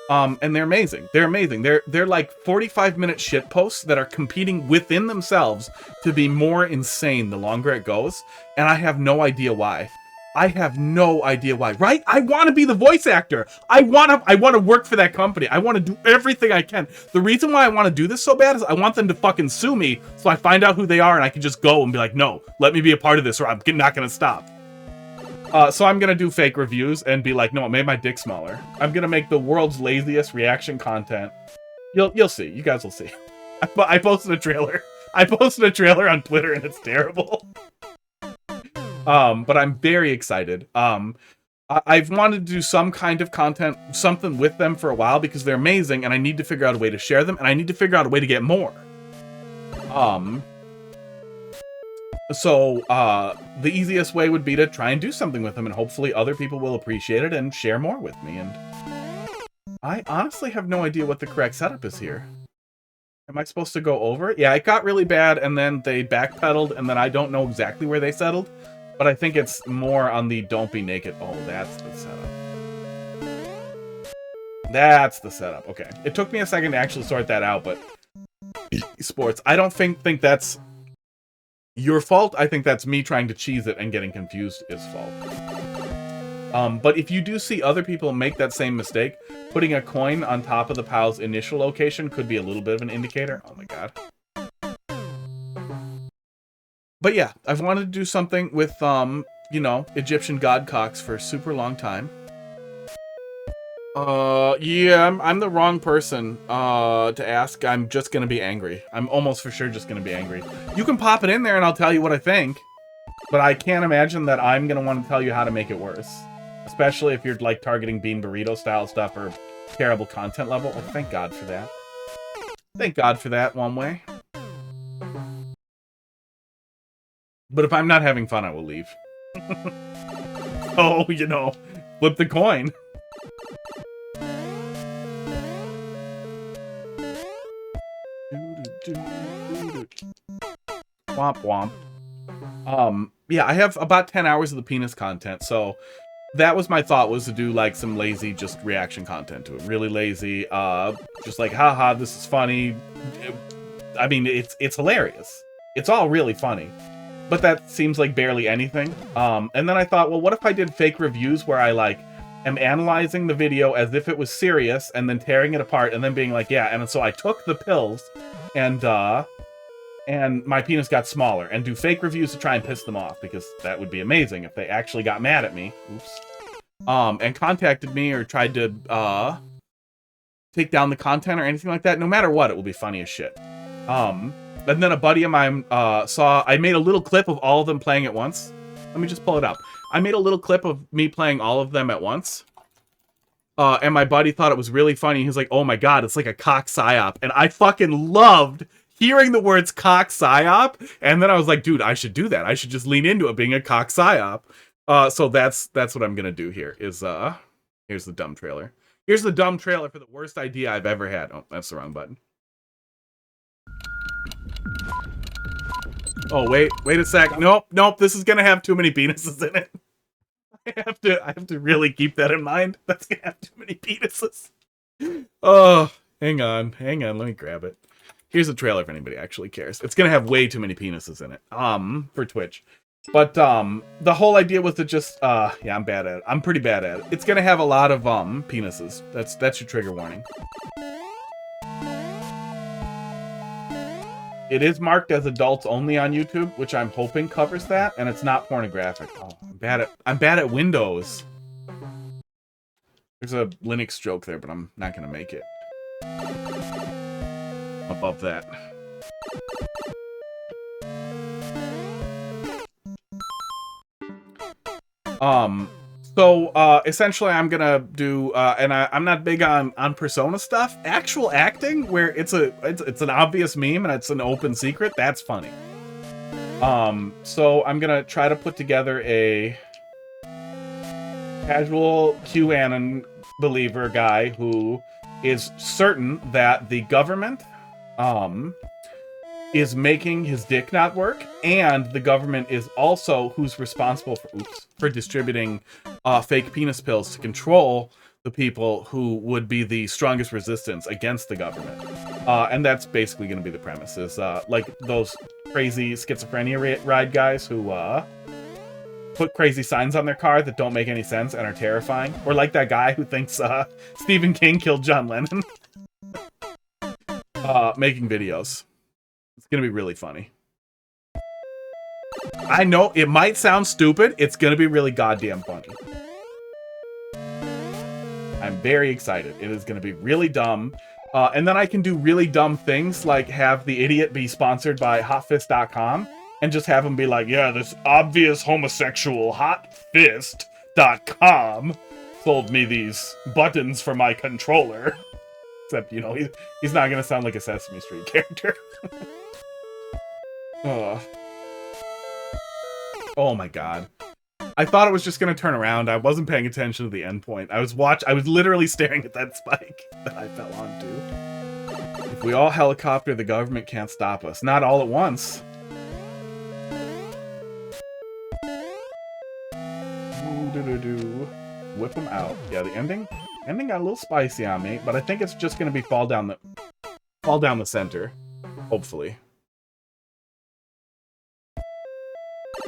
And they're amazing. They're amazing. They're like 45-minute shit posts that are competing within themselves to be more insane the longer it goes, and I have no idea why. I have no idea why, right? I want to be the voice actor. I want to work for that company. I want to do everything I can. The reason why I want to do this so bad is I want them to fucking sue me so I find out who they are and I can just go and be like, no, let me be a part of this or I'm not going to stop. So I'm going to do fake reviews and be like, no, it made my dick smaller. I'm going to make the world's laziest reaction content. You'll see. You guys will see. I posted a trailer. I posted a trailer on Twitter and it's terrible. But I'm very excited. I've wanted to do some kind of content, something with them for a while because they're amazing and I need to figure out a way to share them and I need to figure out a way to get more. So the easiest way would be to try and do something with them and hopefully other people will appreciate it and share more with me. And I honestly have no idea what the correct setup is here. Am I supposed to go over it? Yeah, it got really bad and then they backpedaled and then I don't know exactly where they settled. But I think it's more on the don't be naked. Oh, that's the setup. That's the setup. Okay. It took me a second to actually sort that out, but sports. I don't think that's your fault. I think that's me trying to cheese it and getting confused is fault. But if you do see other people make that same mistake, putting a coin on top of the pal's initial location could be a little bit of an indicator. Oh my god. But yeah, I've wanted to do something with, you know, Egyptian god cocks for a super long time. Yeah, I'm the wrong person, to ask. I'm just gonna be angry. I'm almost for sure just gonna be angry. You can pop it in there and I'll tell you what I think. But I can't imagine that I'm gonna want to tell you how to make it worse. Especially if you're, like, targeting Bean Burrito style stuff or terrible content level. Oh, thank God for that. Thank God for that, one way. But if I'm not having fun, I will leave. Oh, you know, flip the coin. Womp womp. Yeah, I have about 10 hours of the penis content, so that was my thought, was to do like some lazy just reaction content to it. Really lazy, just like, haha, this is funny. I mean, it's hilarious. It's all really funny. But that seems like barely anything. And then I thought, well, what if I did fake reviews where I, like, am analyzing the video as if it was serious and then tearing it apart and then being like, yeah, and so I took the pills and my penis got smaller, and do fake reviews to try and piss them off, because that would be amazing if they actually got mad at me. Oops. And contacted me or tried to take down the content or anything like that. No matter what, it will be funny as shit. And then a buddy of mine I made a little clip of all of them playing at once. Let me just pull it up. I made a little clip of me playing all of them at once. And my buddy thought it was really funny. He's like, oh my god, it's like a cock psyop. And I fucking loved hearing the words cock psyop. And then I was like, dude, I should do that. I should just lean into it being a cock psyop. So that's what I'm gonna do here is, here's the dumb trailer. Here's the dumb trailer for the worst idea I've ever had. Oh, that's the wrong button. Oh, wait a sec. Nope, this is gonna have too many penises in it. I have to really keep that in mind. That's gonna have too many penises. Oh, hang on, let me grab it. Here's the trailer if anybody actually cares. It's gonna have way too many penises in it, for Twitch. But, the whole idea was to just, yeah, I'm bad at it. I'm pretty bad at it. It's gonna have a lot of, penises. That's your trigger warning. It is marked as adults only on YouTube, which I'm hoping covers that, and it's not pornographic. Oh, I'm bad at Windows. There's a Linux joke there, but I'm not gonna make it. Above that. So, essentially I'm gonna do, and I'm not big on persona stuff. Actual acting, where it's an obvious meme and it's an open secret, that's funny. So I'm gonna try to put together a casual QAnon believer guy who is certain that the government, is making his dick not work, and the government is also who's responsible for distributing fake penis pills to control the people who would be the strongest resistance against the government. And that's basically going to be the premise, is like those crazy schizophrenia ride guys who put crazy signs on their car that don't make any sense and are terrifying. Or like that guy who thinks Stephen King killed John Lennon. Making videos. It's gonna be really funny. I know it might sound stupid. It's gonna be really goddamn funny. I'm very excited. It is gonna be really dumb. And then I can do really dumb things like have the idiot be sponsored by hotfist.com and just have him be like, yeah, this obvious homosexual hotfist.com sold me these buttons for my controller. Except, you know, he's not going to sound like a Sesame Street character. Oh my god. I thought it was just going to turn around. I wasn't paying attention to the end point. I was literally staring at that spike that I fell onto. If we all helicopter, the government can't stop us. Not all at once. Whip them out. Yeah, the ending got a little spicy on me, but I think it's just going to be fall down the center. Hopefully.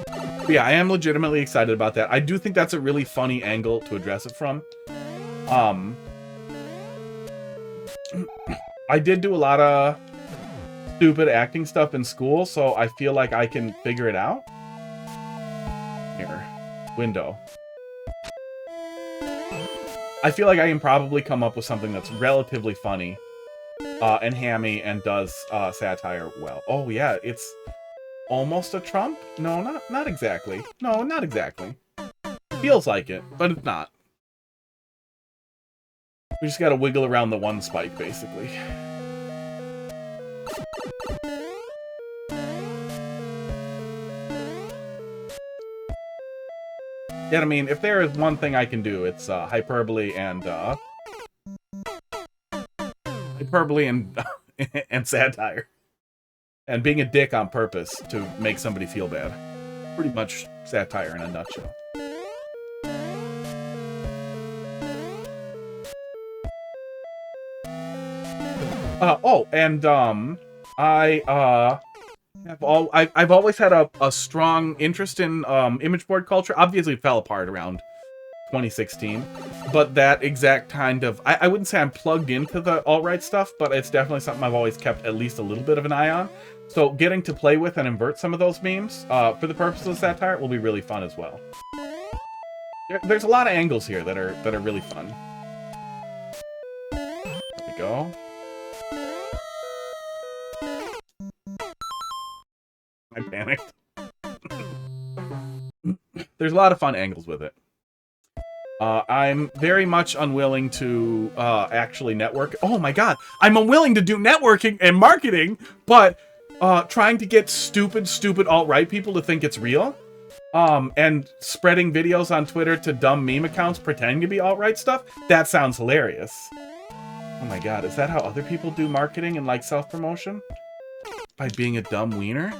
But yeah, I am legitimately excited about that. I do think that's a really funny angle to address it from. I did do a lot of stupid acting stuff in school, so I feel like I can figure it out. Here. Window. I feel like I can probably come up with something that's relatively funny and hammy and does satire well. Oh yeah, it's almost a Trump? No, not exactly. No, not exactly. Feels like it, but it's not. We just gotta wiggle around the one spike, basically. Yeah, I mean, if there is one thing I can do, it's hyperbole and and satire. And being a dick on purpose to make somebody feel bad. Pretty much satire in a nutshell. I've always had a strong interest in image board culture. Obviously, it fell apart around 2016, but that exact kind of I wouldn't say I'm plugged into the alt-right stuff, but it's definitely something I've always kept at least a little bit of an eye on. So getting to play with and invert some of those memes for the purpose of satire will be really fun as well. There's a lot of angles here that are really fun. There we go. I panicked. There's a lot of fun angles with it. I'm very much unwilling to actually network. Oh my god, I'm unwilling to do networking and marketing, but trying to get stupid alt-right people to think it's real, and spreading videos on Twitter to dumb meme accounts pretending to be alt-right stuff, that sounds hilarious. Oh my god, is that how other people do marketing and like self-promotion? By being a dumb wiener?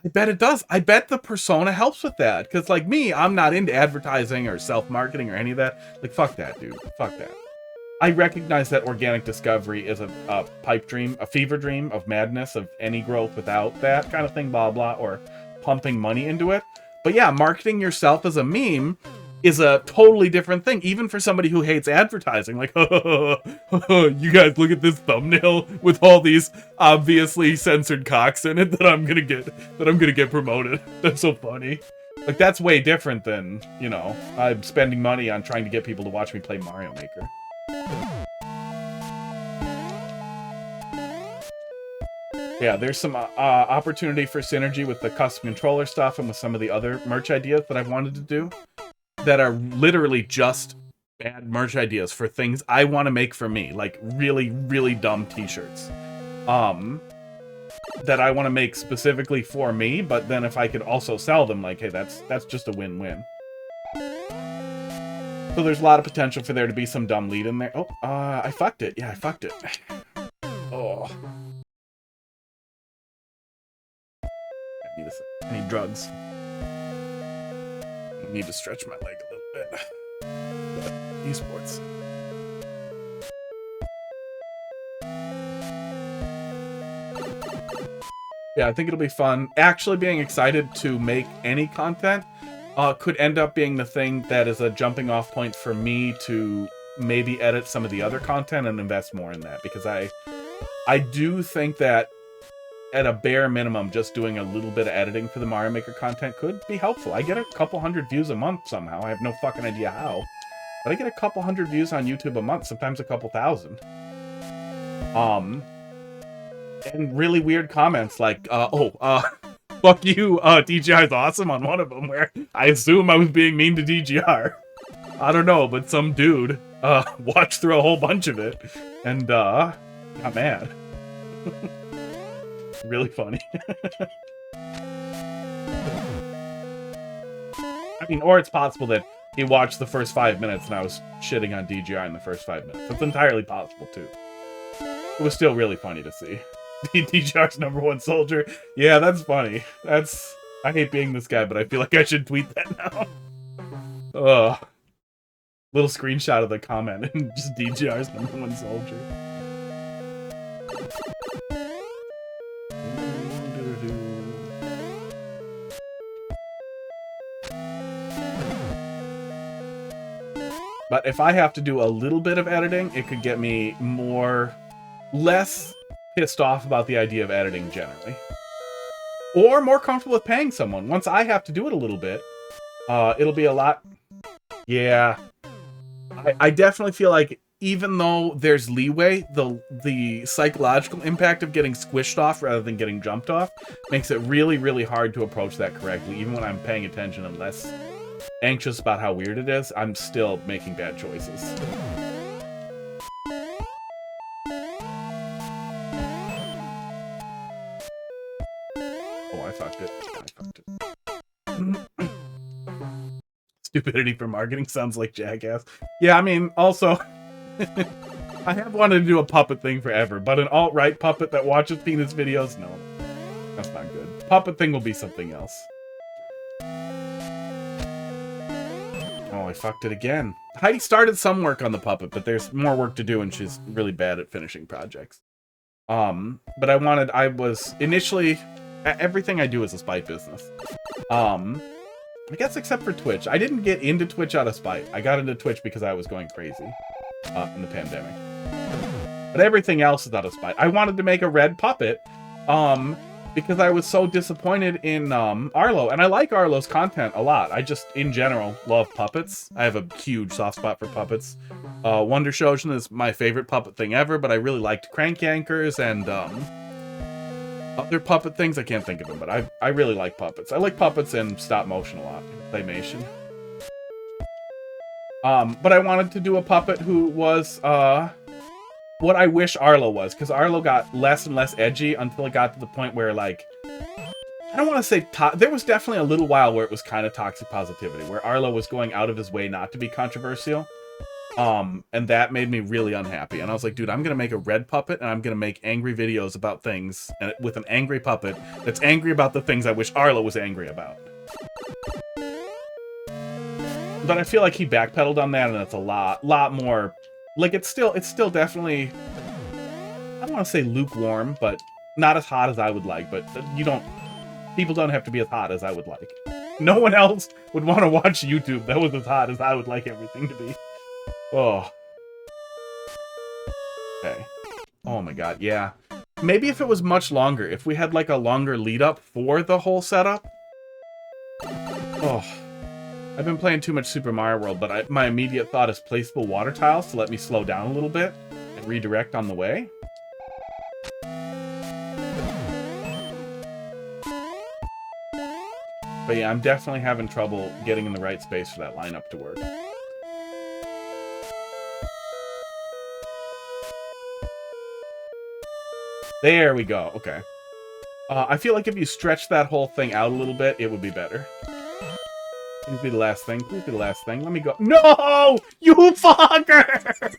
I bet it does. I bet the persona helps with that. Because, like me, I'm not into advertising or self-marketing or any of that. Like, fuck that, dude. Fuck that. I recognize that organic discovery is a pipe dream, a fever dream of madness, of any growth without that kind of thing, blah, blah, or pumping money into it. But yeah, marketing yourself as a meme is a totally different thing, even for somebody who hates advertising. Like, you guys look at this thumbnail with all these obviously censored cocks in it that I'm gonna get promoted. That's so funny. Like, that's way different than, you know, I'm spending money on trying to get people to watch me play Mario Maker. Yeah, there's some opportunity for synergy with the custom controller stuff and with some of the other merch ideas that I've wanted to do that are literally just bad merch ideas for things I want to make for me, like really, really dumb t-shirts that I want to make specifically for me, but then if I could also sell them, like, hey, that's just a win-win. So there's a lot of potential for there to be some dumb lead in there. Oh, I fucked it. Yeah, I fucked it. Oh. I need drugs. I need to stretch my leg a little bit. But esports. Yeah, I think it'll be fun. Actually being excited to make any content could end up being the thing that is a jumping off point for me to maybe edit some of the other content and invest more in that, because I do think that at a bare minimum, just doing a little bit of editing for the Mario Maker content could be helpful. I get a couple hundred views a month somehow. I have no fucking idea how, but I get a couple hundred views on YouTube a month, sometimes a couple thousand. And really weird comments like, fuck you, DGR is awesome on one of them, where I assume I was being mean to DGR. I don't know, but some dude watched through a whole bunch of it and got mad. Really funny. I mean, or it's possible that he watched the first 5 minutes and I was shitting on DGR in the first 5 minutes. It's entirely possible, too. It was still really funny to see. DGR's #1 soldier. Yeah, that's funny. I hate being this guy, but I feel like I should tweet that now. Ugh. Little screenshot of the comment and just DGR's #1 soldier. But if I have to do a little bit of editing, it could get me less pissed off about the idea of editing generally. Or more comfortable with paying someone. Once I have to do it a little bit, it'll be a lot... Yeah. I definitely feel like even though there's leeway, the psychological impact of getting squished off rather than getting jumped off makes it really, really hard to approach that correctly. Even when I'm paying attention and less anxious about how weird it is, I'm still making bad choices. Oh, I fucked it. Stupidity for marketing sounds like jackass. Yeah, I mean, also, I have wanted to do a puppet thing forever, but an alt-right puppet that watches penis videos? No, that's not good. Puppet thing will be something else. Oh, I fucked it again. Heidi started some work on the puppet, but there's more work to do, and she's really bad at finishing projects. But I was initially, everything I do is a spite business. I guess except for Twitch. I didn't get into Twitch out of spite. I got into Twitch because I was going crazy in the pandemic. But everything else is out of spite. I wanted to make a red puppet because I was so disappointed in Arlo. And I like Arlo's content a lot. I just, in general, love puppets. I have a huge soft spot for puppets. Wonder Shoshin is my favorite puppet thing ever, but I really liked Crank Yankers and other puppet things. I can't think of them, but I really like puppets. I like puppets and stop motion a lot. Claymation. But I wanted to do a puppet who was what I wish Arlo was, because Arlo got less and less edgy until it got to the point where, like, I don't want to say there was definitely a little while where it was kind of toxic positivity, where Arlo was going out of his way not to be controversial. And that made me really unhappy. And I was like, dude, I'm going to make a red puppet and I'm going to make angry videos about things with an angry puppet that's angry about the things I wish Arlo was angry about. But I feel like he backpedaled on that, and it's a lot more, like, it's still definitely, I don't want to say lukewarm, but not as hot as I would like. But people don't have to be as hot as I would like. No one else would want to watch YouTube that was as hot as I would like everything to be. Oh. Okay. Oh my god, yeah. Maybe if it was much longer, if we had like a longer lead up for the whole setup. Oh. I've been playing too much Super Mario World, but my immediate thought is placeable water tiles to let me slow down a little bit and redirect on the way. But yeah, I'm definitely having trouble getting in the right space for that lineup to work. There we go. Okay. I feel like if you stretch that whole thing out a little bit, it would be better. Please be the last thing. Please be the last thing. Let me go. No! You fucker!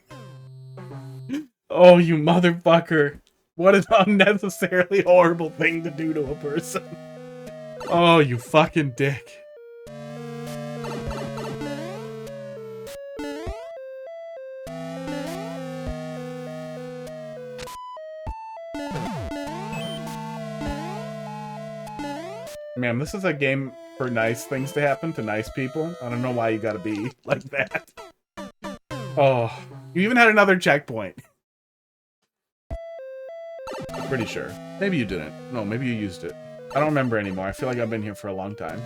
Oh, you motherfucker. What an unnecessarily horrible thing to do to a person. Oh, you fucking dick. Man, this is a game for nice things to happen to nice people. I don't know why you gotta be like that. Oh, you even had another checkpoint. I'm pretty sure. Maybe you didn't. No, maybe you used it. I don't remember anymore. I feel like I've been here for a long time.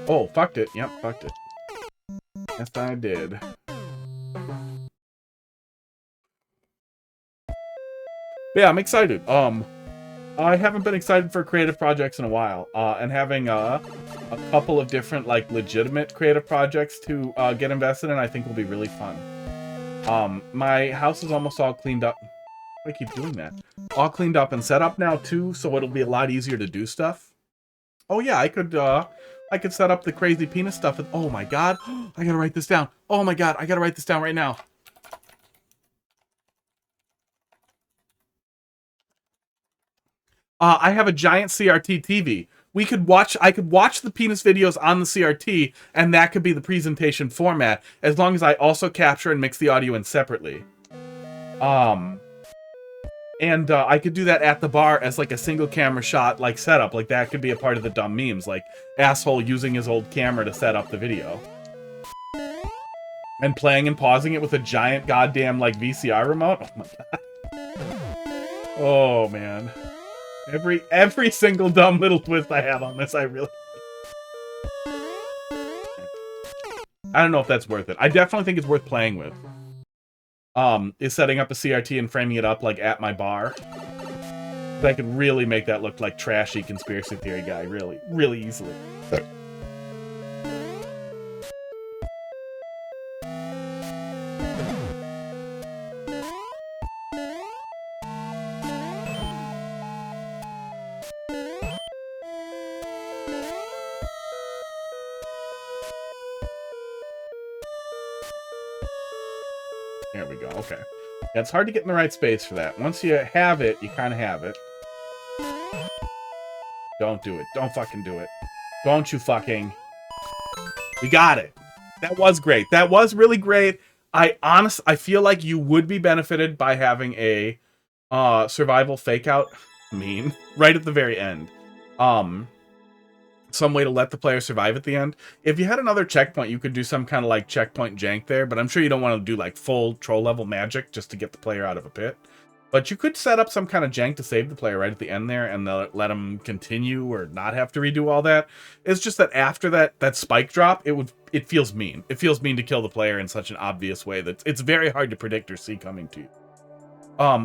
Oh, fucked it. Yep, fucked it. Yes, I did. Yeah, I'm excited. I haven't been excited for creative projects in a while. And having a couple of different, like, legitimate creative projects to get invested in, I think will be really fun. My house is almost all cleaned up. I keep doing that. All cleaned up and set up now, too, so it'll be a lot easier to do stuff. Oh, yeah, I could set up the crazy penis stuff. Oh, my God. I gotta write this down. Oh, my God. I gotta write this down right now. I have a giant CRT TV. I could watch the penis videos on the CRT, and that could be the presentation format, as long as I also capture and mix the audio in separately. And I could do that at the bar as like a single camera shot, like setup. Like that could be a part of the dumb memes, like asshole using his old camera to set up the video. And playing and pausing it with a giant goddamn like VCR remote. Oh my god. Oh man. Every single dumb little twist I have on this, I really... I don't know if that's worth it. I definitely think it's worth playing with. Is setting up a CRT and framing it up, like, at my bar. I could really make that look like trashy conspiracy theory guy, really, really easily. There we go, okay. Yeah, it's hard to get in the right space for that. Once you have it, you kind of have it. Don't do it. Don't fucking do it. Don't you fucking... We got it. That was great. That was really great. I feel like you would be benefited by having a survival fake-out meme right at the very end. Some way to let the player survive at the end. If you had another checkpoint, you could do some kind of like checkpoint jank there, but I'm sure you don't want to do like full troll level magic just to get the player out of a pit. But you could set up some kind of jank to save the player right at the end there and let them continue or not have to redo all that. It's just that after that spike drop, it feels mean. It feels mean to kill the player in such an obvious way that it's very hard to predict or see coming to you.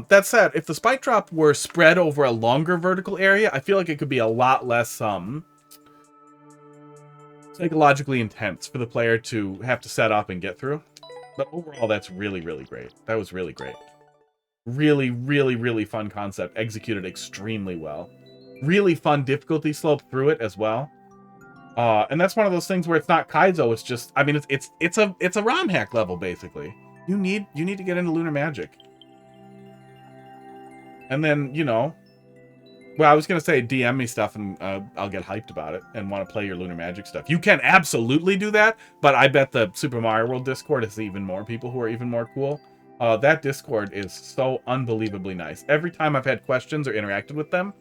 That said, if the spike drop were spread over a longer vertical area, I feel like it could be a lot less psychologically intense for the player to have to set up and get through. But overall, that's really, really great. That was really great. Really, really, really fun concept. Executed extremely well. Really fun difficulty slope through it as well. And that's one of those things where it's not Kaizo. It's just, I mean, it's a ROM hack level basically. You need to get into Lunar Magic. And then, you know, well, I was going to say DM me stuff and I'll get hyped about it and want to play your Lunar Magic stuff. You can absolutely do that, but I bet the Super Mario World Discord has even more people who are even more cool. That Discord is so unbelievably nice. Every time I've had questions or interacted with them,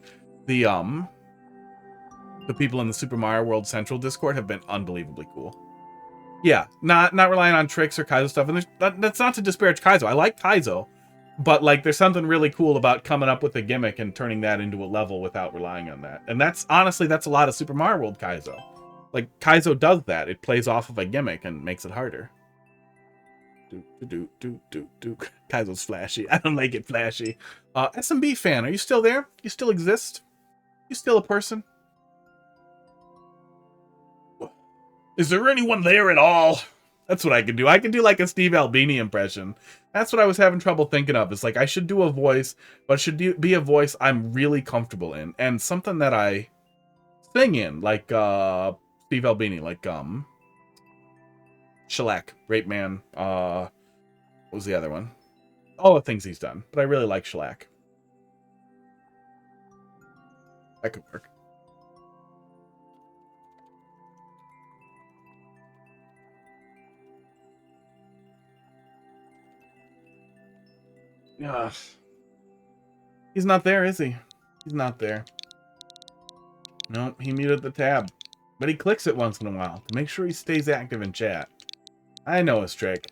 the people in the Super Mario World Central Discord have been unbelievably cool. Yeah, not relying on tricks or Kaizo stuff, and that's not to disparage Kaizo. I like Kaizo. But, like, there's something really cool about coming up with a gimmick and turning that into a level without relying on that. And that's, honestly, that's a lot of Super Mario World Kaizo. Like, Kaizo does that. It plays off of a gimmick and makes it harder. Kaizo's flashy. I don't like it flashy. SMB fan, are you still there? You still exist? You still a person? Is there anyone there at all? That's what I can do. I can do like a Steve Albini impression. That's what I was having trouble thinking of. It's like I should do a voice, but it should be a voice I'm really comfortable in. And something that I sing in, like Steve Albini, like Shellac, Rape Man, what was the other one? All the things he's done. But I really like Shellac. That could work. Ugh. He's not there, is he? He's not there. Nope, he muted the tab. But he clicks it once in a while to make sure he stays active in chat. I know his trick.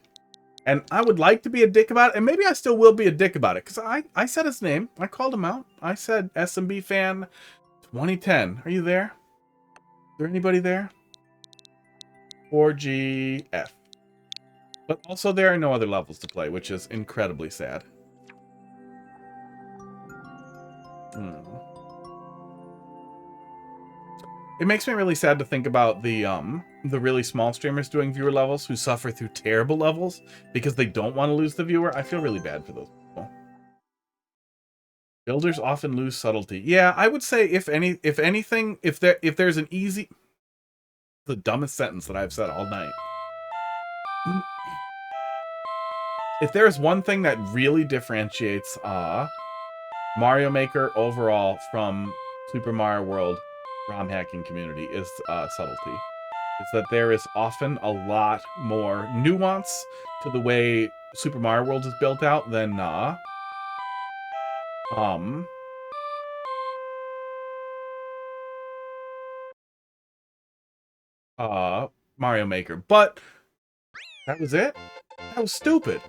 And I would like to be a dick about it, and maybe I still will be a dick about it, because I said his name. I called him out. I said SMB fan 2010. Are you there? Is there anybody there? 4GF. But also there are no other levels to play, which is incredibly sad. It makes me really sad to think about the really small streamers doing viewer levels who suffer through terrible levels because they don't want to lose the viewer. I feel really bad for those people. Builders often lose subtlety. Yeah, I would say if there's an easy, the dumbest sentence that I've said all night. If there is one thing that really differentiates Mario Maker overall from Super Mario World ROM hacking community is subtlety. It's that there is often a lot more nuance to the way Super Mario World is built out than Mario Maker. But that was it? That was stupid.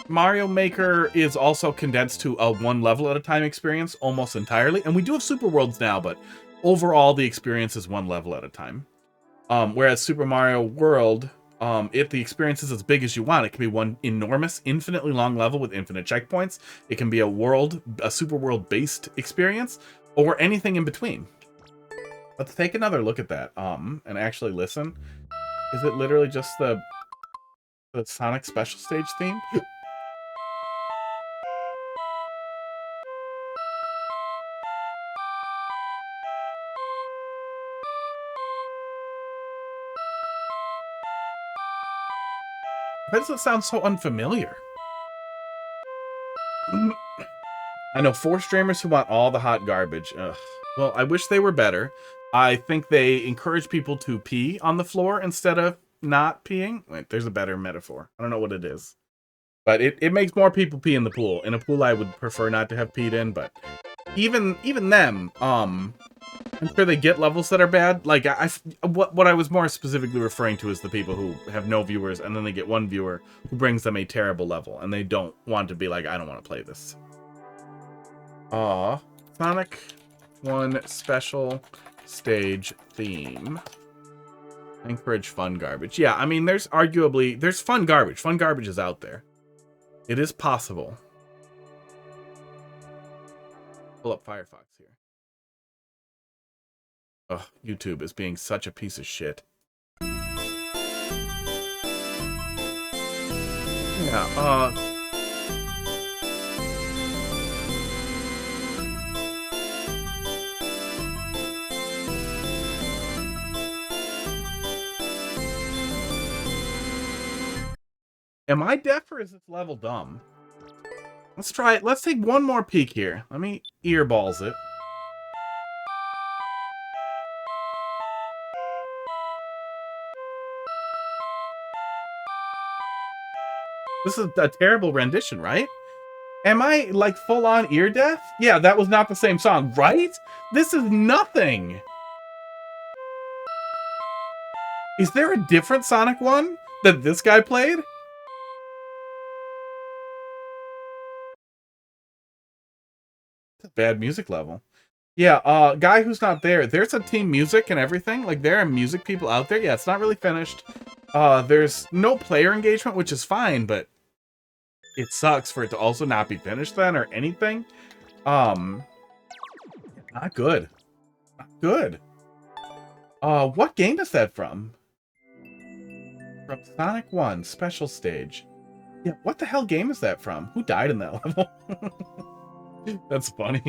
Mario Maker is also condensed to a one level at a time experience almost entirely. And we do have Super Worlds now, but overall the experience is one level at a time. Whereas Super Mario World, if the experience is as big as you want, it can be one enormous, infinitely long level with infinite checkpoints. It can be a Super World based experience, or anything in between. Let's take another look at that, and actually listen. Is it literally just the Sonic Special Stage theme? Why does it sound so unfamiliar? I know 4 streamers who want all the hot garbage. Ugh. Well, I wish they were better. I think they encourage people to pee on the floor instead of not peeing. Wait, there's a better metaphor. I don't know what it is. But it makes more people pee in the pool. In a pool I would prefer not to have peed in, but even them, I'm sure they get levels that are bad. Like, what I was more specifically referring to is the people who have no viewers, and then they get one viewer who brings them a terrible level, and they don't want to be like, I don't want to play this. Sonic 1 Special Stage theme. Encourage fun garbage. Yeah, I mean, there's fun garbage. Fun garbage is out there. It is possible. Pull up Firefox here. Ugh, YouTube is being such a piece of shit. Yeah, am I deaf or is this level dumb? Let's try it. Let's take one more peek here. Let me earballs it. This is a terrible rendition, right? Am I, like, full-on ear deaf? Yeah, that was not the same song, right? This is nothing! Is there a different Sonic one that this guy played? It's a bad music level. Yeah, guy who's not there. There's a team music and everything. Like, there are music people out there. Yeah, it's not really finished. There's no player engagement, which is fine, but it sucks for it to also not be finished then or anything. Not good. Not good. What game is that from? From Sonic 1 Special Stage. Yeah, what the hell game is that from? Who died in that level? That's funny.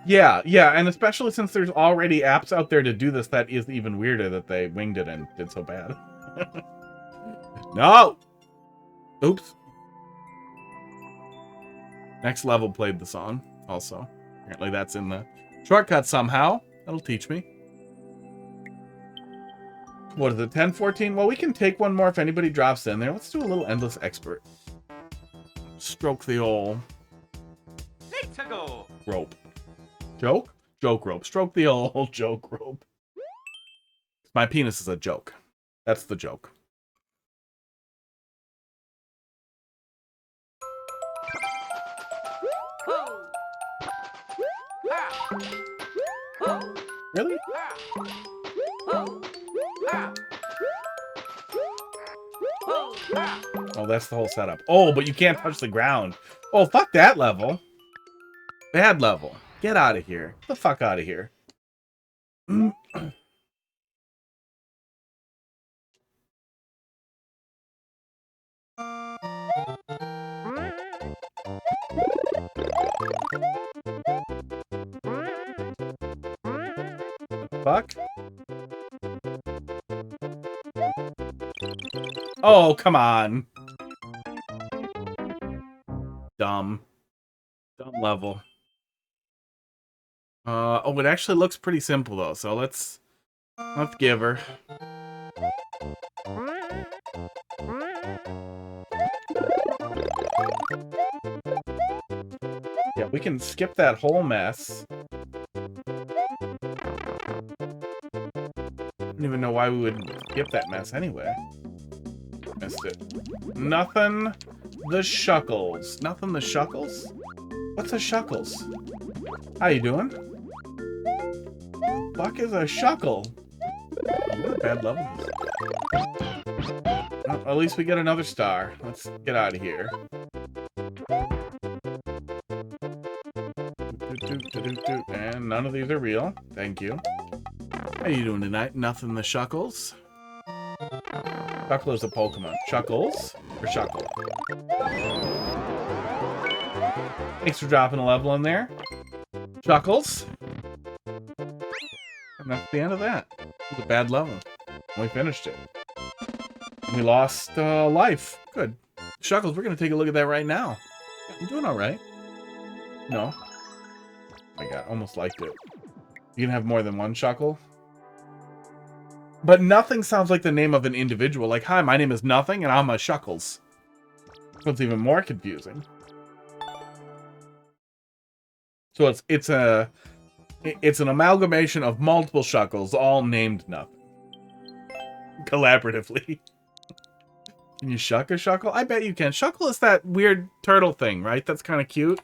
Yeah, and especially since there's already apps out there to do this, that is even weirder that they winged it and did so bad. No! Oops. Next level played the song, also. Apparently that's in the shortcut somehow. That'll teach me. What is it, 10, 14? Well, we can take one more if anybody drops in there. Let's do a little Endless Expert. Stroke the old rope. Joke? Joke rope. Stroke the old joke rope. My penis is a joke. That's the joke. Really? Oh, that's the whole setup. Oh, but you can't touch the ground. Oh, fuck that level. Bad level. Get out of here. Get the fuck out of here. Fuck? Oh, come on. Dumb. Dumb level. Oh, it actually looks pretty simple though, so let's give her. Yeah, we can skip that whole mess. I don't even know why we would skip that mess anyway. Missed it. Nothing the Shuckles. Nothing the Shuckles? What's a Shuckles? How you doing? The fuck is a Shuckle? Oh, what a bad level. Well, at least we get another star. Let's get out of here. And none of these are real. Thank you. How you doing tonight? Nothing the Shuckles. Shuckle is a Pokemon. Shuckles or Shuckle? Thanks for dropping a level in there. Shuckles. And that's the end of that. It was a bad level. We finished it. We lost life. Good. Shuckles, we're going to take a look at that right now. You doing alright? No. Oh my god, almost liked it. You can have more than one Shuckle. But Nothing sounds like the name of an individual. Like, hi, my name is Nothing, and I'm a Shuckles. So it's even more confusing. So it's an amalgamation of multiple Shuckles, all named Nothing. Collaboratively. Can you shuck a Shuckle? I bet you can. Shuckle is that weird turtle thing, right? That's kind of cute.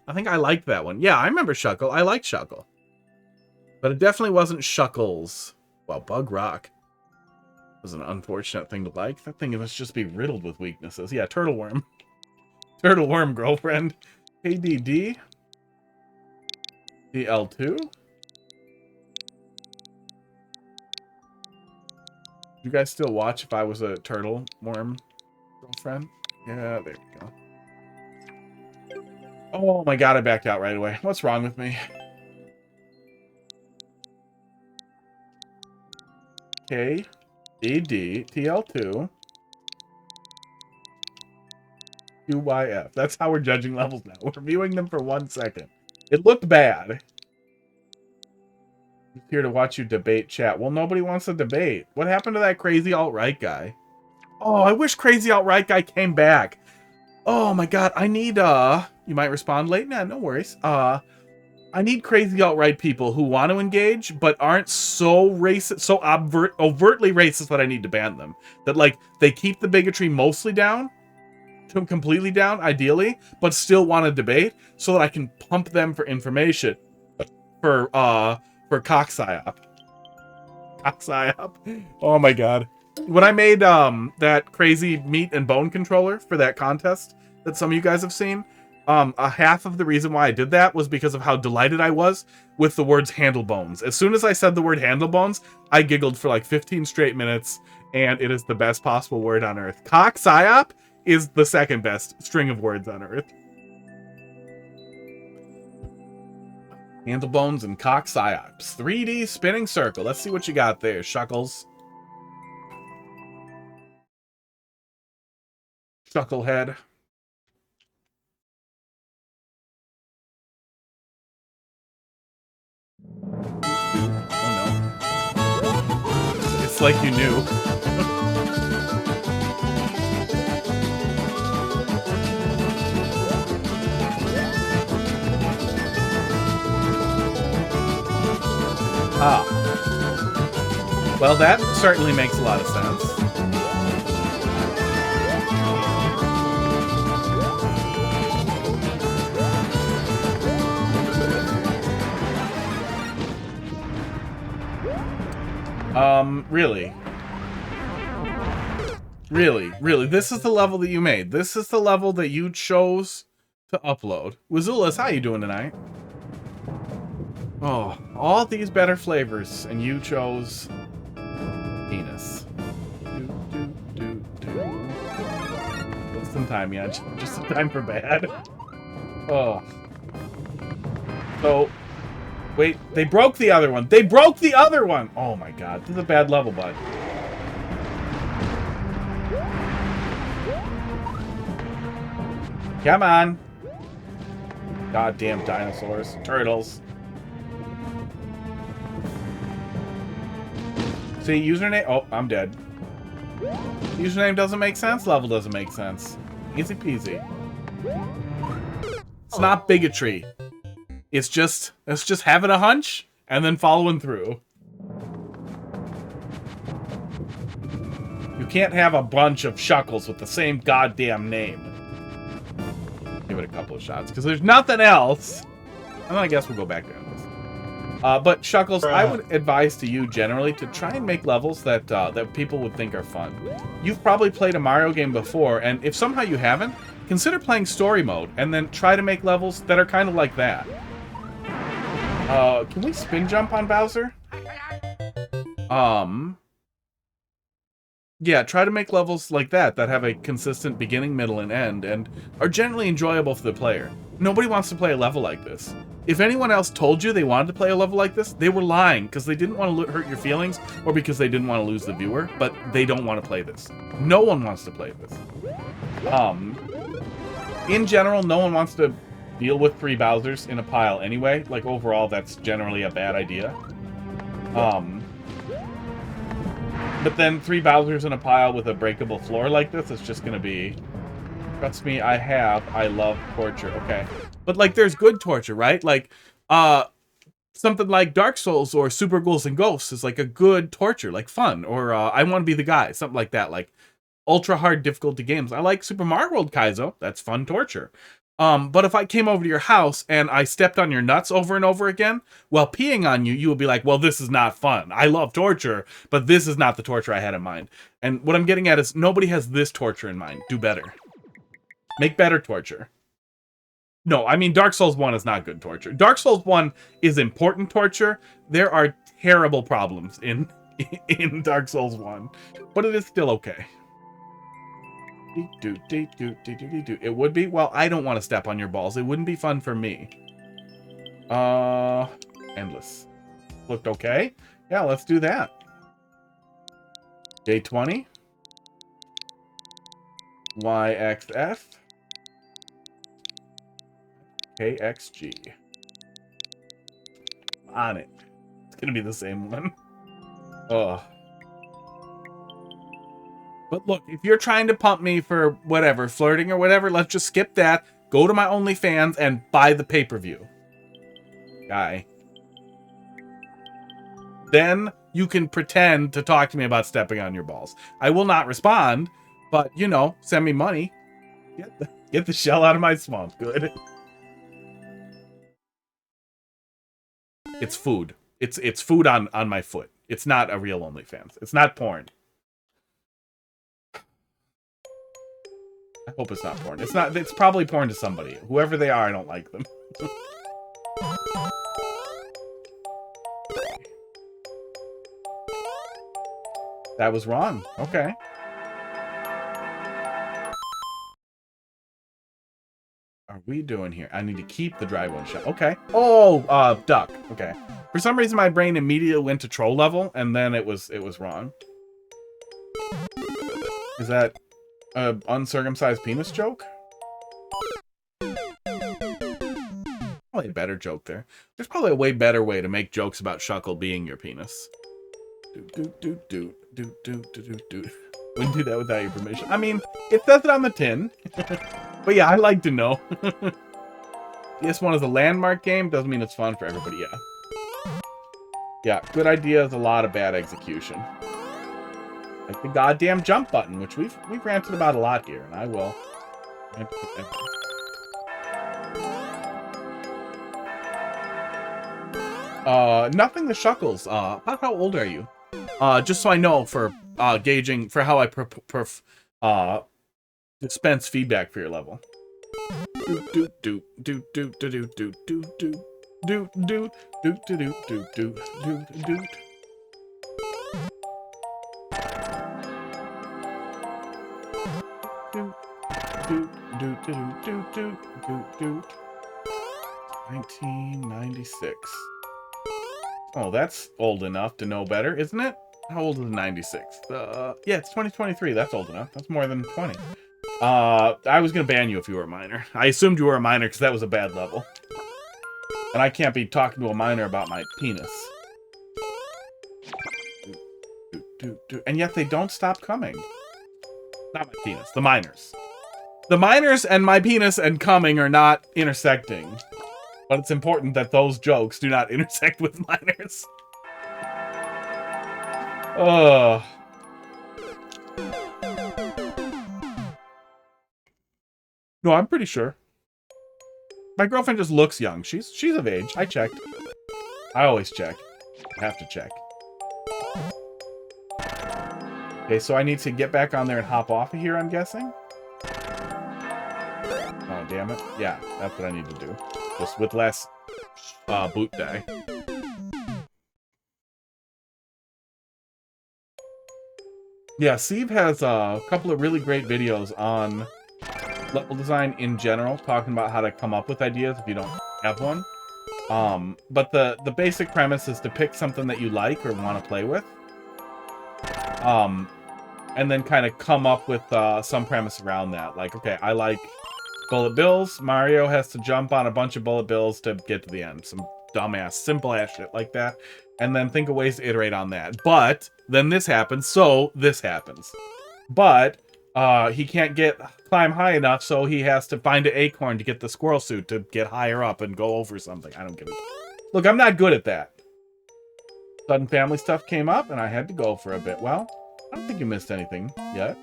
I think I liked that one. Yeah, I remember Shuckle. I liked Shuckle. But it definitely wasn't Shuckles. Well, Bug Rock was an unfortunate thing to like. That thing must just be riddled with weaknesses. Yeah, Turtle Worm. Turtle Worm girlfriend. ADD. DL2. You guys still watch if I was a Turtle Worm girlfriend? Yeah, there we go. Oh my god, I backed out right away. What's wrong with me? K, D, D, TL2, QYF. That's how we're judging levels now. We're viewing them for 1 second. It looked bad. He's here to watch you debate chat. Well, nobody wants to debate. What happened to that crazy alt-right guy? Oh, I wish crazy alt-right guy came back. Oh my god, I need, you might respond late? Nah, no worries. I need crazy alt-right people who want to engage, but aren't so racist, so overtly racist that I need to ban them. That, like, they keep the bigotry mostly down, completely down, ideally, but still want to debate, so that I can pump them for information. For cock psyop. Cock psyop. Oh my god. When I made, that crazy meat and bone controller for that contest that some of you guys have seen, a half of the reason why I did that was because of how delighted I was with the words handlebones. As soon as I said the word handlebones, I giggled for like 15 straight minutes, and it is the best possible word on earth. Cock psyop is the second best string of words on earth. Handlebones and cock psyops. 3D spinning circle. Let's see what you got there, Shuckles. Shucklehead. like you knew. Ah. Well, that certainly makes a lot of sense. Really? Really? This is the level that you made. This is the level that you chose to upload. Wazulas, how you doing tonight? Oh, all these better flavors, and you chose penis. Just in time, yeah. Just in time for bad. Oh. So, wait, they broke the other one. They broke the other one! Oh my god, this is a bad level, bud. Come on. Goddamn dinosaurs. Turtles. See, username... Oh, I'm dead. Username doesn't make sense. Level doesn't make sense. Easy peasy. It's not bigotry. It's just having a hunch and then following through. You can't have a bunch of Shuckles with the same goddamn name. Give it a couple of shots, because there's nothing else. And I guess we'll go back to this. But Shuckles, I would advise to you generally to try and make levels that that people would think are fun. You've probably played a Mario game before, and if somehow you haven't, consider playing story mode, and then try to make levels that are kind of like that. Can we spin jump on Bowser? Yeah, try to make levels like that have a consistent beginning, middle, and end, and are generally enjoyable for the player. Nobody wants to play a level like this. If anyone else told you they wanted to play a level like this, they were lying, because they didn't want to hurt your feelings, or because they didn't want to lose the viewer, but they don't want to play this. No one wants to play this. In general, no one wants to deal with 3 Bowsers in a pile anyway. Like, overall, that's generally a bad idea. But then 3 Bowsers in a pile with a breakable floor like this is just gonna be... Trust me, I love torture. Okay. But, like, there's good torture, right? Like, something like Dark Souls or Super Ghouls and Ghosts is, like, a good torture, like, fun. Or, I Want to Be the Guy, something like that. Like, ultra-hard difficulty games. I like Super Mario World Kaizo. That's fun torture. But if I came over to your house and I stepped on your nuts over and over again while peeing on you, you would be like, well, this is not fun. I love torture, but this is not the torture I had in mind. And what I'm getting at is nobody has this torture in mind. Do better. Make better torture. No, I mean, Dark Souls 1 is not good torture. Dark Souls 1 is important torture. There are terrible problems in Dark Souls 1, but it is still okay. It would be? Well, I don't want to step on your balls. It wouldn't be fun for me. Endless. Looked okay? Yeah, let's do that. J20. YXF. KXG. On it. It's gonna be the same one. Ugh. But look, if you're trying to pump me for whatever, flirting or whatever, let's just skip that, go to my OnlyFans, and buy the pay-per-view. Guy. Then you can pretend to talk to me about stepping on your balls. I will not respond, but, you know, send me money. Get the shell out of my swamp. Good. It's food. It's food on my foot. It's not a real OnlyFans. It's not porn. I hope it's not porn. It's not. It's probably porn to somebody. Whoever they are, I don't like them. That was wrong. Okay. Are we doing here? I need to keep the dry one shut. Okay. Oh, duck. Okay. For some reason, my brain immediately went to troll level, and then it was wrong. Is that a uncircumcised penis joke? Probably a better joke there. There's probably a way better way to make jokes about Shuckle being your penis. Wouldn't do that without your permission. I mean, it says it on the tin. But yeah, I like to know. PS1 is a landmark game. Doesn't mean it's fun for everybody, yeah. Yeah, good idea is a lot of bad execution. Like the goddamn jump button, which we've ranted about a lot here, and I will. Nothing the Shuckles. About how old are you? Just so I know for gauging for how I dispense feedback for your level. Do, do, do, do, do, do. 1996. Oh, that's old enough to know better, isn't it? How old is 96? Yeah, it's 2023. That's old enough. That's more than 20. I was gonna ban you if you were a minor. I assumed you were a minor because that was a bad level. And I can't be talking to a minor about my penis. And yet they don't stop coming. Not my penis, the minors. The minors and my penis and coming are not intersecting. But it's important that those jokes do not intersect with minors. Ugh. No, I'm pretty sure. My girlfriend just looks young. She's of age. I checked. I always check. I have to check. Okay, so I need to get back on there and hop off of here, I'm guessing. Oh, damn it. Yeah, that's what I need to do. Just with less boot die. Yeah, Steve has a couple of really great videos on level design in general, talking about how to come up with ideas if you don't have one. But the basic premise is to pick something that you like or want to play with. And then kind of come up with some premise around that. Like, okay, I like bullet bills. Mario has to jump on a bunch of bullet bills to get to the end. Some dumbass, simple ass shit like that. And then think of ways to iterate on that. But then this happens, so this happens. But he can't climb high enough, so he has to find an acorn to get the squirrel suit to get higher up and go over something. I don't give a... Look, I'm not good at that. Sudden family stuff came up, and I had to go for a bit. Well, I don't think you missed anything yet.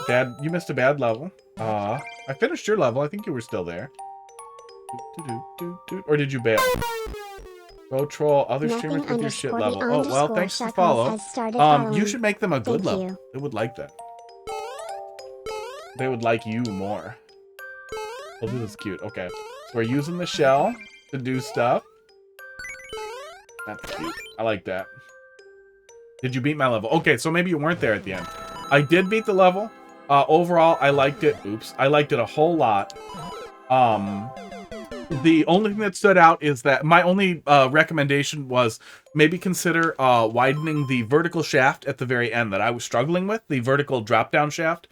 Dad, you missed a bad level. I finished your level. I think you were still there. Or did you bail? Go troll other streamers with your shit level. Oh, well, thanks for follow. You should make them a good level. They would like that. They would like you more. Oh, this is cute. Okay. So we're using the shell to do stuff. That's cute. I like that. Did you beat my level? Okay, so maybe you weren't there at the end. I did beat the level. Overall, I liked it. Oops. I liked it a whole lot. The only thing that stood out is that my only recommendation was maybe consider widening the vertical shaft at the very end that I was struggling with, the vertical drop-down shaft.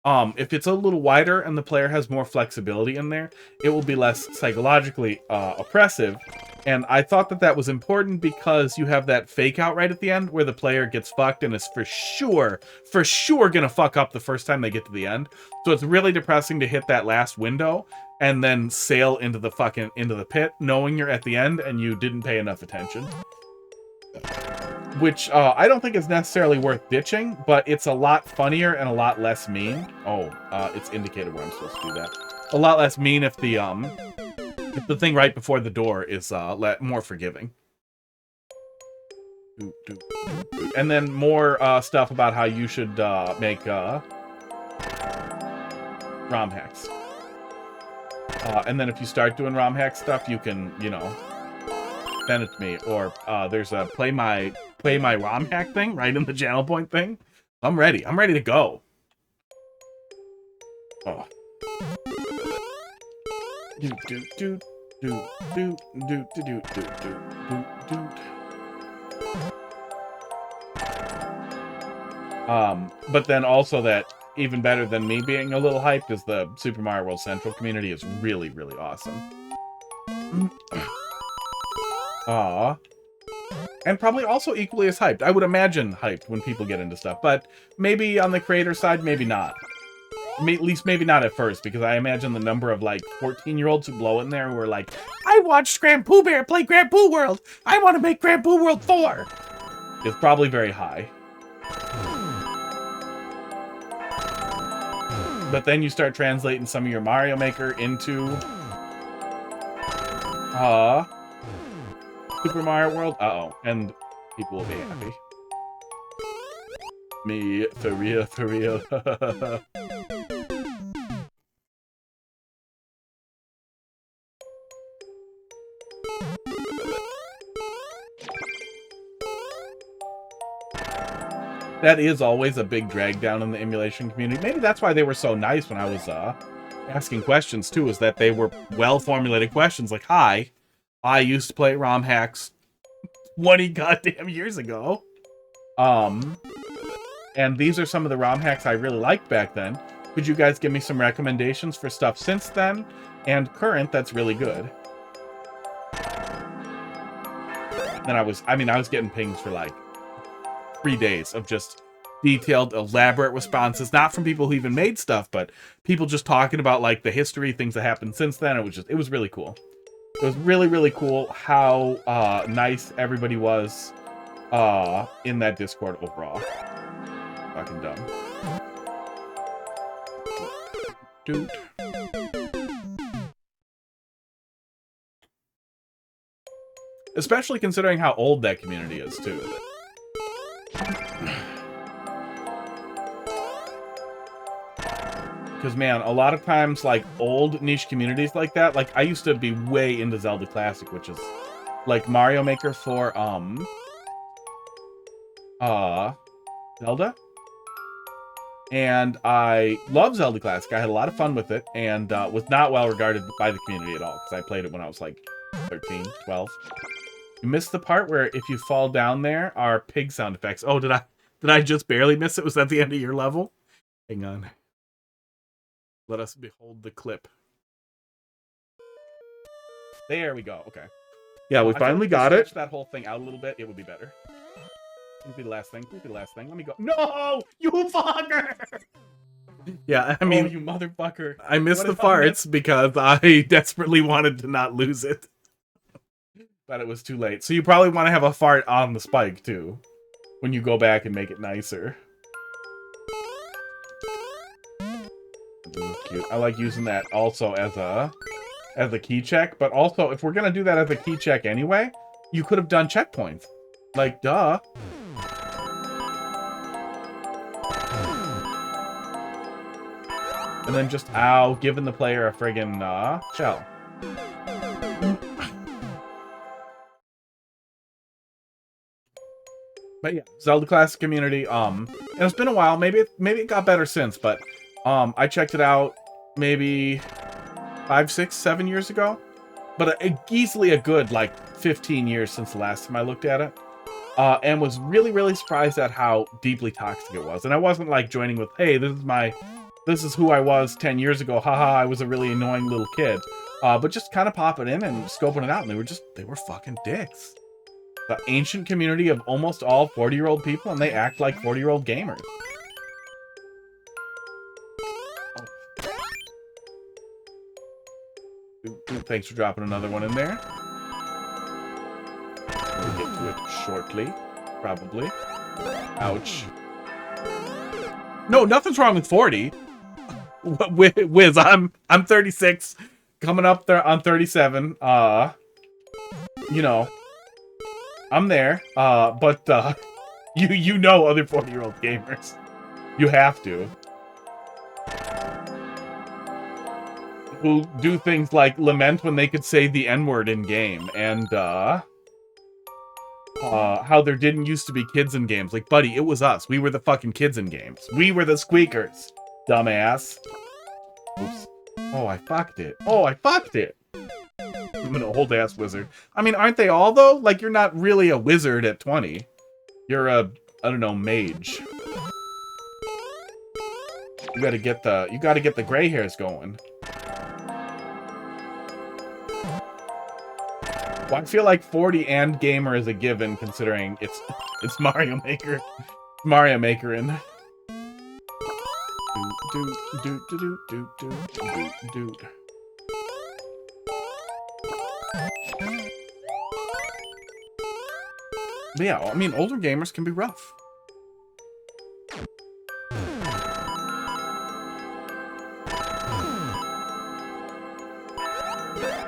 If it's a little wider and the player has more flexibility in there, it will be less psychologically oppressive. And I thought that that was important because you have that fake out right at the end where the player gets fucked and is for sure gonna fuck up the first time they get to the end. So it's really depressing to hit that last window and then sail into the pit knowing you're at the end and you didn't pay enough attention. Which I don't think is necessarily worth ditching, but it's a lot funnier and a lot less mean. Oh, it's indicated where I'm supposed to do that. A lot less mean if the thing right before the door is more forgiving. And then more stuff about how you should make ROM hacks. And then if you start doing ROM hack stuff, you can, you know, send it to me. Or there's a play my ROM hack thing right in the channel point thing. I'm ready. I'm ready to go. Oh. But then also that even better than me being a little hyped is the Super Mario World Central community is really, really awesome. Aw. And probably also equally as hyped. I would imagine hyped when people get into stuff. But maybe on the creator side, maybe not. At least maybe not at first, because I imagine the number of, like, 14-year-olds who blow in there who are like, I watched Grand Pooh Bear play Grand Pooh World! I want to make Grand Pooh World 4! Is probably very high. But then you start translating some of your Mario Maker into... Super Mario World? Uh-oh. And people will be happy. Me, for real, for real. That is always a big drag down in the emulation community. Maybe that's why they were so nice when I was asking questions too, is that they were well-formulated questions like, hi, I used to play ROM hacks 20 goddamn years ago. And these are some of the ROM hacks I really liked back then. Could you guys give me some recommendations for stuff since then and current that's really good? Then I was getting pings for like 3 days of just detailed, elaborate responses, not from people who even made stuff, but people just talking about like the history, things that happened since then. It was really cool. It was really, really cool how nice everybody was in that Discord overall. Fucking dumb. Dude. Especially considering how old that community is, too. Because, man, a lot of times, like, old niche communities like that, like, I used to be way into Zelda Classic, which is, like, Mario Maker for, Zelda? And I love Zelda Classic. I had a lot of fun with it, and was not well regarded by the community at all, because I played it when I was, like, 13, 12. You missed the part where if you fall down there are pig sound effects. Oh, did I just barely miss it? Was that the end of your level? Hang on. Let us behold the clip. There we go. Okay. Yeah, we finally got it. Stretch that whole thing out a little bit. It would be better. It'll be the last thing. It'll be the last thing. Let me go. No! You fucker! Yeah, I mean... Oh, you motherfucker. I missed the farts because I desperately wanted to not lose it. But it was too late. So you probably want to have a fart on the spike, too. When you go back and make it nicer. Cute. I like using that also as a key check. But also, if we're going to do that as a key check anyway, you could have done checkpoints. Like, duh. And then just, ow, giving the player a friggin' shell. But yeah, Zelda Classic community, and it's been a while. Maybe it got better since, but I checked it out maybe 5, 6, 7 years ago. But easily a good, like, 15 years since the last time I looked at it. And was really, really surprised at how deeply toxic it was. And I wasn't, like, joining with, hey, this is who I was 10 years ago. Haha, I was a really annoying little kid. But just kind of popping in and scoping it out. And they were fucking dicks. The ancient community of almost all 40-year-old people, and they act like 40-year-old gamers. Oh. Thanks for dropping another one in there. We'll get to it shortly, probably. Ouch. No, nothing's wrong with 40. Wiz, I'm 36, coming up there on 37. You know. I'm there, but you know other 40-year-old gamers. You have to. Who do things like lament when they could say the N-word in game, and how there didn't used to be kids in games. Like, buddy, it was us. We were the fucking kids in games. We were the squeakers, dumbass. Oops. Oh, I fucked it. Oh, I fucked it. I'm an old-ass wizard. I mean, aren't they all, though? Like, you're not really a wizard at 20. You're a, I don't know, mage. You gotta get the gray hairs going. Well, I feel like 40 and gamer is a given, considering it's Mario Maker. Mario Maker in. Do do do do do do do do. But yeah, I mean, older gamers can be rough.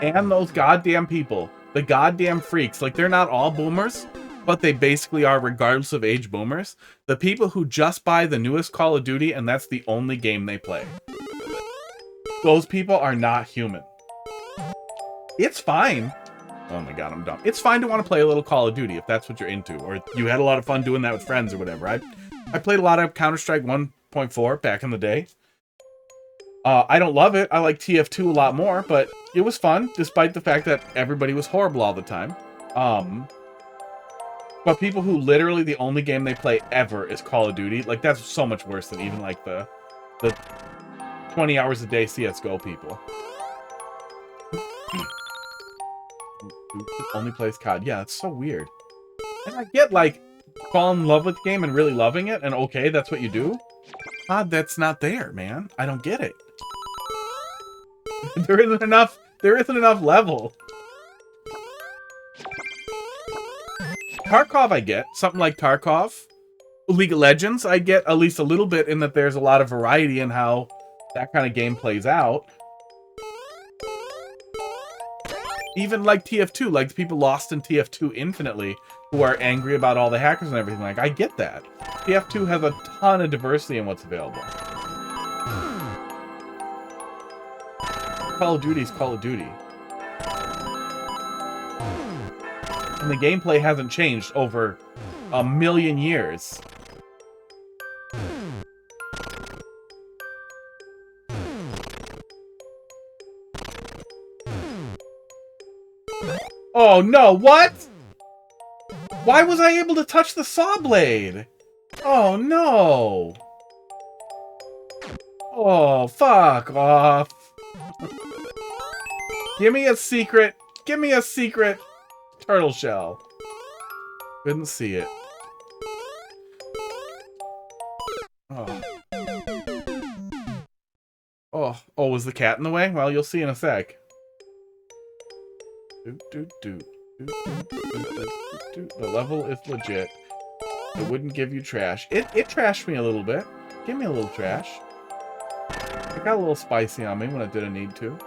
And those goddamn people, the goddamn freaks, like, they're not all boomers, but they basically are, regardless of age, boomers. The people who just buy the newest Call of Duty and that's the only game they play. Those people are not human. It's fine. Oh my god, I'm dumb. It's fine to want to play a little Call of Duty if that's what you're into, or you had a lot of fun doing that with friends or whatever. I played a lot of Counter-Strike 1.4 back in the day. I don't love it. I like TF2 a lot more, but it was fun, despite the fact that everybody was horrible all the time. But people who literally the only game they play ever is Call of Duty, like, that's so much worse than even, like, the 20 hours a day CSGO people. Only plays COD. Yeah, it's so weird. And I get, like, falling in love with the game and really loving it, and okay, that's what you do. COD, that's not there, man. I don't get it. There isn't enough level. Tarkov I get. Something like Tarkov. League of Legends I get at least a little bit in that there's a lot of variety in how that kind of game plays out. Even like TF2, like the people lost in TF2 infinitely who are angry about all the hackers and everything. Like, I get that. TF2 has a ton of diversity in what's available. Call of Duty is Call of Duty. And the gameplay hasn't changed over a million years. Oh no, what? Why was I able to touch the saw blade? Oh no. Oh, fuck off. Give me a secret. Give me a secret turtle shell. Couldn't see it. Oh. Oh, was the cat in the way? Well, you'll see in a sec. The level is legit. It wouldn't give you trash. It trashed me a little bit. Give me a little trash. It got a little spicy on me when it didn't need to.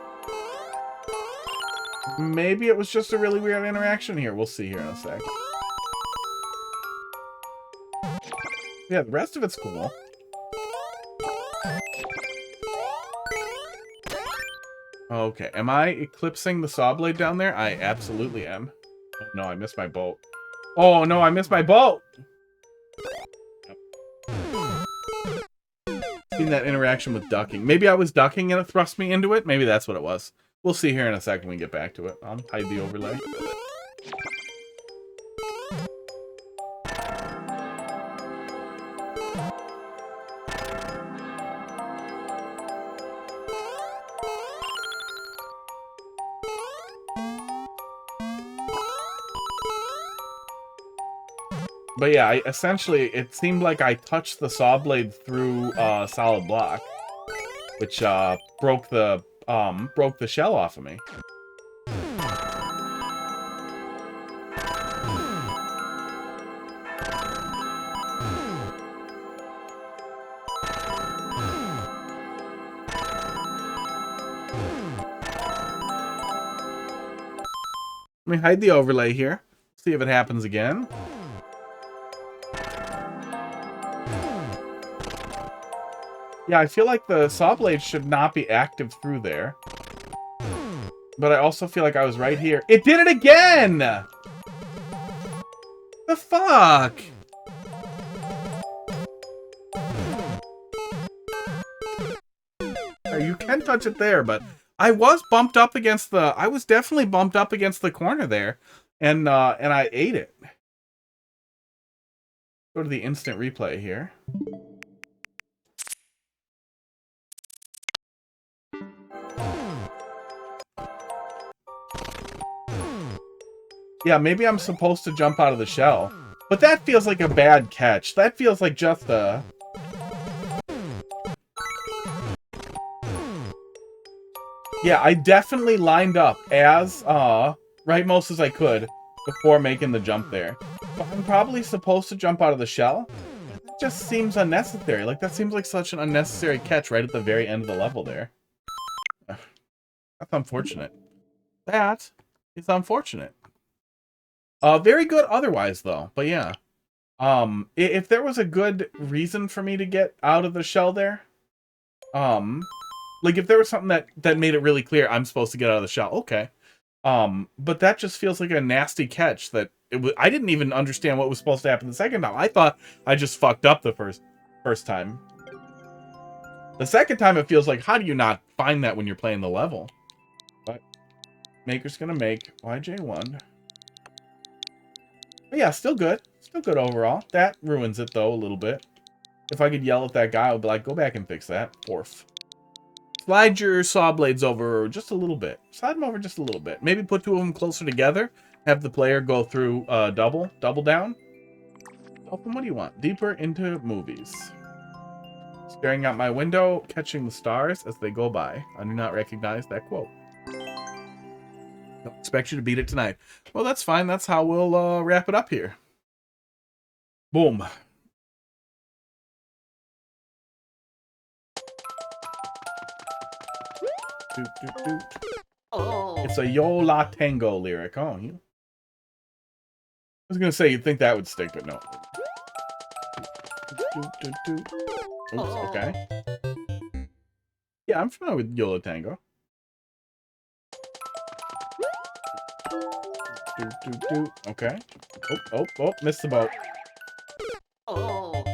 Maybe it was just a really weird interaction here. We'll see here in a sec. Yeah, the rest of it's cool. Okay, am I eclipsing the saw blade down there? I absolutely am. Oh no, I missed my boat. Oh no, I missed my boat! Seen that interaction with ducking. Maybe I was ducking and it thrust me into it? Maybe that's what it was. We'll see here in a second when we get back to it. I'll hide the overlay. But yeah, essentially, it seemed like I touched the saw blade through solid block, which broke the shell off of me. Let me hide the overlay here. See if it happens again. Yeah, I feel like the saw blade should not be active through there. But I also feel like I was right here. It did it again! The fuck? You can touch it there, but I was bumped up against the... I was definitely bumped up against the corner there. And I ate it. Go to the instant replay here. Yeah, maybe I'm supposed to jump out of the shell. But that feels like a bad catch. That feels like just a... Yeah, I definitely lined up as rightmost as I could before making the jump there. But I'm probably supposed to jump out of the shell. It just seems unnecessary. Like, that seems like such an unnecessary catch right at the very end of the level there. That's unfortunate. That is unfortunate. Very good otherwise, though. But yeah. If there was a good reason for me to get out of the shell there, like if there was something that made it really clear I'm supposed to get out of the shell, okay. But that just feels like a nasty catch that I didn't even understand what was supposed to happen the second time. I thought I just fucked up the first time. The second time it feels like, how do you not find that when you're playing the level? But Maker's gonna make YJ1. But yeah, still good. Still good overall. That ruins it, though, a little bit. If I could yell at that guy, I would be like, go back and fix that. Orf. Slide your saw blades over just a little bit. Slide them over just a little bit. Maybe put two of them closer together. Have the player go through double down. Open, what do you want? Deeper into movies. Staring out my window, catching the stars as they go by. I do not recognize that quote. Don't expect you to beat it tonight. Well, that's fine. That's how we'll wrap it up here. Boom. Doot, doot, doot. Oh. It's a Yola Tango lyric. Oh, you. I was gonna say you'd think that would stick, but no. Doot, doot, doot. Oops. Okay. Yeah, I'm familiar with Yola Tango. Doot, doot, doot. Okay. Oh, missed the boat. Oh.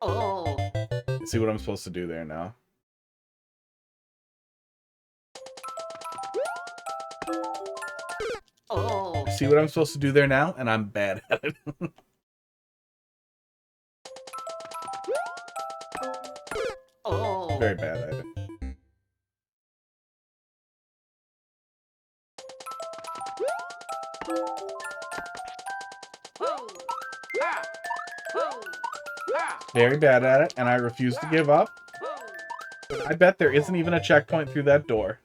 Oh. See what I'm supposed to do there now. Oh. See what I'm supposed to do there now, and I'm bad at it. Oh. Very bad at it. Very bad at it, and I refuse to give up. I bet there isn't even a checkpoint through that door.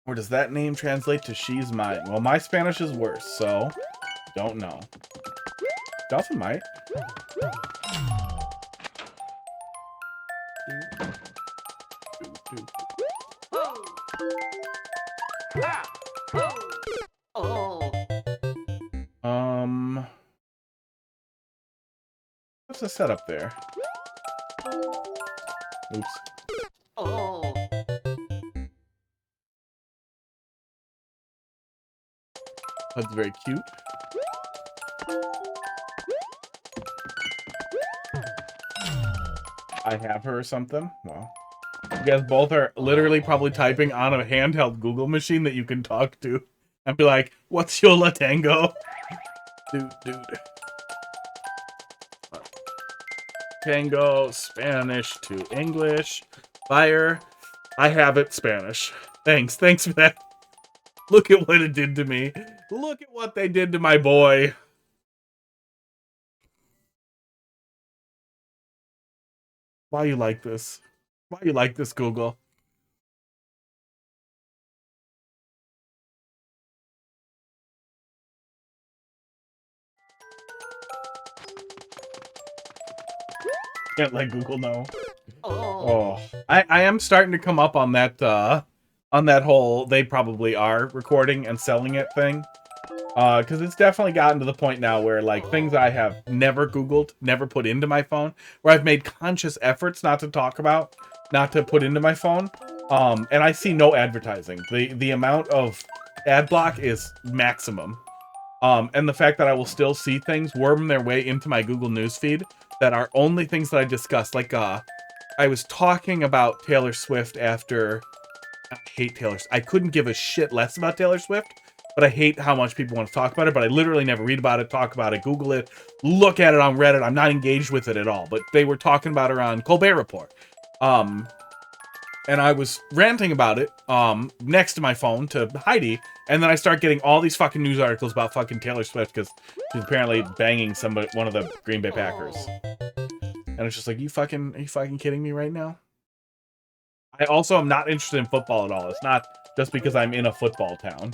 Or does that name translate to she's mine? Well, my Spanish is worse, so don't know. Dolphin might. What's the setup there? Oops. Oh. That's very cute. I have her or something. Well, you guys both are literally probably typing on a handheld Google machine that you can talk to and be like, "What's Yola Tango?" Dude. Tango, Spanish to English. Fire. I have it, Spanish. Thanks for that. Look at what it did to me. Look at what they did to my boy. Why you like this? Why you like this, Google? Can't let Google know. Oh. I am starting to come up on that whole they probably are recording and selling it thing. Because it's definitely gotten to the point now where, like, things I have never Googled, never put into my phone, where I've made conscious efforts not to talk about, not to put into my phone, and I see no advertising. The amount of ad block is maximum. And the fact that I will still see things worm their way into my Google newsfeed that are only things that I discussed. Like, I was talking about Taylor Swift after... I hate Taylor Swift. I couldn't give a shit less about Taylor Swift but I hate how much people want to talk about it, but I literally never read about it, talk about it, Google it, look at it on Reddit. I'm not engaged with it at all, but they were talking about it on Colbert Report. And I was ranting about it next to my phone to Heidi, and then I start getting all these fucking news articles about fucking Taylor Swift because she's apparently banging one of the Green Bay Packers. And it's just like, are you fucking kidding me right now? I also am not interested in football at all. It's not just because I'm in a football town.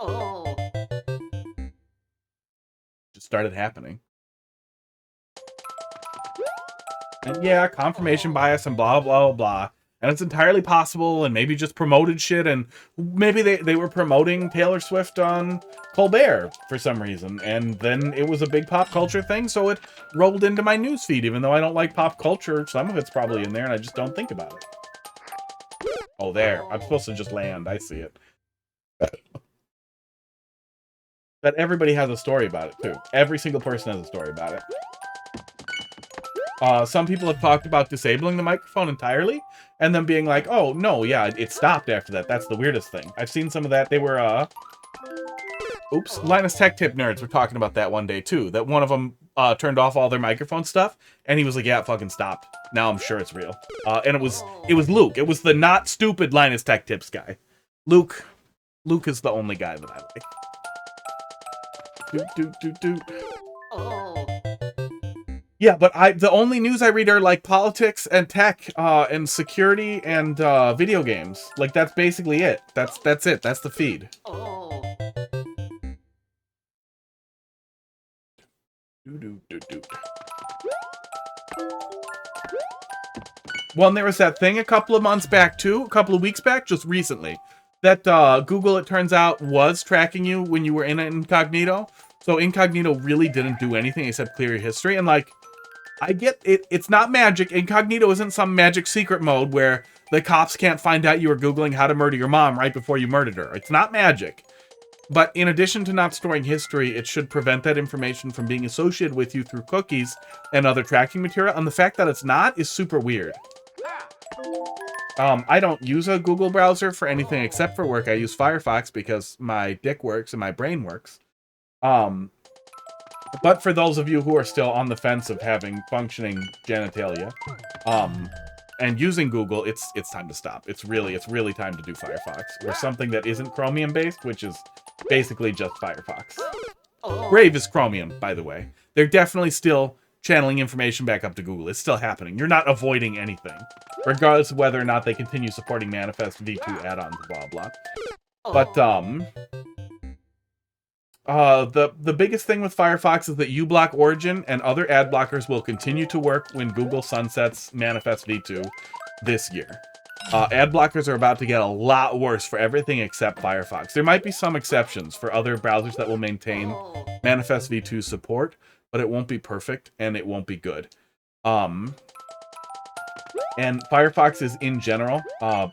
It just started happening. And yeah, confirmation bias and blah, blah, blah. And it's entirely possible, and maybe just promoted shit, and maybe they were promoting Taylor Swift on Colbert for some reason, and then it was a big pop culture thing, so it rolled into my newsfeed, even though I don't like pop culture. Some of it's probably in there, and I just don't think about it. Oh, there. I'm supposed to just land. I see it. But everybody has a story about it, too. Every single person has a story about it. Some people have talked about disabling the microphone entirely, and then being like, oh, no, yeah, it stopped after that. That's the weirdest thing. I've seen some of that. They were, oops, Linus Tech Tip nerds were talking about that one day, too. That one of them turned off all their microphone stuff, and he was like, yeah, it fucking stopped. Now I'm sure it's real. And it was Luke. It was the not stupid Linus Tech Tips guy. Luke is the only guy that I like. Yeah, but the only news I read are like politics and tech and security and video games. Like that's basically it. That's it. That's the feed. Well, and there was that thing a couple of months back too, a couple of weeks back, just recently, that Google, it turns out, was tracking you when you were in incognito. So incognito really didn't do anything except clear your history. And like, I get it. It's not magic. Incognito isn't some magic secret mode where the cops can't find out you were Googling how to murder your mom right before you murdered her. It's not magic. But in addition to not storing history, it should prevent that information from being associated with you through cookies and other tracking material. And the fact that it's not is super weird. I don't use a Google browser for anything except for work. I use Firefox because my dick works and my brain works. But for those of you who are still on the fence of having functioning genitalia, and using Google, it's time to stop. It's really time to do Firefox or something that isn't Chromium based, which is basically just Firefox. Brave is Chromium, by the way. They're definitely still channeling information back up to Google. It's still happening. You're not avoiding anything, regardless of whether or not they continue supporting Manifest V2 add-ons, blah blah. But the biggest thing with Firefox is that uBlock Origin and other ad blockers will continue to work when Google sunsets Manifest V2 this year. Ad blockers are about to get a lot worse for everything except Firefox. There might be some exceptions for other browsers that will maintain Manifest V2 support, but it won't be perfect and it won't be good. And Firefox is, in general,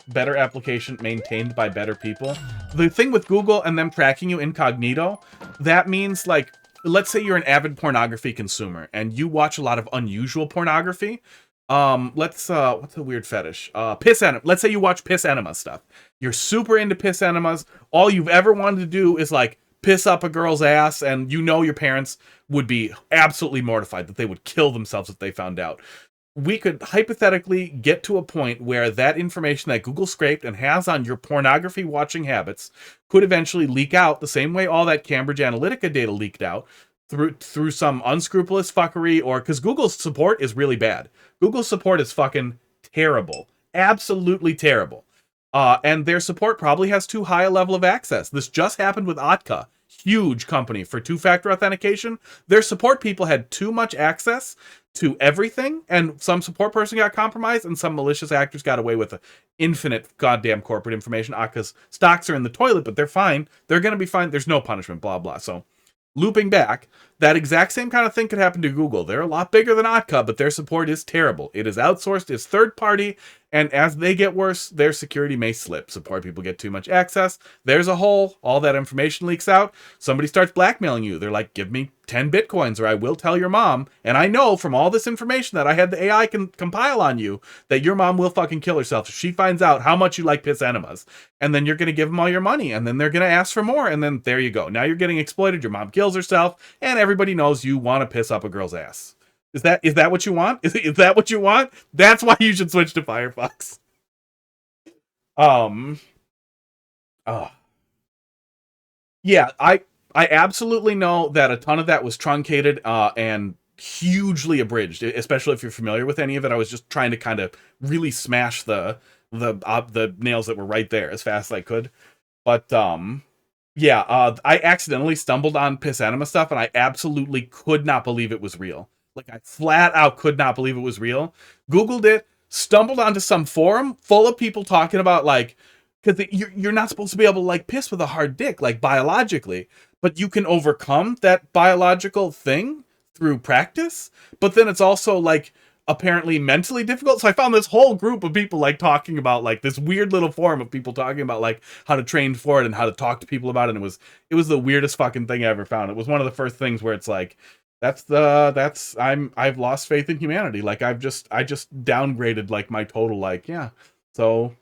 better application maintained by better people. The thing with Google and them tracking you incognito, that means, like, let's say you're an avid pornography consumer and you watch a lot of unusual pornography. What's a weird fetish? Piss enema. Let's say you watch piss enema stuff. You're super into piss enemas. All you've ever wanted to do is, like, piss up a girl's ass, and you know your parents would be absolutely mortified that they would kill themselves if they found out. We could hypothetically get to a point where that information that Google scraped and has on your pornography watching habits could eventually leak out the same way all that Cambridge Analytica data leaked out through some unscrupulous fuckery, or because Google's support is really bad. Google's support is fucking terrible. Absolutely terrible. And their support probably has too high a level of access. This just happened with Otka. Huge company for two-factor authentication. Their support people had too much access to everything, and some support person got compromised, and some malicious actors got away with infinite goddamn corporate information. Okta's stocks are in the toilet, but they're fine. They're going to be fine. There's no punishment, blah, blah. So, looping back, that exact same kind of thing could happen to Google. They're a lot bigger than Okta, but their support is terrible. It is outsourced, it's third-party, And as they get worse, their security may slip. So poor people get too much access. There's a hole. All that information leaks out. Somebody starts blackmailing you. They're like, give me 10 bitcoins or I will tell your mom. And I know from all this information that I had the AI can compile on you that your mom will fucking kill herself if she finds out how much you like piss enemas. And then you're going to give them all your money. And then they're going to ask for more. And then there you go. Now you're getting exploited. Your mom kills herself. And everybody knows you want to piss up a girl's ass. Is that what you want? Is that what you want? That's why you should switch to Firefox. Yeah, I absolutely know that a ton of that was truncated and hugely abridged, especially if you're familiar with any of it. I was just trying to kind of really smash the nails that were right there as fast as I could. But yeah, I accidentally stumbled on Piss Anima stuff and I absolutely could not believe it was real. Like, I flat out could not believe it was real. Googled it, stumbled onto some forum full of people talking about, like, because you're not supposed to be able to, like, piss with a hard dick, like, biologically. But you can overcome that biological thing through practice. But then it's also, like, apparently mentally difficult. So I found this whole group of people, like, talking about, like, this weird little forum of people talking about, like, how to train for it and how to talk to people about it. And it was the weirdest fucking thing I ever found. It was one of the first things where it's like, I've lost faith in humanity. Like, I just downgraded, like, my total, like, yeah. So,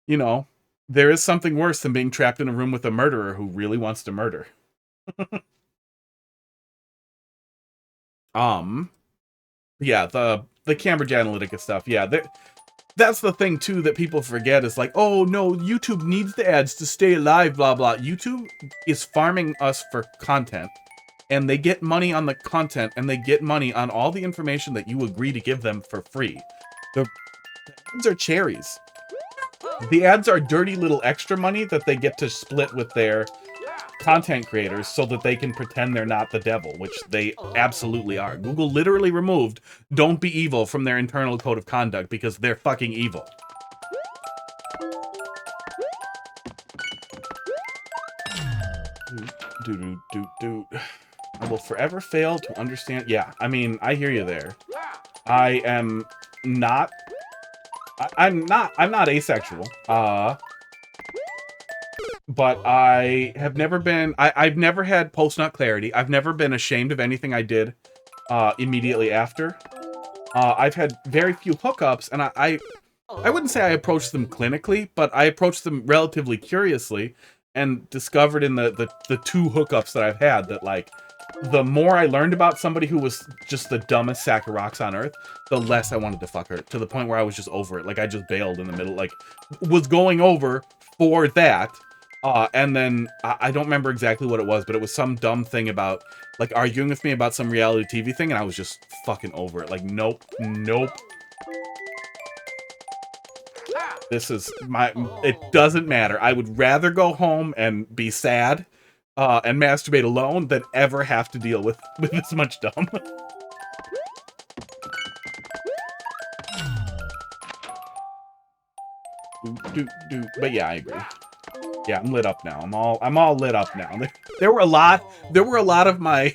you know, there is something worse than being trapped in a room with a murderer who really wants to murder. Yeah, the Cambridge Analytica stuff. Yeah, that's the thing too that people forget is like, oh no, YouTube needs the ads to stay alive, blah blah. YouTube is farming us for content. And they get money on the content, and they get money on all the information that you agree to give them for free. The ads are cherries. The ads are dirty little extra money that they get to split with their content creators so that they can pretend they're not the devil, which they absolutely are. Google literally removed "Don't be evil" from their internal code of conduct because they're fucking evil. I will forever fail to understand. Yeah, I mean, I hear you there. I'm not asexual. But I have never been, I've never had post-nut clarity. I've never been ashamed of anything I did immediately after. I've had very few hookups, and I wouldn't say I approached them clinically, but I approached them relatively curiously and discovered in the two hookups that I've had that, like, the more I learned about somebody who was just the dumbest sack of rocks on earth, the less I wanted to fuck her, to the point where I was just over it. Like, I just bailed in the middle, like, was going over for that. And then, I don't remember exactly what it was, but it was some dumb thing about, like, arguing with me about some reality TV thing, and I was just fucking over it. Like, nope. This is it doesn't matter. I would rather go home and be sad, and masturbate alone than ever have to deal with this much dumb. But yeah, I agree. Yeah, I'm lit up now. I'm all lit up now. There were a lot of my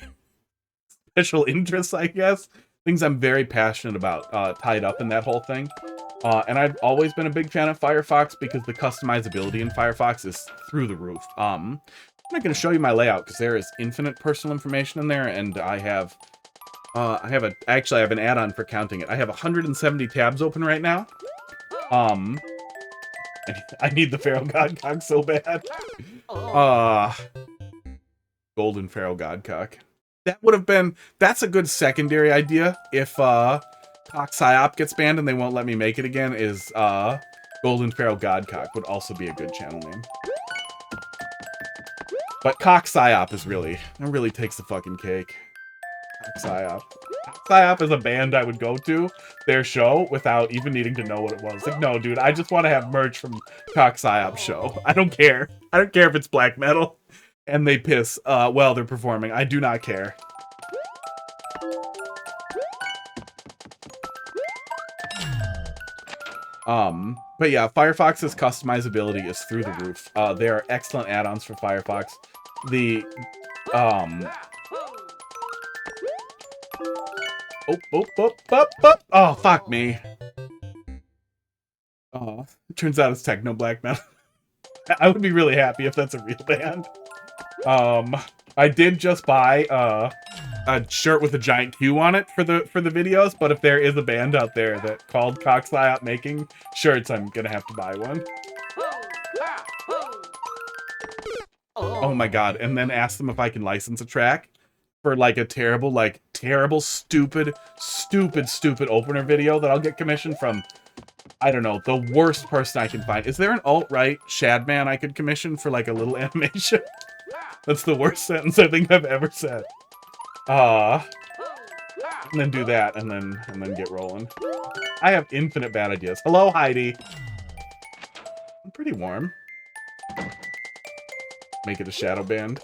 special interests, I guess. Things I'm very passionate about, tied up in that whole thing. And I've always been a big fan of Firefox because the customizability in Firefox is through the roof. I'm not going to show you my layout because there is infinite personal information in there, and I have an add-on for counting it. I have 170 tabs open right now. I need the Pharaoh Godcock so bad. Golden Pharaoh Godcock. That's a good secondary idea if Cock Psyop gets banned and they won't let me make it again, is Golden Pharaoh Godcock would also be a good channel name. But Cock Psyop really takes the fucking cake. Cock Psyop. Psyop is a band I would go to their show without even needing to know what it was. Like, no, dude, I just want to have merch from Cock Psyop's show. I don't care. I don't care if it's black metal and they piss while they're performing. I do not care. But yeah, Firefox's customizability is through the roof. There are excellent add-ons for Firefox. Oh, fuck me. Turns out it's techno black metal. I would be really happy if that's a real band. I did just buy a shirt with a giant Q on it for the videos, but if there is a band out there that called Cox IOP making shirts, I'm gonna have to buy one. Oh my god, and then ask them if I can license a track for like a terrible, stupid opener video that I'll get commissioned from, I don't know, the worst person I can find. Is there an alt-right Shadman I could commission for like a little animation? That's the worst sentence I think I've ever said. And then do that, and then get rolling. I have infinite bad ideas. Hello, Heidi. I'm pretty warm. Make it a shadow band.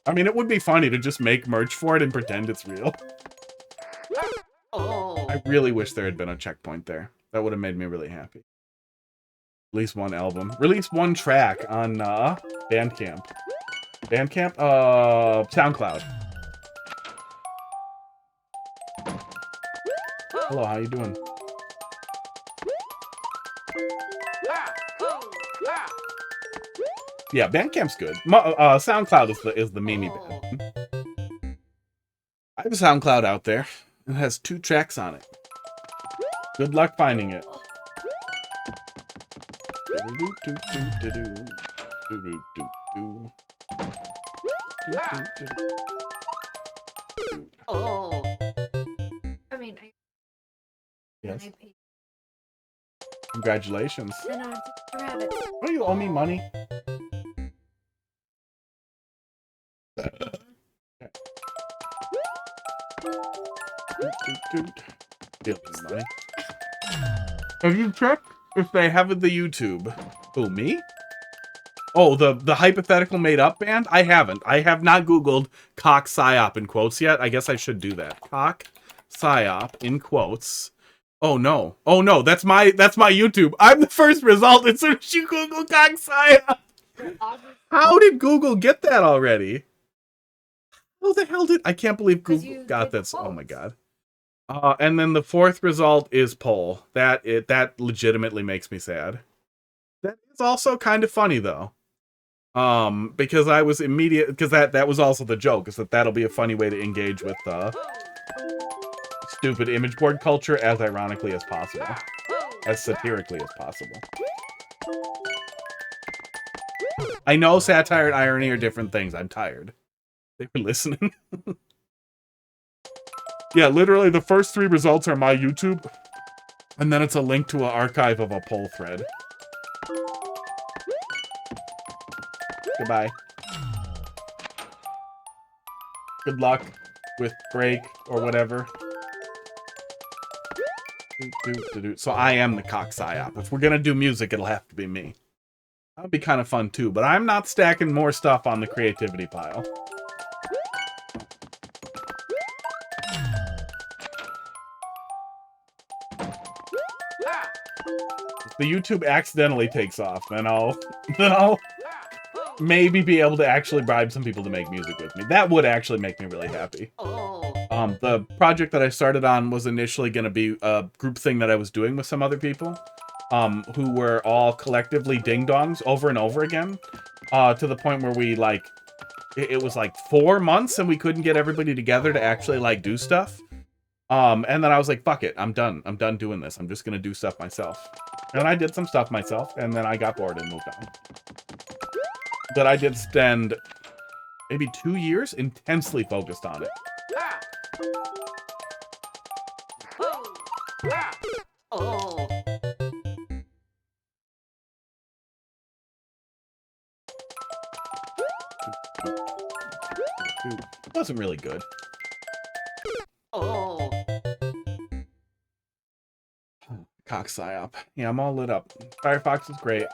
I mean, it would be funny to just make merch for it and pretend it's real. I really wish there had been a checkpoint there. That would have made me really happy. Release one album. Release one track on Bandcamp. Bandcamp? SoundCloud. Hello, how you doing? Yeah, Bandcamp's good. SoundCloud is the Mimi band. I have a SoundCloud out there. It has 2 tracks on it. Good luck finding it. I mean, yes. Congratulations. Rabbit. What do you owe me money? Money. Have you checked if they have the YouTube? Who, me? Oh, the hypothetical made up band? I haven't. I have not Googled cock psyop in quotes yet. I guess I should do that. Cock psyop in quotes. Oh no. Oh no, that's my YouTube. I'm the first result as soon as you Google cock psyop. How did Google get that already? How the hell did I can't believe Google got this. Oh my god. And then the 4th result is poll. That legitimately makes me sad. That is also kind of funny though. Because I was because that was also the joke, is that'll be a funny way to engage with stupid image board culture as ironically as possible. As satirically as possible. I know satire and irony are different things. I'm tired. They were listening. Yeah, literally the first 3 results are my YouTube, and then it's a link to an archive of a poll thread. Goodbye. Good luck with break or whatever. So I am the cock psyop. If we're gonna do music, it'll have to be me. That would be kind of fun too, but I'm not stacking more stuff on the creativity pile. If the YouTube accidentally takes off, then I'll maybe be able to actually bribe some people to make music with me. That would actually make me really happy. The project that I started on was initially going to be a group thing that I was doing with some other people, who were all collectively ding-dongs over and over again, to the point where we, like, it was like 4 months and we couldn't get everybody together to actually, like, do stuff. And then I was like, fuck it, I'm done doing this. I'm just going to do stuff myself. And I did some stuff myself, and then I got bored and moved on. But I did spend maybe 2 years intensely focused on it. It wasn't really good. Cock psyop. Yeah, I'm all lit up. Firefox is great.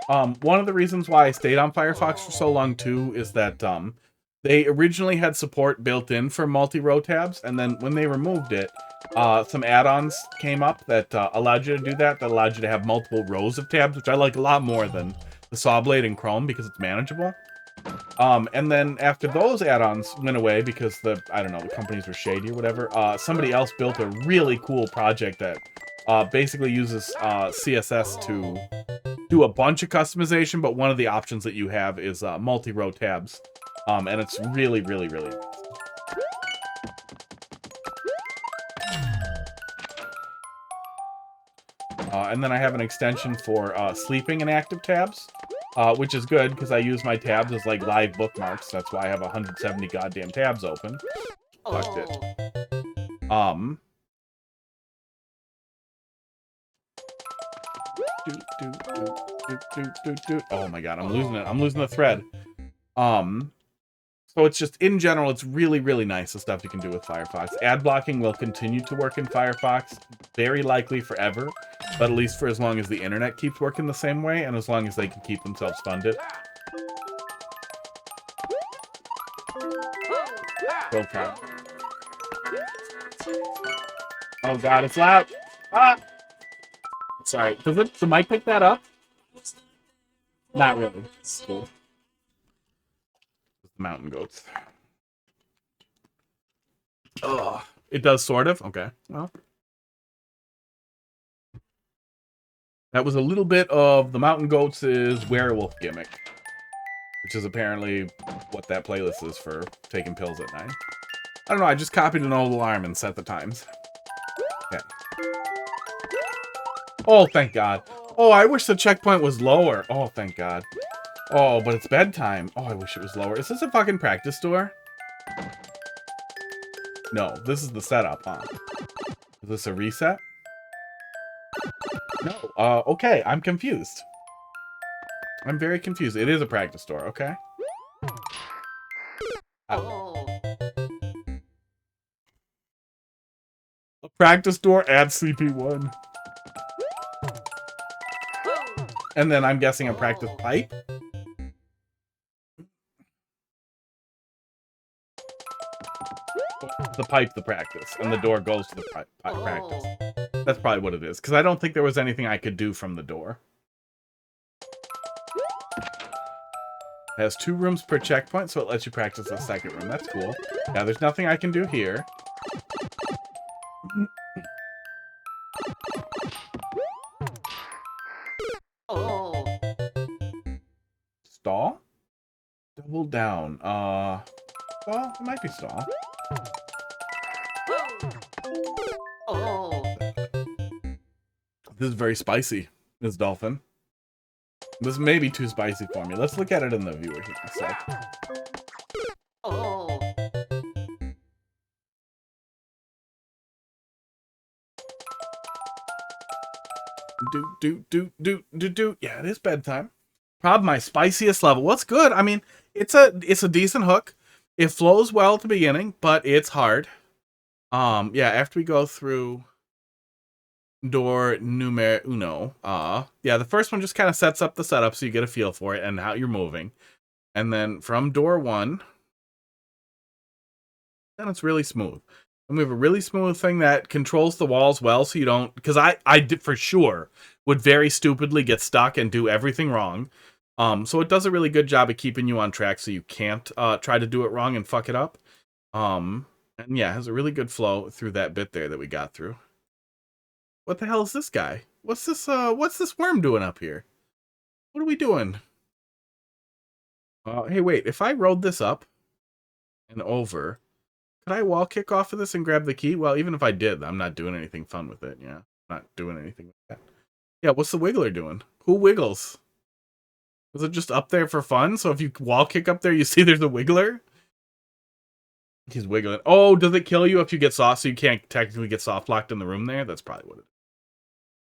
One of the reasons why I stayed on Firefox for so long too is that they originally had support built in for multi-row tabs, and then when they removed it, some add-ons came up that allowed you to do that allowed you to have multiple rows of tabs, which I like a lot more than the saw blade in Chrome because it's manageable. And then after those add-ons went away because the companies were shady or whatever, somebody else built a really cool project that basically uses CSS to do a bunch of customization, but one of the options that you have is multi-row tabs. And it's really, really, really nice. And then I have an extension for sleeping in active tabs, which is good because I use my tabs as like live bookmarks. That's why I have 170 goddamn tabs open. Fucked it. Oh my god, I'm losing it. I'm losing the thread. So it's just, in general, it's really, really nice, the stuff you can do with Firefox. Ad blocking will continue to work in Firefox, very likely forever, but at least for as long as the internet keeps working the same way, and as long as they can keep themselves funded. Okay. Oh god, it's loud! Ah! Sorry, does the mic pick that up? Not really. It's cool. Mountain goats. Oh, it does sort of. Okay. Well, that was a little bit of the mountain goats' werewolf gimmick, which is apparently what that playlist is for taking pills at night. I don't know. I just copied an old alarm and set the times. Okay. Oh, thank God. Oh, I wish the checkpoint was lower. Oh, thank God. Oh, but it's bedtime. Oh, I wish it was lower. Is this a fucking practice door? No, this is the setup, huh? Is this a reset? No. Okay, I'm confused. I'm very confused. It is a practice door, okay? A practice door, add CP1. And then I'm guessing a practice pipe? The pipe, the practice, and the door goes to the practice. That's probably what it is, because I don't think there was anything I could do from the door. It has 2 rooms per checkpoint, so it lets you practice a second room. That's cool. Yeah, there's nothing I can do here. Stall? Double down. Well, it might be stall. This is very spicy, Ms. Dolphin. This may be too spicy for me. Let's look at it in the viewer here in a sec. Yeah, it is bedtime. Probably my spiciest level. What's good? I mean, it's a decent hook. It flows well at the beginning, but it's hard. Yeah, after we go through door numero uno, yeah, the first one just kind of sets up the setup so you get a feel for it and how you're moving. And then from door 1, then it's really smooth. And we have a really smooth thing that controls the walls well, so you don't, because I did for sure would very stupidly get stuck and do everything wrong. So it does a really good job of keeping you on track so you can't try to do it wrong and fuck it up. And yeah, it has a really good flow through that bit there that we got through. What the hell is this guy? What's this worm doing up here? What are we doing? Hey, wait, if I rode this up and over, could I wall kick off of this and grab the key? Well, even if I did, I'm not doing anything fun with it, yeah. I'm not doing anything with that. Yeah, what's the wiggler doing? Who wiggles? Is it just up there for fun? So if you wall kick up there, you see there's a wiggler? He's wiggling. Oh, does it kill you if you get soft, so you can't technically get soft locked in the room there? That's probably what it is.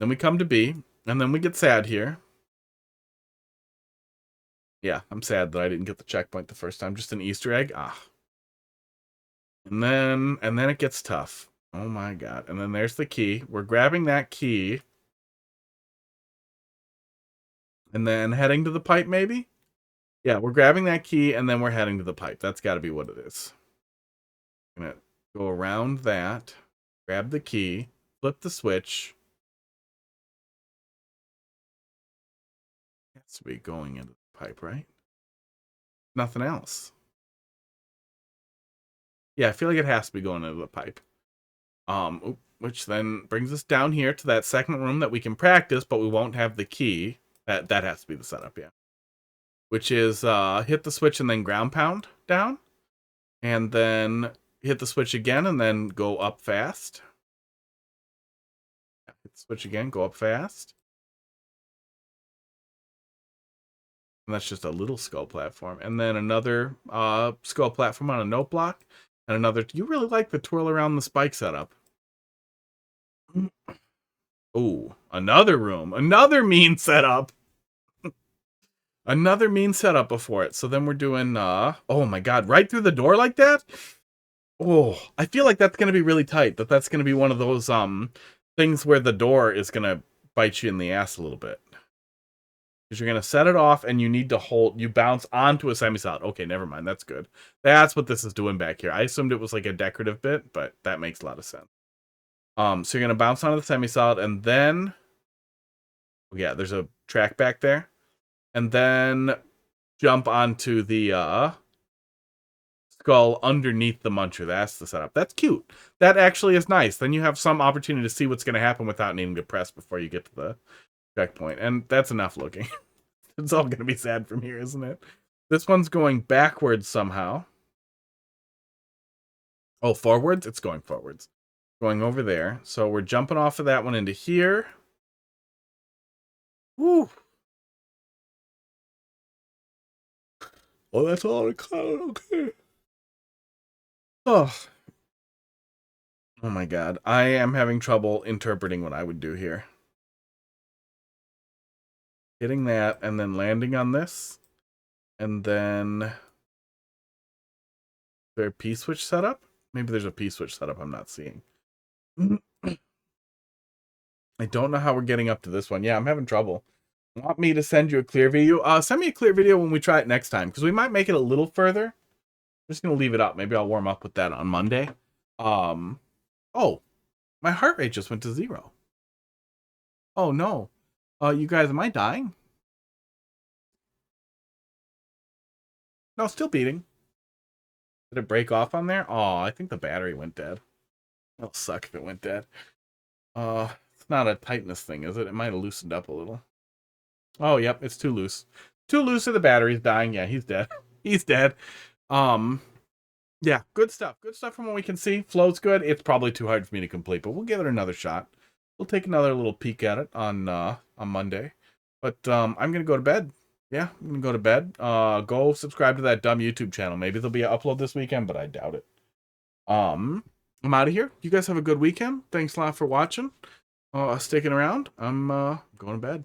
Then we come to B, and then we get sad here. Yeah, I'm sad that I didn't get the checkpoint the first time. Just an Easter egg. Ah. And then it gets tough. Oh my god. And then there's the key. We're grabbing that key. And then heading to the pipe, maybe? Yeah, we're grabbing that key, and then we're heading to the pipe. That's got to be what it is. I'm going to go around that, grab the key, flip the switch. Has to be going into the pipe, right? Nothing else. Yeah, I feel like it has to be going into the pipe. which then brings us down here to that second room that we can practice, but we won't have the key. That has to be the setup, yeah. Which is hit the switch and then ground pound down. And then hit the switch again and then go up fast. Hit the switch again, go up fast. And that's just a little skull platform. And then another skull platform on a note block. And another... You really like the twirl around the spike setup. Oh, another room. Another mean setup. Another mean setup before it. So then we're doing... oh my god, right through the door like that? Oh, I feel like that's going to be really tight. That's going to be one of those things where the door is going to bite you in the ass a little bit. Because you're going to set it off and you need to hold... You bounce onto a semi-solid. Okay, never mind. That's good. That's what this is doing back here. I assumed it was like a decorative bit, but that makes a lot of sense. So you're going to bounce onto the semi-solid and then... Yeah, there's a track back there. And then jump onto the skull underneath the muncher. That's the setup. That's cute. That actually is nice. Then you have some opportunity to see what's going to happen without needing to press before you get to the checkpoint. And that's enough looking. It's all going to be sad from here, isn't it? This one's going backwards somehow. Oh, forwards? It's going forwards. Going over there. So we're jumping off of that one into here. Woo! Oh, that's all okay. Oh. Oh my god. I am having trouble interpreting what I would do here. Hitting that and then landing on this. And then... Is there a P-switch setup? Maybe there's a P-switch setup I'm not seeing. I don't know how we're getting up to this one. Yeah, I'm having trouble. Want me to send you a clear video? Send me a clear video when we try it next time, because we might make it a little further. I'm just going to leave it up. Maybe I'll warm up with that on Monday. Oh, my heart rate just went to 0. Oh, no. You guys, am I dying? No, still beating. Did it break off on there? Oh, I think the battery went dead. That'll suck if it went dead. It's not a tightness thing, is it? It might have loosened up a little. Oh, yep, it's too loose. Too loose or the battery's dying. Yeah, he's dead. He's dead. Yeah, good stuff. Good stuff from what we can see. Flow's good. It's probably too hard for me to complete, but we'll give it another shot. We'll take another little peek at it on Monday. But I'm gonna go to bed. Yeah, I'm gonna go to bed. Go subscribe to that dumb YouTube channel. Maybe there'll be an upload this weekend, but I doubt it. I'm out of here. You guys have a good weekend. Thanks a lot for watching. Sticking around. I'm going to bed.